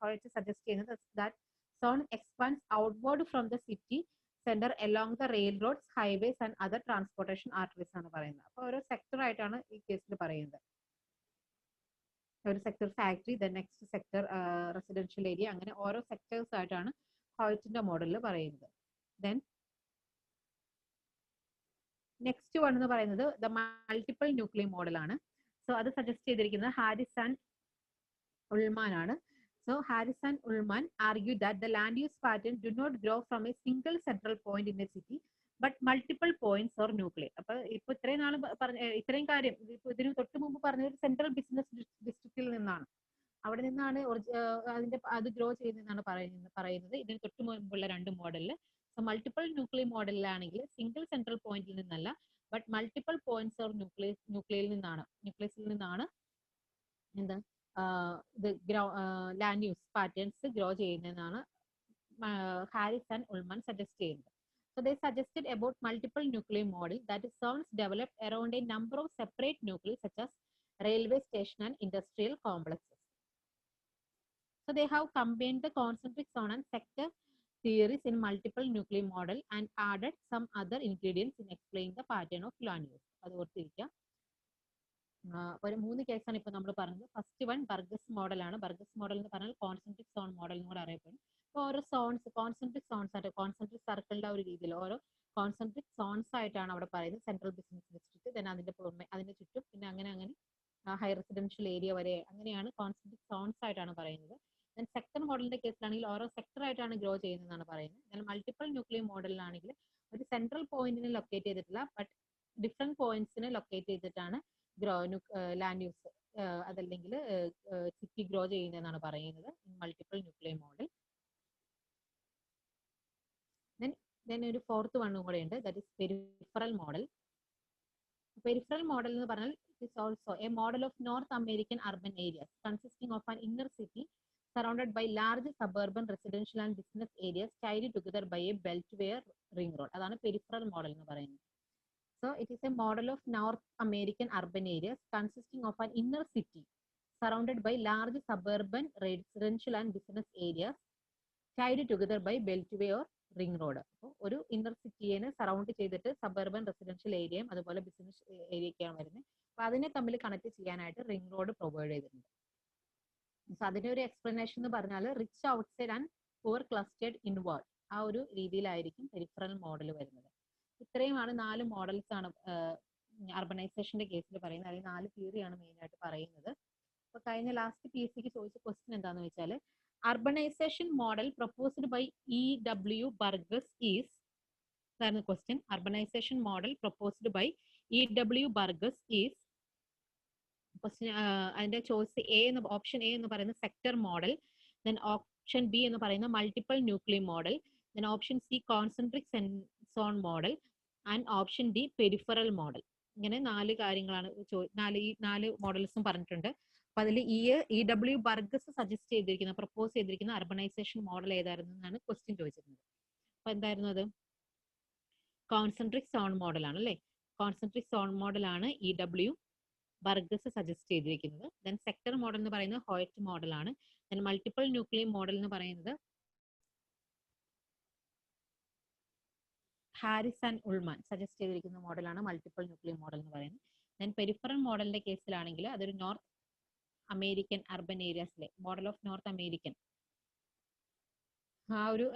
B: ഹോയ്റ്റ് സജസ്റ്റ് ചെയ്യുന്നത് that zone expands outward from the city centre along the railroads, highways and other transportation arteries ആണ് പറയുന്നത്. അപ്പോൾ ഓരോ സെക്ടർ ആയിട്ടാണ് ഈ കേസിൽ പറയുന്നത്. ഒരു sector factory, then next sector residential area, അങ്ങനെ ഓരോ സെക്ടേഴ്സ് ആയിട്ടാണ് ഹോയ്റ്റിന്റെ മോഡലിൽ പറയുന്നത്. ദെൻ നെക്സ്റ്റ് വൺ എന്ന് പറയുന്നത് ദ മൾട്ടിപ്പിൾ ന്യൂക്ലിയർ മോഡൽ ആണ്. സോ അത് സജസ്റ്റ് ചെയ്തിരിക്കുന്നത് ഹാരിസ് ആൻഡ് ഉൾമാൻ ആണ്. So Harris and Ullman argue that the land use pattern do not grow from a single central point in a city but multiple points or nuclear. അപ്പൊ ഇപ്പൊ ഇത്രയും നാൾ ഇത്രയും കാര്യം ഇപ്പൊ ഇതിന് തൊട്ട് മുമ്പ് പറഞ്ഞ ഒരു സെൻട്രൽ ബിസിനസ് ഡിസ്ട്രിക്റ്റിൽ നിന്നാണ്, അവിടെ നിന്നാണ് അത് ഗ്രോ ചെയ്യുന്നതെന്നാണ് പറയുന്നത് ഇതിന് തൊട്ട് മുമ്പുള്ള രണ്ട് മോഡലിൽ. സോ മൾട്ടിപ്പിൾ ന്യൂക്ലിയർ മോഡലിലാണെങ്കിൽ സിംഗിൾ സെൻട്രൽ പോയിന്റിൽ നിന്നല്ല ബട്ട് മൾട്ടിപ്പിൾ പോയിന്റ്സ് ഓർ ന്യൂക്ലിയസിൽ നിന്നാണ് എന്താ ഇത് ലാൻഡ് യൂസ് പാറ്റേൺസ് ഗ്രോ ചെയ്യുന്നതെന്നാണ് ഹാരിസ് ആൻഡ് ഉൾമാൻ സജസ്റ്റ് ചെയ്യുന്നത്. So they suggested about multiple nuclei model, that is zones developed around a number of separate nuclei such as railway station and industrial complexes. So they have combined the concentric zone and sector theories in multiple nuclei model and added some other ingredients in explaining the pattern of land use. അത് ഓർത്തിരിക്കുക. ഒരു 3 കേസാണ് ഇപ്പോൾ നമ്മൾ പറഞ്ഞത്. First one ബർഗസ് മോഡലാണ്. ബർഗസ് model എന്ന് പറഞ്ഞാൽ കോൺസെൻട്രിക് സോൺ മോഡൽ എന്ന് കൂടെ അറിയപ്പെടും. അപ്പോൾ ഓരോ സോൺസ് കോൺസെൻട്രിക് സോൺസ് ആയിട്ട് കോൺസെൻട്രിക് സർക്കിളിന്റെ ഒരു രീതിയിൽ ഓരോ കോൺസെൻട്രിക് സോൺസ് ആയിട്ടാണ് അവിടെ പറയുന്നത്. സെൻട്രൽ ബിസിനസ് ഡിസ്ട്രിക്ട്, then അതിന്റെ പുറമെ അതിന്റെ ചുറ്റും പിന്നെ അങ്ങനെ ഹൈ റെസിഡൻഷ്യൽ ഏരിയ വരെ അങ്ങനെയാണ് കോൺസെൻട്രിക് സോൺസ് ആയിട്ടാണ് പറയുന്നത്. ദെൻ സെക്ടർ മോഡലിന്റെ കേസിലാണെങ്കിൽ ഓരോ സെക്ടർ ആയിട്ടാണ് ഗ്രോ ചെയ്യുന്നതെന്നാണ് പറയുന്നത്. ദെൻ മൾട്ടിപ്പിൾ ന്യൂക്ലിയർ മോഡലിലാണെങ്കിൽ ഒരു സെൻട്രൽ പോയിന്റിനെ ലൊക്കേറ്റ് ചെയ്തിട്ടില്ല, ബട്ട് ഡിഫറെന്റ് പോയിന്റ്സിനെ ലൊക്കേറ്റ് ചെയ്തിട്ടാണ് ലാൻഡ് യൂസ് അതല്ലെങ്കിൽ സിറ്റി ഗ്രോ ചെയ്യുന്നതെന്നാണ് പറയുന്നത് മൾട്ടിപ്പിൾ ന്യൂക്ലിയർ മോഡൽ. ദെൻ ഒരു ഫോർത്ത് വണ്ണും കൂടെ ഉണ്ട്, that is peripheral model. Peripheral model എന്ന് പറഞ്ഞാൽ it is also a model of North American urban areas consisting of an inner city surrounded by large suburban residential and business areas tied together by a beltway ring road. അതാണ് peripheral model എന്ന് പറയുന്നത്. So it is a model of North American urban areas consisting of an inner city surrounded by large suburban residential and business areas tied together by beltway or ring road. അപ്പോൾ ഒരു inner സിറ്റിയെ surround ചെയ്തിട്ട് suburban residential ഏരിയയും അതുപോലെ business ഏരിയയൊക്കെയാണ് വരുന്നത്. അപ്പൊ അതിനെ തമ്മിൽ കണക്ട് ചെയ്യാനായിട്ട് റിംഗ് റോഡ് പ്രൊവൈഡ് ചെയ്തിട്ടുണ്ട്. സോ അതിന്റെ ഒരു എക്സ്പ്ലനേഷൻ എന്ന് പറഞ്ഞാൽ rich outside and poor clustered inward, ആ ഒരു രീതിയിലായിരിക്കും പെരിഫറൽ മോഡൽ വരുന്നത്. ഇത്രയുമാണ് 4 മോഡൽസ് ആണ് അർബനൈസേഷന്റെ കേസിൽ പറയുന്നത്. അതിൽ 4 തിയറിയാണ് മെയിൻ ആയിട്ട് പറയുന്നത്. അപ്പൊ കഴിഞ്ഞ ലാസ്റ്റ് PSC ചോദിച്ച ക്വസ്റ്റ്യൻ എന്താന്ന് വെച്ചാൽ urbanization model proposed by E.W. Burgess is, that's the question. Urbanization model proposed by E.W. Burgess is question അതിന്റെ ചോയ്സ് ഓപ്ഷൻ എ എന്ന് പറയുന്ന sector model, then option B എന്ന് പറയുന്ന multiple nuclear model, then option C concentric zone model and option D peripheral model. ഇങ്ങനെ 4 കാര്യങ്ങളാണ് ഈ 4 മോഡൽസും പറഞ്ഞിട്ടുണ്ട്. അപ്പൊ അതിൽ E.W. ബർഗസ് സജസ്റ്റ് ചെയ്തിരിക്കുന്ന പ്രപ്പോസ് ചെയ്തിരിക്കുന്ന അർബനൈസേഷൻ മോഡൽ ഏതായിരുന്നു എന്നാണ് ക്വസ്റ്റ്യൻ ചോദിച്ചിരുന്നത്. അപ്പൊ എന്തായിരുന്നു അത്? കോൺസെൻട്രിക് സോൺ മോഡലാണ് അല്ലെ. കോൺസെൻട്രിക് സോൺ മോഡലാണ് E.W. ബർഗസ് സജസ്റ്റ് ചെയ്തിരിക്കുന്നത്. ദെൻ സെക്ടർ മോഡൽ എന്ന് പറയുന്നത് ഹോയറ്റ് മോഡലാണ്. ദെൻ മൾട്ടിപ്പിൾ ന്യൂക്ലിയർ മോഡൽ എന്ന് പറയുന്നത് ഹാരിസ് ആൻഡ് ഉൾമാൻ സജസ്റ്റ് ചെയ്തിരിക്കുന്ന മോഡലാണ് മൾട്ടിപ്പിൾ ന്യൂക്ലിയർ മോഡൽ എന്ന് പറയുന്നത്. ദെൻ പെരിഫറൽ മോഡലിന്റെ കേസിലാണെങ്കിൽ അതൊരു നോർത്ത് അമേരിക്കൻ അർബൻ ഏരിയാസിലെ മോഡൽ ഓഫ് നോർത്ത് അമേരിക്കൻ ആ ഒരു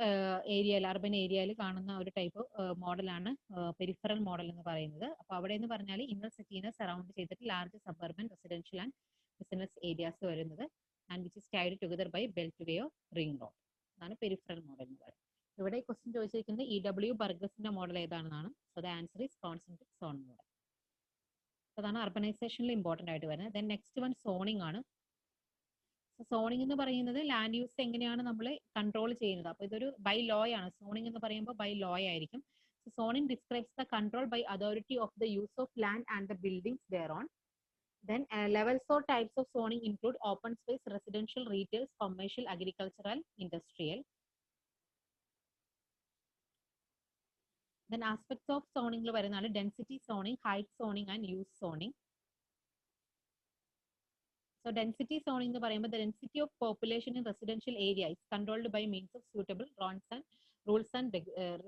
B: ഏരിയയിൽ അർബൻ ഏരിയയിൽ കാണുന്ന ഒരു ടൈപ്പ് മോഡലാണ് പെരിഫറൽ മോഡൽ എന്ന് പറയുന്നത്. അപ്പൊ അവിടെ എന്ന് പറഞ്ഞാൽ ഇന്നർ സിറ്റീനെ സറൗണ്ട് ചെയ്തിട്ട് large suburban residential and business areas വരുന്നത് and which is tied together by beltway of ring road. അതാണ് പെരിഫറൽ മോഡൽ എന്ന് പറയുന്നത്. ഇവിടെ ക്വസ്റ്റ്യൻ ചോദിച്ചിരിക്കുന്നത് E.W. ബർഗസിന്റെ മോഡൽ ഏതാണെന്നാണ്. So the answer is concentric zone model. അതാണ് അർബനൈസേഷനിൽ ഇമ്പോർട്ടന്റ് ആയിട്ട് വരുന്നത്. ദെൻ നെക്സ്റ്റ് വൺ സോണിംഗ് ആണ്. സോണിംഗ് എന്ന് പറയുന്നത് ലാൻഡ് യൂസ് എങ്ങനെയാണ് നമ്മൾ കൺട്രോൾ ചെയ്യുന്നത്. അപ്പൊ ഇതൊരു ബൈ ലോ ആണ്. സോണിംഗ് എന്ന് പറയുമ്പോൾ ബൈ ലോ ആയിരിക്കും. Zoning describes the control by authority of the use of land and the buildings thereon. Then levels or types of zoning include open space, residential, retail, commercial, agricultural, industrial. Then aspects of zoning lo varunnaanu density zoning, height zoning and use zoning. So density zoning എന്ന് പറയുമ്പോൾ the density of population in residential area is controlled by means of suitable rules and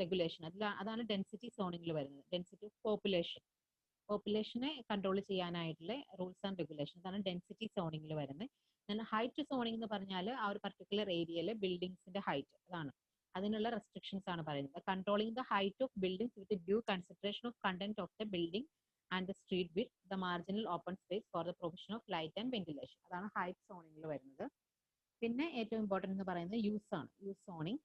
B: regulation. അതാണ് density zoning ൽ വരുന്നത്. density of പോപ്പുലേഷനെ control ചെയ്യാനായിട്ടുള്ള rules and regulation, അതാണ് density സോണിംഗിൽ വരുന്നത്. Height zoning എന്ന് പറഞ്ഞാൽ ആ ഒരു പർട്ടിക്കുലർ ഏരിയയിൽ ബിൽഡിംഗ്സിന്റെ ഹൈറ്റ്, അതാണ് അതിനുള്ള റെസ്ട്രിക്ഷൻസ് ആണ് പറയുന്നത്. Controlling the height of buildings with due consideration of content of the building and the street with the marginal open space for the provision of light and ventilation, അതാണ് height സോണിംഗിൽ വരുന്നത്. പിന്നെ ഏറ്റവും important എന്ന് പറയുന്നത് use ആണ്. Use zoning.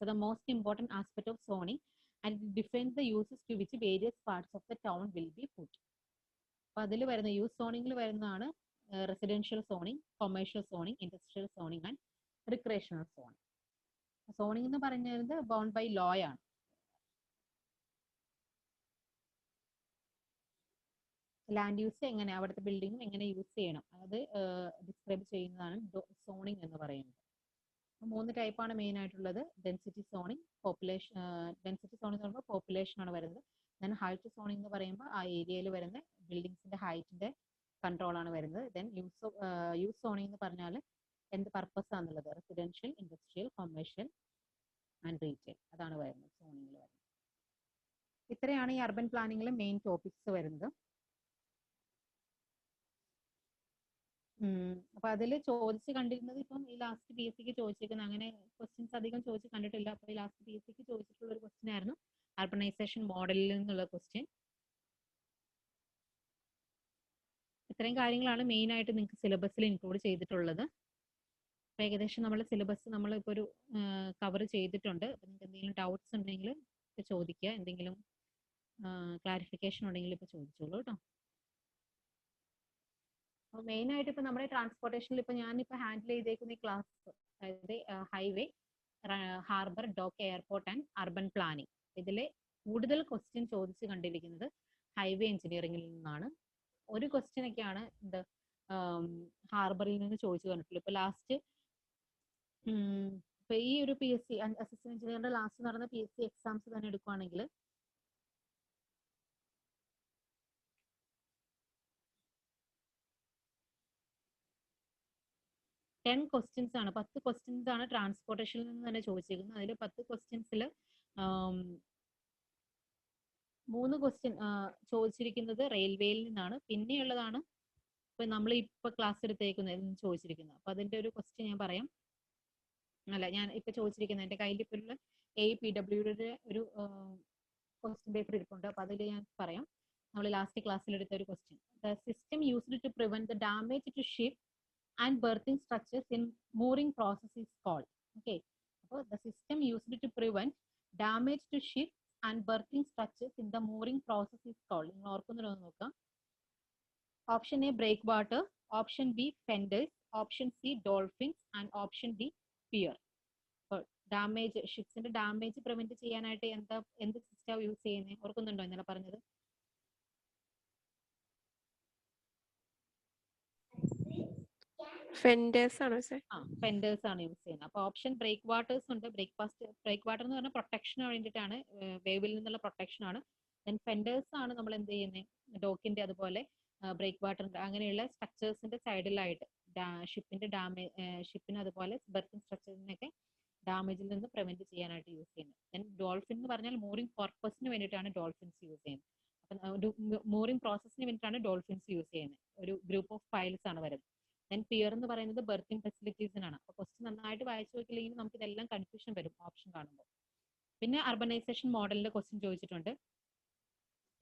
B: So the most important aspect of zoning and it defines the uses to which various parts of the town will be put. അപ്പോൾ അതിൽ വരുന്ന യൂസ് സോണിംഗിൽ വരുന്നതാണ് residential zoning, commercial zoning, industrial zoning and recreational zoning. Zoning എന്ന് പറയുന്നത് bound by law ആണ്. Land use എങ്ങനെ, അവിടുത്തെ ബിൽഡിംഗും എങ്ങനെ യൂസ് ചെയ്യണം അത് ഡിസ്ക്രൈബ് ചെയ്യുന്നതാണ് സോണിംഗ് എന്ന് പറയുന്നത്. 3 ടൈപ്പാണ് മെയിൻ ആയിട്ടുള്ളത്. Density zoning, population. Density zoning എന്ന് പറയുമ്പോൾ പോപ്പുലേഷൻ ആണ് വരുന്നത്. ദെൻ ഹൈറ്റ് സോണിംഗ് എന്ന് പറയുമ്പോൾ ആ ഏരിയയിൽ വരുന്ന ബിൽഡിംഗ്സിന്റെ ഹൈറ്റിന്റെ കൺട്രോൾ ആണ് വരുന്നത്. ദെൻ യൂസ് സോണിംഗ് എന്ന് പറഞ്ഞാൽ എന്ത് പർപ്പസ് ആണെന്നുള്ളത്, residential, industrial, commercial and retail, അതാണ് വരുന്നത് സോണിംഗിൽ വരുന്നത്. ഇത്രയാണ് ഈ അർബൻ പ്ലാനിങ്ങിലെ മെയിൻ ടോപ്പിക്സ് വരുന്നത്. അപ്പൊ അതിൽ ചോദിച്ച് കണ്ടിരുന്നത് ഇപ്പം ഈ ലാസ്റ്റ് പി എസ് സിക്ക് ചോദിച്ചിരിക്കുന്നത് അങ്ങനെ ക്വസ്റ്റ്യൻസ് അധികം ചോദിച്ച് കണ്ടിട്ടില്ല. അപ്പൊ ഈ ലാസ്റ്റ് പി എസ് സിക്ക് ചോദിച്ചിട്ടുള്ള ഒരു ക്വസ്റ്റ്യൻ ആയിരുന്നു അർബനൈസേഷൻ മോഡലിൽ നിന്നുള്ള ക്വസ്റ്റ്യൻ. ഇത്രയും കാര്യങ്ങളാണ് മെയിൻ ആയിട്ട് നിങ്ങൾക്ക് സിലബസിൽ ഇൻക്ലൂഡ് ചെയ്തിട്ടുള്ളത്. അപ്പൊ ഏകദേശം നമ്മുടെ സിലബസ് നമ്മൾ ഇപ്പോൾ ഒരു കവർ ചെയ്തിട്ടുണ്ട്. അപ്പൊ നിങ്ങൾക്ക് എന്തെങ്കിലും ഡൗട്ട്സ് ഉണ്ടെങ്കിൽ ഇപ്പൊ ചോദിക്കുക, എന്തെങ്കിലും ക്ലാരിഫിക്കേഷൻ ഉണ്ടെങ്കിൽ ഇപ്പൊ ചോദിച്ചോളൂ കേട്ടോ. അപ്പോൾ മെയിൻ ആയിട്ട് ഇപ്പൊ നമ്മുടെ ട്രാൻസ്പോർട്ടേഷനിൽ ഇപ്പൊ ഞാനിപ്പോ ഹാൻഡിൽ ചെയ്തേക്കുന്ന ഈ ക്ലാസ്, അതായത് highway, harbour, dock, airport and urban planning. ഇതിലെ കൂടുതൽ ക്വസ്റ്റ്യൻ ചോദിച്ച് കണ്ടിരിക്കുന്നത് ഹൈവേ എഞ്ചിനീയറിംഗിൽ നിന്നാണ്. ഒരു ക്വസ്റ്റ്യൻ ഒക്കെയാണ് ഇത് ഹാർബറിൽ നിന്ന് ചോദിച്ചു കണ്ടിട്ടുള്ളത്. ഇപ്പൊ ലാസ്റ്റ് ഇപ്പൊ ഈ ഒരു പി എസ് സി അസിസ്റ്റന്റ് എഞ്ചിനീയറിന്റെ ലാസ്റ്റ് നടന്ന പി എസ് സി എക്സാംസ് തന്നെ എടുക്കുവാണെങ്കിൽ 10 ക്വസ്റ്റ്യൻസ് ആണ്, 10 ക്വസ്റ്റ്യൻസ് ആണ് ട്രാൻസ്പോർട്ടേഷനിൽ നിന്ന് തന്നെ ചോദിച്ചിരിക്കുന്നത്. അതിൽ 10 ക്വസ്റ്റ്യൻസിൽ 3 ക്വസ്റ്റ്യൻ ചോദിച്ചിരിക്കുന്നത് റെയിൽവേയിൽ നിന്നാണ്. പിന്നെയുള്ളതാണ് ഇപ്പൊ നമ്മൾ ഇപ്പൊ ക്ലാസ് എടുത്തേക്കുന്നത് ചോദിച്ചിരിക്കുന്നത്. അപ്പൊ അതിന്റെ ഒരു ക്വസ്റ്റ്യൻ ഞാൻ പറയാം. അല്ല, ഞാൻ ഇപ്പൊ ചോദിച്ചിരിക്കുന്നത് എന്റെ കയ്യിൽ ഇപ്പോൾ ഉള്ള APWയുടെ ഒരു ക്വസ്റ്റ്യൻ പേപ്പർ ഇരിപ്പുണ്ട്. അപ്പൊ അതിൽ ഞാൻ പറയാം. നമ്മൾ ലാസ്റ്റ് ക്ലാസ്സിൽ എടുത്ത ഒരു question, the system used to prevent the damage to ship and berthing structures in mooring process is called. Okay, so the system used to prevent damage to ships and berthing structures in the mooring process is called. നിങ്ങൾ ഓർക്കുന്നുണ്ടോ എന്ന് നോക്കാം. Option A breakwater, option B fenders, option C dolphins and option D pier. Damage, ഷിപ്സിന്റെ damage prevent ചെയ്യാനായിട്ട് എന്ത് system use ചെയ്യുന്നത് ഓർക്കുന്നുണ്ടോ ഇന്നലെ പറഞ്ഞത്?
C: ഫെൻഡേഴ്സ് ആണ് സർ.
B: ഫെൻഡേഴ്സ് ആണ് യൂസ് ചെയ്യുന്നത്. അപ്പൊ ഓപ്ഷൻ ബ്രേക്ക് വാട്ടേഴ്സ് ഉണ്ട്. ബ്രേക്ക് വാട്ടർ എന്ന് പറഞ്ഞാൽ പ്രൊട്ടക്ഷന് വേണ്ടിയിട്ടാണ്, വേവിൽ നിന്നുള്ള പ്രൊട്ടക്ഷൻ ആണ്. ദെൻ ഫെൻഡേഴ്സ് ആണ് നമ്മൾ എന്ത് ചെയ്യുന്നത്, ഡോക്കിന്റെ അതുപോലെ ബ്രേക്ക് വാട്ടറിന്റെ അങ്ങനെയുള്ള സ്ട്രക്ചേഴ്സിന്റെ സൈഡിലായിട്ട് ഷിപ്പിന് അതുപോലെ ബെർത്തിങ് സ്ട്രക്ചറിനൊക്കെ ഡാമേജിൽ നിന്ന് പ്രിവെന്റ് ചെയ്യാനായിട്ട് യൂസ് ചെയ്യുന്നത്. ദെൻ ഡോൾഫിൻ എന്ന് പറഞ്ഞാൽ മൂറിംഗ് പർപ്പസിന് വേണ്ടിയിട്ടാണ് ഡോൾഫിൻസ് യൂസ് ചെയ്യുന്നത്. ഒരു മൂറിംഗ് പ്രോസസ്സിന് വേണ്ടിയിട്ടാണ് ഡോൾഫിൻസ് യൂസ് ചെയ്യുന്നത്. ഒരു ഗ്രൂപ്പ് ഓഫ് പൈൽസ് ആണ് വരുന്നത്. ദെൻ പിയർ എന്ന് പറയുന്നത് ബെർത്തിങ് ഫെസിലിറ്റീസിനാണ്. അപ്പൊ ക്വസ്റ്റ്യൻ നന്നായിട്ട് വായിച്ചു നോക്കില്ലെങ്കിൽ നമുക്ക് ഇതെല്ലാം കൺഫ്യൂഷൻ വരും ഓപ്ഷൻ കാണുമ്പോൾ. പിന്നെ അർബനൈസേഷൻ മോഡലിന്റെ ക്വസ്റ്റ്യൻ ചോദിച്ചിട്ടുണ്ട്,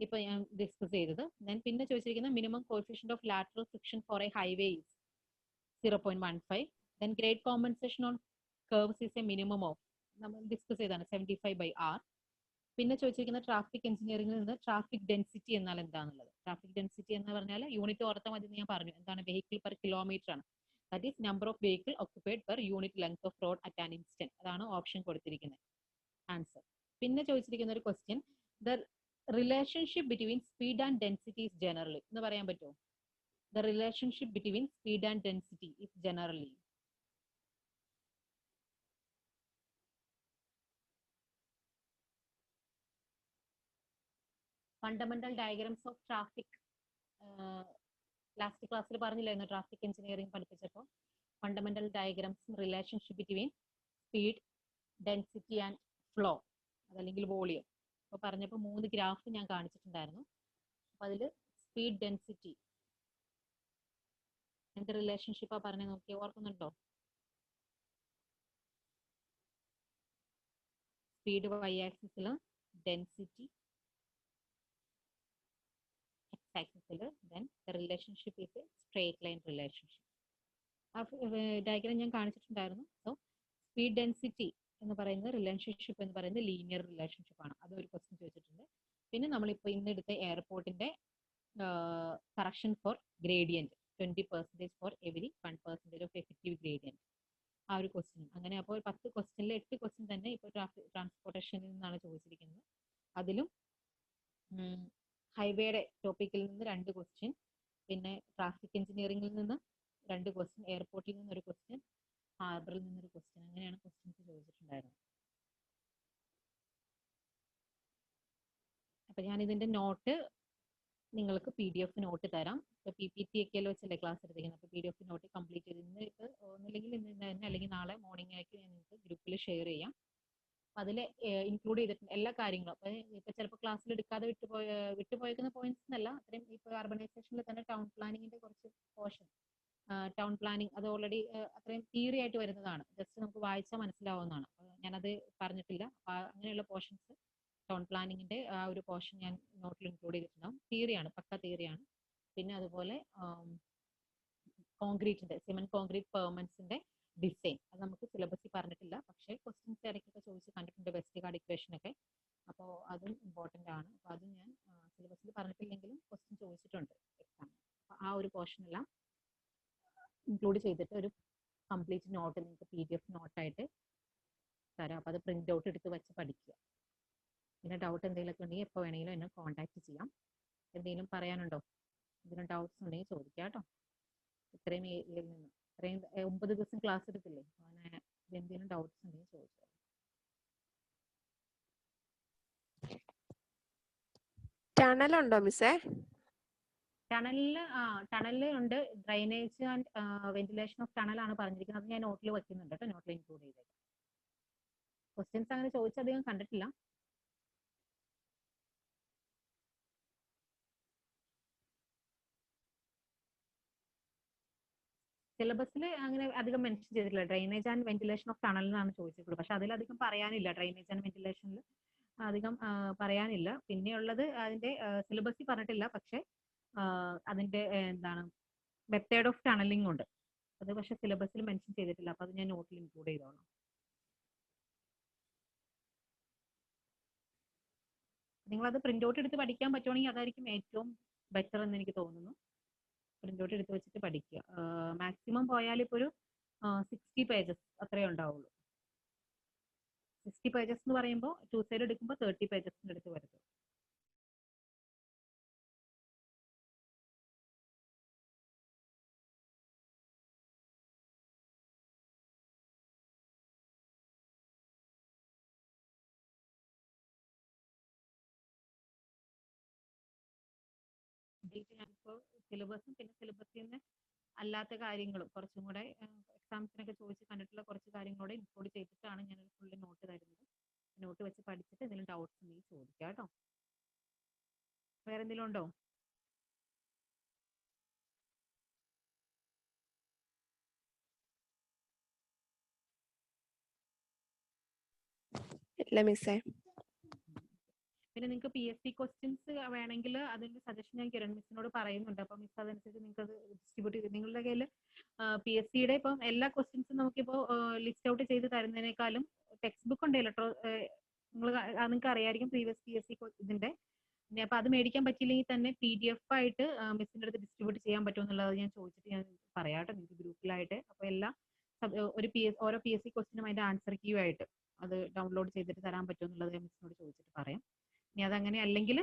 B: ഇപ്പൊ ഞാൻ ഡിസ്കസ് ചെയ്തത്. ദെൻ പിന്നെ ചോദിച്ചിരിക്കുന്ന minimum coefficient of lateral friction for a highway is 0.15. Then grade compensation on curves is a minimum of, നമ്മൾ ഡിസ്കസ് ചെയ്താണ് 75/R. പിന്നെ ചോദിച്ചിരിക്കുന്ന ട്രാഫിക് എഞ്ചിനീയറിംഗിൽ നിന്ന് ട്രാഫിക് ഡെൻസിറ്റി എന്നാൽ എന്താണെന്നുള്ളത്. ട്രാഫിക് ഡെൻസിറ്റി എന്ന് പറഞ്ഞാൽ യൂണിറ്റ് ഓർത്താൽ മതി എന്ന് ഞാൻ പറഞ്ഞു. എന്താണ്? വെഹിക്കിൾ പെർ കിലോമീറ്റർ ആണ്. That is number of vehicle occupied per unit length of road at an instant. അതാണ് ഓപ്ഷൻ കൊടുത്തിരിക്കുന്നത് ആൻസർ. പിന്നെ ചോദിച്ചിരിക്കുന്ന ഒരു question, the relationship between speed and density is generally എന്ന് പറയാൻ പറ്റുമോ? The relationship between speed and density is generally. Fundamental diagrams of traffic last ക്ലാസ്സിൽ പറഞ്ഞില്ലായിരുന്നു, ട്രാഫിക് എഞ്ചിനീയറിംഗ് പഠിപ്പിച്ചപ്പോൾ ഫണ്ടമെന്റൽ ഡയഗ്രാംസും relationship between speed, density and flow, അതല്ലെങ്കിൽ volume. അപ്പോൾ പറഞ്ഞപ്പോൾ 3 ഗ്രാഫ് ഞാൻ കാണിച്ചിട്ടുണ്ടായിരുന്നു. അപ്പൊ അതിൽ സ്പീഡ്, ഡെൻസിറ്റി എന്ത് റിലേഷൻഷിപ്പാ പറഞ്ഞത് നോക്കി ഓർക്കുന്നുണ്ടോ? സ്പീഡ് y ആക്സിസിൽ, ഡെൻസിറ്റി ആക്സിസിൽ, then the relationship is a straight line relationship. ആ ഡയഗ്രാം ഞാൻ കാണിച്ചിട്ടുണ്ടായിരുന്നു. സോ സ്പീഡ് ഡെൻസിറ്റി എന്ന് പറയുന്നത് റിലേഷൻഷിപ്പ് എന്ന് പറയുന്നത് ലീനിയർ റിലേഷൻഷിപ്പ് ആണ്. അതൊരു ക്വസ്റ്റ്യൻ ചോദിച്ചിട്ടുണ്ട്. പിന്നെ നമ്മളിപ്പോൾ ഇന്നെടുത്ത എയർപോർട്ടിന്റെ correction for gradient 20% for every 1% of effective gradient, ആ ഒരു ക്വസ്റ്റ്യൻ. അങ്ങനെ അപ്പോൾ 10 ക്വസ്റ്റ്യനിൽ 8 ക്വസ്റ്റ്യൻ തന്നെ ഇപ്പോൾ ട്രാൻസ്പോർട്ടേഷനിൽ നിന്നാണ് ചോദിച്ചിരിക്കുന്നത്. അതിലും ഹൈവേയുടെ ടോപ്പിക്കിൽ നിന്ന് 2 ക്വസ്റ്റ്യൻ, പിന്നെ ട്രാഫിക് എഞ്ചിനീയറിംഗിൽ നിന്ന് 2 ക്വസ്റ്റ്യൻ, എയർപോർട്ടിൽ നിന്ന് ഒരു ക്വസ്റ്റ്യൻ, ഹാർബറിൽ നിന്നൊരു ക്വസ്റ്റ്യൻ, അങ്ങനെയാണ് ക്വസ്റ്റ്യൻസ് ചോദിച്ചിട്ടുണ്ടായിരുന്നത്. അപ്പൊ ഞാൻ ഇതിന്റെ നോട്ട് നിങ്ങൾക്ക് PDF നോട്ട് തരാം. ഇപ്പൊ PPT ഒക്കെയല്ലോ വെച്ചല്ലേ ക്ലാസ് എടുത്തിരിക്കുന്നത്. അപ്പൊ PDF നോട്ട് കംപ്ലീറ്റ് ചെയ്ത് ഇന്ന് ഇപ്പൊ ഒന്നില്ലെങ്കിൽ ഇന്ന് തന്നെ അല്ലെങ്കിൽ നാളെ മോർണിംഗ് ആയിട്ട് ഞാൻ നിങ്ങൾക്ക് ഗ്രൂപ്പിൽ ഷെയർ ചെയ്യാം. അതിൽ ഇൻക്ലൂഡ് ചെയ്തിട്ടുണ്ട് എല്ലാ കാര്യങ്ങളും. അപ്പൊ ഇപ്പൊ ചിലപ്പോൾ ക്ലാസ്സിൽ എടുക്കാതെ വിട്ടുപോയേക്കുന്ന പോയിന്റ്സ് എന്നല്ല, അത്രയും ഇപ്പൊ അർബനൈസേഷനിൽ തന്നെ ടൗൺ പ്ലാനിങ്ങിന്റെ കുറച്ച് പോർഷൻ ടൗൺ പ്ലാനിങ് അത് ഓൾറെഡി അത്രയും തിയറി ആയിട്ട് വരുന്നതാണ്. ജസ്റ്റ് നമുക്ക് വായിച്ചാൽ മനസ്സിലാവുന്നതാണ്. ഞാനത് പറഞ്ഞിട്ടില്ല. അങ്ങനെയുള്ള പോർഷൻസ് ടൗൺ പ്ലാനിങ്ങിന്റെ ആ ഒരു പോർഷൻ ഞാൻ നോട്ടിൽ ഇൻക്ലൂഡ് ചെയ്തിട്ടുണ്ടാവും. തിയറിയാണ്, പക്ക തിയറിയാണ്. പിന്നെ അതുപോലെ കോൺക്രീറ്റിന്റെ സിമെന്റ് കോൺക്രീറ്റ് പെർമൻസിന്റെ ഡിസൈൻ അത് നമുക്ക് സിലബസിൽ പറഞ്ഞിട്ടില്ല, പക്ഷേ ക്വസ്റ്റ്യൻസ് ഇടയ്ക്കൊക്കെ ചോദിച്ച് കണ്ടിട്ടുണ്ട്, വെസ്റ്റ്ഗാർഡ് ഇക്വേഷൻ ഒക്കെ. അപ്പോൾ അതും ഇമ്പോർട്ടൻ്റ് ആണ്. അപ്പോൾ അതും ഞാൻ സിലബസിൽ പറഞ്ഞിട്ടില്ലെങ്കിലും ക്വസ്റ്റ്യൻ ചോദിച്ചിട്ടുണ്ട് എക്സാം. അപ്പോൾ ആ ഒരു പോർഷൻ എല്ലാം ഇൻക്ലൂഡ് ചെയ്തിട്ട് ഒരു കംപ്ലീറ്റ് നോട്ട് നിങ്ങൾക്ക് PDF നോട്ടായിട്ട് തരാം. അപ്പോൾ അത് പ്രിന്റ് ഔട്ട് എടുത്ത് വെച്ച് പഠിക്കുക. പിന്നെ ഡൗട്ട് എന്തെങ്കിലുമൊക്കെ ഉണ്ടെങ്കിൽ എപ്പോൾ വേണമെങ്കിലും എന്നെ കോൺടാക്ട് ചെയ്യാം. എന്തെങ്കിലും പറയാനുണ്ടോ? എന്തെങ്കിലും ഡൗട്ട്സ് ഉണ്ടെങ്കിൽ ചോദിക്കാം കേട്ടോ. ഇത്രയും ഏരിയയിൽ നിന്ന് ഇത്രയും 9 ദിവസം ക്ലാസ് എടുത്തില്ലേ, അങ്ങനെ എന്തെങ്കിലും ഡൗട്ട്സ് ഉണ്ടെങ്കിൽ ചോദിച്ചോ.
C: ടണലുണ്ടോ മിസ്സേ?
B: ടണലിൽ ഉണ്ട്. Drainage and ventilation of tunnel ആണ് പറഞ്ഞിരിക്കുന്നത്. അത് ഞാൻ നോട്ടിൽ വെക്കുന്നുണ്ട് കേട്ടോ, നോട്ടിൽ ഇൻക്ലൂഡ് ചെയ്തേക്കാം. ക്വസ്റ്റ്യൻസ് അങ്ങനെ ചോദിച്ചധികം കണ്ടിട്ടില്ല. സിലബസിൽ അങ്ങനെ അധികം മെൻഷൻ ചെയ്തിട്ടില്ല. Drainage and ventilation of tunnel എന്നാണ് ചോദിച്ചിട്ടുള്ളത്. പക്ഷെ അതിലധികം പറയാനില്ല. ഡ്രൈനേജ് ആൻഡ് വെന്റിലേഷനിൽ അധികം പറയാനില്ല. പിന്നെയുള്ളത് അതിന്റെ സിലബസിൽ പറഞ്ഞിട്ടില്ല, പക്ഷെ അതിന്റെ എന്താണ് മെത്തേഡ് ഓഫ് ടണലിംഗ് ഉണ്ട്. അത് പക്ഷെ സിലബസിൽ മെൻഷൻ ചെയ്തിട്ടില്ല. അപ്പൊ അത് ഞാൻ നോട്ടിൽ ഇൻക്ലൂഡ് ചെയ്തോളാം. നിങ്ങളത് പ്രിന്റ് ഔട്ട് എടുത്ത് പഠിക്കാൻ പറ്റുവാണെങ്കിൽ അതായിരിക്കും ഏറ്റവും ബെറ്റർ എന്ന് എനിക്ക് തോന്നുന്നു. പ്രിന്റ് ഔട്ട് എടുത്ത് വെച്ചിട്ട് പഠിക്കുക. മാക്സിമം പോയാൽ ഇപ്പോൾ ഒരു 60 പേജസ് അത്രേ ഉണ്ടാവുള്ളൂ. 60 പേജസ് എന്ന് പറയുമ്പോൾ 2 സൈഡ് എടുക്കുമ്പോൾ 30 പേജസിന്റെ അടുത്ത് വരുന്നത്. ഞാനിപ്പോൾ സിലബസും പിന്നെ സിലബസിൽ നിന്ന് അല്ലാത്ത കാര്യങ്ങളും കുറച്ചും കൂടെ എക്സാംസിനൊക്കെ ചോദിച്ച് കണ്ടിട്ടുള്ള കുറച്ച് കാര്യങ്ങളോടെ ഇൻക്ലൂഡ് ചെയ്തിട്ടാണ് ഞാൻ ഫുള്ള് നോട്ട് തരുന്നത്. നോട്ട് വെച്ച് പഠിച്ചിട്ട് എന്തെങ്കിലും ഡൗട്ട്സ് ഉണ്ടെങ്കിൽ ചോദിക്കാം കേട്ടോ. വേറെ എന്തെങ്കിലും ഉണ്ടോ?
C: ഇല്ല മിസ്സേ.
B: പിന്നെ നിങ്ങൾക്ക് PSC ക്വസ്റ്റ്യൻസ് വേണമെങ്കിൽ അതിന്റെ സജഷൻ ഞാൻ കിരൺ മിസ്സിനോട് പറയുന്നുണ്ട്. അപ്പൊ മിസ് അതനുസരിച്ച് നിങ്ങൾക്ക് അത് ഡിസ്ട്രിബ്യൂട്ട് ചെയ്ത് നിങ്ങളുടെ കയ്യിൽ PSCയുടെ ഇപ്പം എല്ലാ ക്വസ്റ്റ്യൻസും നമുക്കിപ്പോൾ ലിസ്റ്റ് ഔട്ട് ചെയ്ത് തരുന്നതിനേക്കാളും ടെക്സ്റ്റ് ബുക്ക് ഉണ്ട്, നിങ്ങൾക്ക് അറിയായിരിക്കും പ്രീവിയസ് PSC ഇതിന്റെ. അപ്പൊ അത് മേടിക്കാൻ പറ്റില്ലെങ്കിൽ തന്നെ PDF ആയിട്ട് മിസ്സിന്റെ അടുത്ത് ഡിസ്ട്രിബ്യൂട്ട് ചെയ്യാൻ പറ്റുമെന്നുള്ളത് ഞാൻ ചോദിച്ചിട്ട് ഞാൻ പറയാം കേട്ടോ നിങ്ങൾക്ക് ഗ്രൂപ്പിലായിട്ട്. അപ്പൊ എല്ലാ ഓരോ PSC ക്വസ്റ്റിനും അതിന്റെ ആൻസർ ക്യൂ ആയിട്ട് അത് ഡൗൺലോഡ് ചെയ്തിട്ട് തരാൻ പറ്റുമെന്നുള്ളത് ഞാൻ മിസ്സിനോട് ചോദിച്ചിട്ട് പറയാം. ഇനി അതങ്ങനെ അല്ലെങ്കിൽ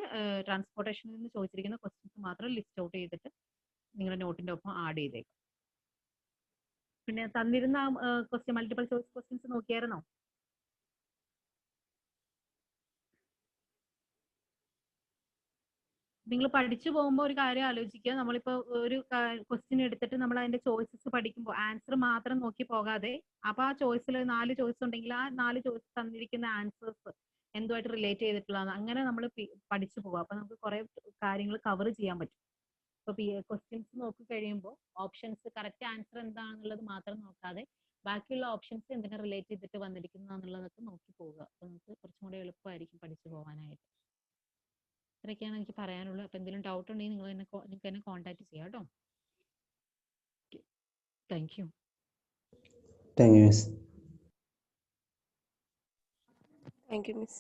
B: ട്രാൻസ്പോർട്ടേഷനിൽ നിന്ന് ചോദിച്ചിരിക്കുന്ന ക്വസ്റ്റ്യൻസ് മാത്രം ലിസ്റ്റ് ഔട്ട് ചെയ്തിട്ട് നിങ്ങളുടെ നോട്ടിന്റെ ഒപ്പം ആഡ് ചെയ്തേക്കും. പിന്നെ തന്നിരുന്ന ക്വസ്റ്റ്യൻ മൾട്ടിപ്പിൾ ചോയ്സ് ക്വസ്റ്റ്യൻസ് നോക്കിയായിരുന്നോ? നിങ്ങൾ പഠിച്ചു പോകുമ്പോൾ ഒരു കാര്യം ആലോചിക്കുക. നമ്മളിപ്പോൾ ഒരു ക്വസ്റ്റ്യൻ എടുത്തിട്ട് നമ്മൾ അതിന്റെ ചോയ്സസ് പഠിക്കുമ്പോൾ ആൻസർ മാത്രം നോക്കി പോകാതെ അപ്പൊ ആ ചോയ്സിൽ 4 ചോയ്സ് ഉണ്ടെങ്കിൽ ആ 4 ചോയ്സ് തന്നിരിക്കുന്ന ആൻസേഴ്സ് എന്തുമായിട്ട് റിലേറ്റ് ചെയ്തിട്ടുള്ളതാണ് അങ്ങനെ നമ്മൾ പഠിച്ചു പോകുക. അപ്പൊ നമുക്ക് കുറെ കാര്യങ്ങൾ കവർ ചെയ്യാൻ പറ്റും. ഇപ്പൊ ക്വസ്റ്റ്യൻസ് നോക്കി കഴിയുമ്പോൾ ഓപ്ഷൻസ് കറക്റ്റ് ആൻസർ എന്താണെന്നുള്ളത് മാത്രം നോക്കാതെ ബാക്കിയുള്ള ഓപ്ഷൻസ് എന്തിനാ റിലേറ്റ് ചെയ്തിട്ട് വന്നിരിക്കുന്നതെന്നുള്ളതൊക്കെ നോക്കി പോവുക. അപ്പൊ നമുക്ക് കുറച്ചും കൂടെ എളുപ്പമായിരിക്കും പഠിച്ചു പോകാനായിട്ട്. ഇത്രയൊക്കെയാണ് എനിക്ക് പറയാനുള്ളത്. അപ്പൊ എന്തെങ്കിലും ഡൗട്ട് ഉണ്ടെങ്കിൽ നിങ്ങൾക്ക് എന്നെ കോൺടാക്ട് ചെയ്യാം കേട്ടോ. Thank you.
D: Thank you miss.
C: Thank you miss.